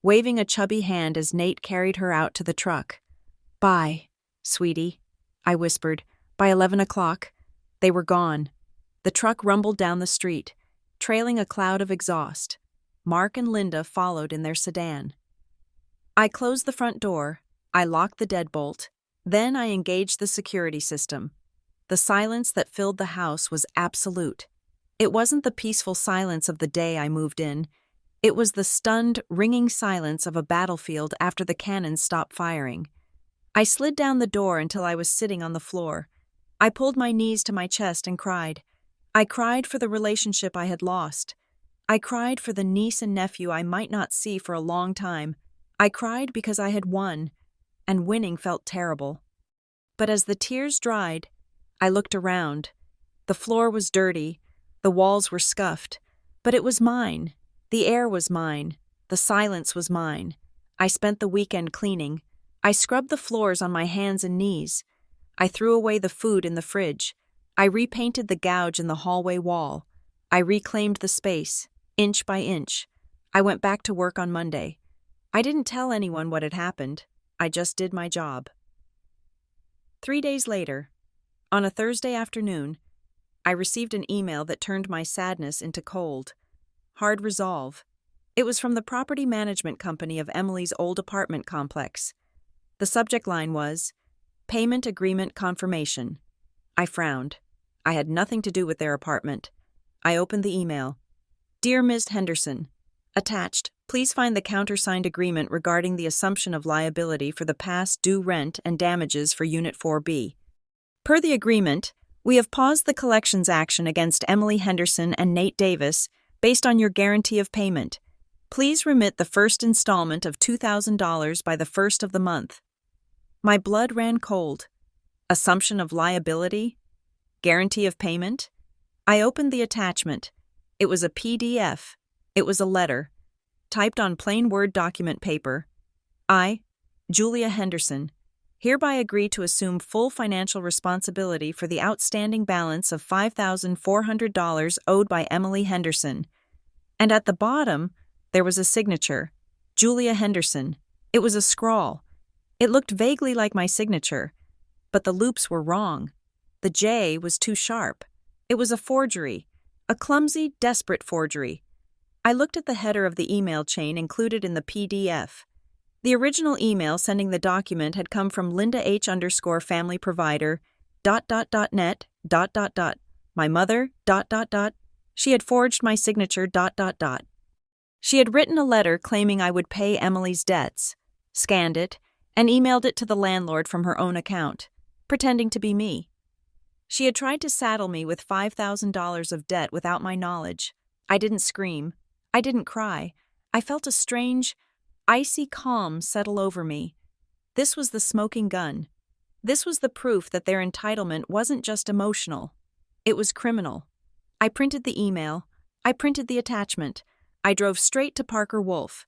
waving a chubby hand as Nate carried her out to the truck. "Bye, sweetie," I whispered. By 11 o'clock, they were gone. The truck rumbled down the street, trailing a cloud of exhaust. Mark and Linda followed in their sedan. I closed the front door. I locked the deadbolt. Then I engaged the security system. The silence that filled the house was absolute. It wasn't the peaceful silence of the day I moved in. It was the stunned, ringing silence of a battlefield after the cannons stopped firing. I slid down the door until I was sitting on the floor. I pulled my knees to my chest and cried. I cried for the relationship I had lost. I cried for the niece and nephew I might not see for a long time. I cried because I had won, and winning felt terrible. But as the tears dried, I looked around. The floor was dirty, the walls were scuffed, but it was mine. The air was mine. The silence was mine. I spent the weekend cleaning. I scrubbed the floors on my hands and knees. I threw away the food in the fridge. I repainted the gouge in the hallway wall. I reclaimed the space, inch by inch. I went back to work on Monday. I didn't tell anyone what had happened. I just did my job. 3 days later, on a Thursday afternoon, I received an email that turned my sadness into cold, hard resolve. It was from the property management company of Emily's old apartment complex. The subject line was, Payment Agreement Confirmation. I frowned. I had nothing to do with their apartment. I opened the email. Dear Ms. Henderson, attached, please find the countersigned agreement regarding the assumption of liability for the past due rent and damages for Unit 4B. Per the agreement, we have paused the collections action against Emily Henderson and Nate Davis based on your guarantee of payment. Please remit the first installment of $2,000 by the first of the month. My blood ran cold. Assumption of liability? Guarantee of payment? I opened the attachment. It was a PDF. It was a letter, typed on plain Word document paper. I, Julia Henderson, hereby agree to assume full financial responsibility for the outstanding balance of $5,400 owed by Emily Henderson. And at the bottom, there was a signature, Julia Henderson. It was a scrawl. It looked vaguely like my signature, but the loops were wrong. The J was too sharp. It was a forgery, a clumsy, desperate forgery. I looked at the header of the email chain included in the PDF. The original email sending the document had come from Linda H_family_provider, .net, my mother, She had forged my signature, She had written a letter claiming I would pay Emily's debts, scanned it, and emailed it to the landlord from her own account, pretending to be me. She had tried to saddle me with $5,000 of debt without my knowledge. I didn't scream. I didn't cry. I felt a strange, icy calm settle over me. This was the smoking gun. This was the proof that their entitlement wasn't just emotional. It was criminal. I printed the email. I printed the attachment. I drove straight to Parker Wolf.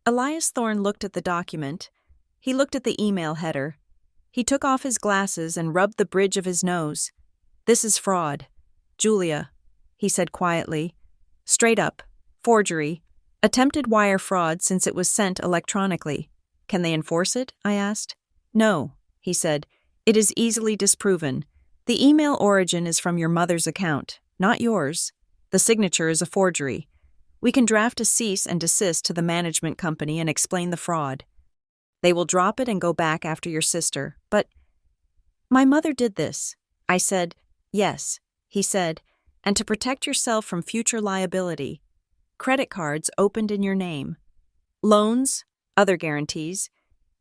Elias Thorne looked at the document. He looked at the email header. He took off his glasses and rubbed the bridge of his nose. This is fraud. Julia, he said quietly. Straight up. Forgery. Attempted wire fraud since it was sent electronically. Can they enforce it? I asked. No, he said. It is easily disproven. The email origin is from your mother's account, not yours. The signature is a forgery. We can draft a cease and desist to the management company and explain the fraud. They will drop it and go back after your sister, but... My mother did this. I said, yes, he said, and to protect yourself from future liability. Credit cards opened in your name. Loans, other guarantees.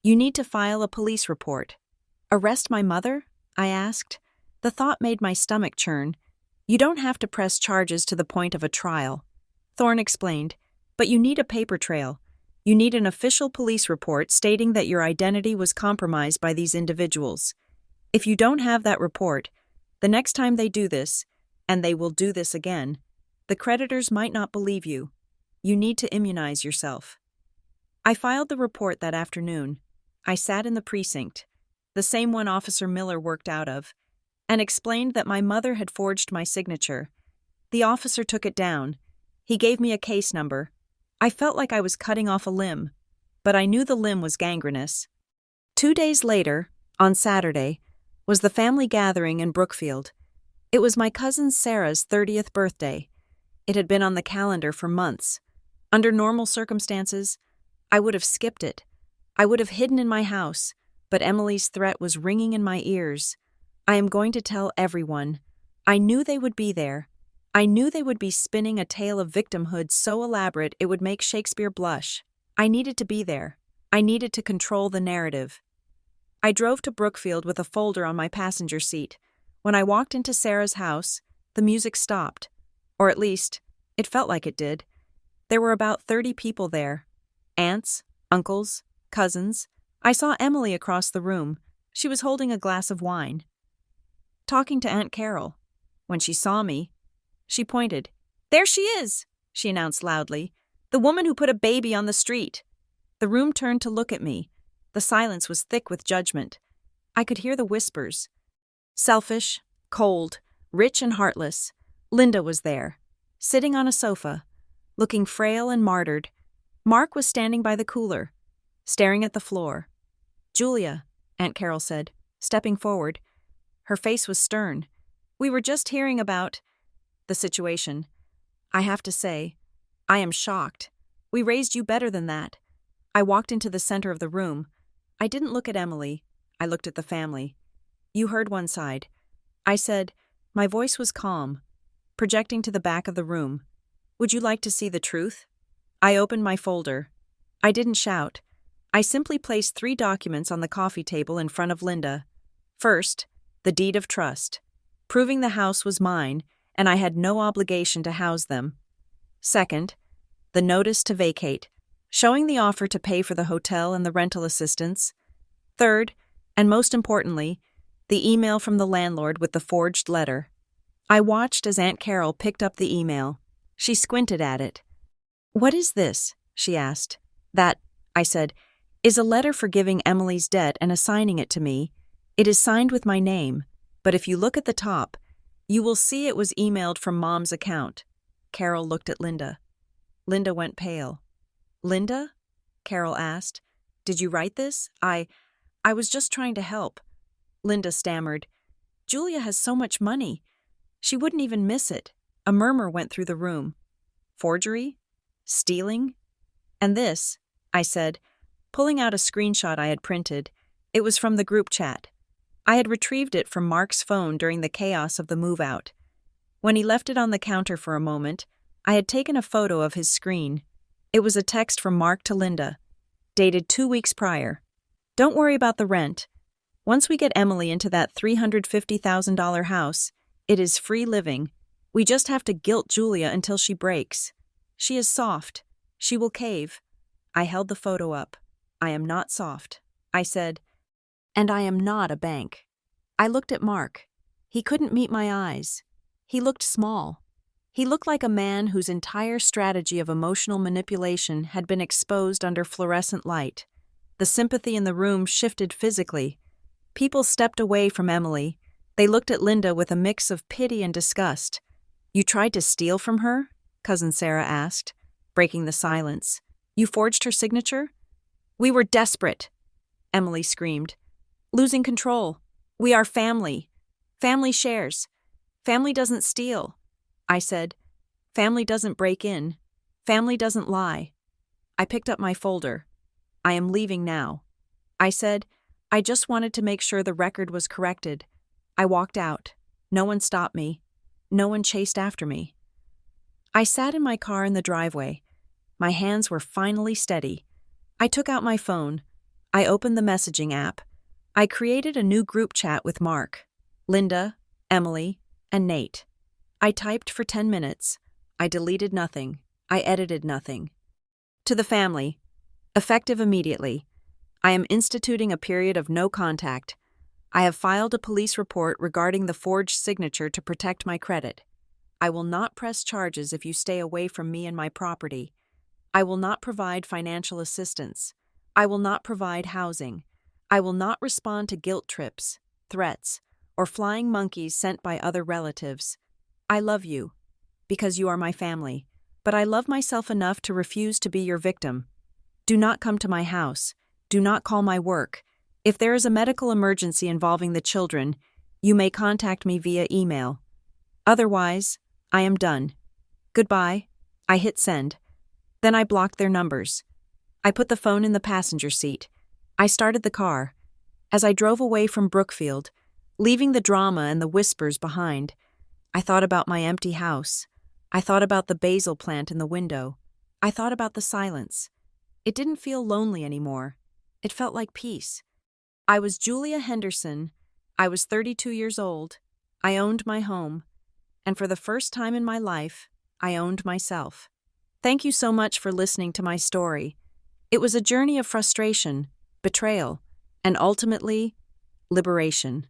You need to file a police report. Arrest my mother? I asked. The thought made my stomach churn. You don't have to press charges to the point of a trial. Thorne explained, but you need a paper trail. You need an official police report stating that your identity was compromised by these individuals. If you don't have that report, the next time they do this, and they will do this again, the creditors might not believe you. You need to immunize yourself. I filed the report that afternoon. I sat in the precinct, the same one Officer Miller worked out of, and explained that my mother had forged my signature. The officer took it down. He gave me a case number. I felt like I was cutting off a limb, but I knew the limb was gangrenous. 2 days later, on Saturday, was the family gathering in Brookfield. It was my cousin Sarah's 30th birthday. It had been on the calendar for months. Under normal circumstances, I would have skipped it. I would have hidden in my house, but Emily's threat was ringing in my ears. I am going to tell everyone. I knew they would be there. I knew they would be spinning a tale of victimhood so elaborate it would make Shakespeare blush. I needed to be there. I needed to control the narrative. I drove to Brookfield with a folder on my passenger seat. When I walked into Sarah's house, the music stopped. Or at least, it felt like it did. There were about 30 people there. Aunts, uncles, cousins. I saw Emily across the room. She was holding a glass of wine. Talking to Aunt Carol. When she saw me, she pointed. There she is, she announced loudly. The woman who put a baby on the street. The room turned to look at me. The silence was thick with judgment. I could hear the whispers. Selfish, cold, rich and heartless. Linda was there, sitting on a sofa, looking frail and martyred. Mark was standing by the cooler, staring at the floor. Julia, Aunt Carol said, stepping forward. Her face was stern. We were just hearing about the situation. I have to say, I am shocked. We raised you better than that. I walked into the center of the room. I didn't look at Emily. I looked at the family. You heard one side. I said, my voice was calm, projecting to the back of the room. Would you like to see the truth? I opened my folder. I didn't shout. I simply placed 3 documents on the coffee table in front of Linda. First, the deed of trust, proving the house was mine and I had no obligation to house them. Second, the notice to vacate, showing the offer to pay for the hotel and the rental assistance. Third, and most importantly, the email from the landlord with the forged letter. I watched as Aunt Carol picked up the email. She squinted at it. What is this? She asked. That, I said, is a letter forgiving Emily's debt and assigning it to me. It is signed with my name, but if you look at the top, you will see it was emailed from Mom's account. Carol looked at Linda. Linda went pale. Linda? Carol asked. Did you write this? I was just trying to help. Linda stammered. Julia has so much money. She wouldn't even miss it. A murmur went through the room. Forgery? Stealing? And this, I said, pulling out a screenshot I had printed. It was from the group chat. I had retrieved it from Mark's phone during the chaos of the move-out. When he left it on the counter for a moment, I had taken a photo of his screen. It was a text from Mark to Linda, dated 2 weeks prior. Don't worry about the rent. Once we get Emily into that $350,000 house, it is free living. We just have to guilt Julia until she breaks. She is soft. She will cave. I held the photo up. I am not soft. I said, and I am not a bank. I looked at Mark. He couldn't meet my eyes. He looked small. He looked like a man whose entire strategy of emotional manipulation had been exposed under fluorescent light. The sympathy in the room shifted physically. People stepped away from Emily. They looked at Linda with a mix of pity and disgust. You tried to steal from her? Cousin Sarah asked, breaking the silence. You forged her signature? We were desperate, Emily screamed. Losing control. We are family. Family shares. Family doesn't steal. I said, family doesn't break in. Family doesn't lie. I picked up my folder. I am leaving now. I said, I just wanted to make sure the record was corrected. I walked out. No one stopped me. No one chased after me. I sat in my car in the driveway. My hands were finally steady. I took out my phone. I opened the messaging app. I created a new group chat with Mark, Linda, Emily, and Nate. I typed for 10 minutes. I deleted nothing. I edited nothing. To the family, effective immediately. I am instituting a period of no contact. I have filed a police report regarding the forged signature to protect my credit. I will not press charges if you stay away from me and my property. I will not provide financial assistance. I will not provide housing. I will not respond to guilt trips, threats, or flying monkeys sent by other relatives. I love you, because you are my family, but I love myself enough to refuse to be your victim. Do not come to my house. Do not call my work. If there is a medical emergency involving the children, you may contact me via email. Otherwise, I am done. Goodbye. I hit send. Then I blocked their numbers. I put the phone in the passenger seat. I started the car. As I drove away from Brookfield, leaving the drama and the whispers behind, I thought about my empty house. I thought about the basil plant in the window. I thought about the silence. It didn't feel lonely anymore. It felt like peace. I was Julia Henderson. I was 32 years old. I owned my home. And for the first time in my life, I owned myself. Thank you so much for listening to my story. It was a journey of frustration, betrayal, and ultimately, liberation.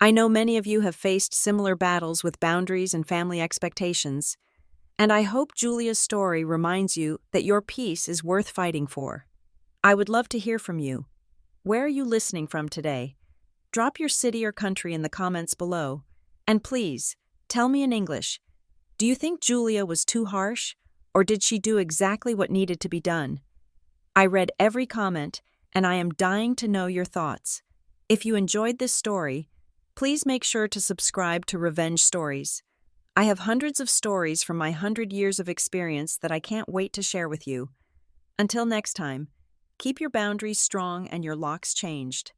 I know many of you have faced similar battles with boundaries and family expectations, and I hope Julia's story reminds you that your peace is worth fighting for. I would love to hear from you. Where are you listening from today? Drop your city or country in the comments below. And please, tell me in English, do you think Julia was too harsh, or did she do exactly what needed to be done? I read every comment, and I am dying to know your thoughts. If you enjoyed this story, please make sure to subscribe to Revenge Stories. I have hundreds of stories from my 100 years of experience that I can't wait to share with you. Until next time, Keep your boundaries strong and your locks changed.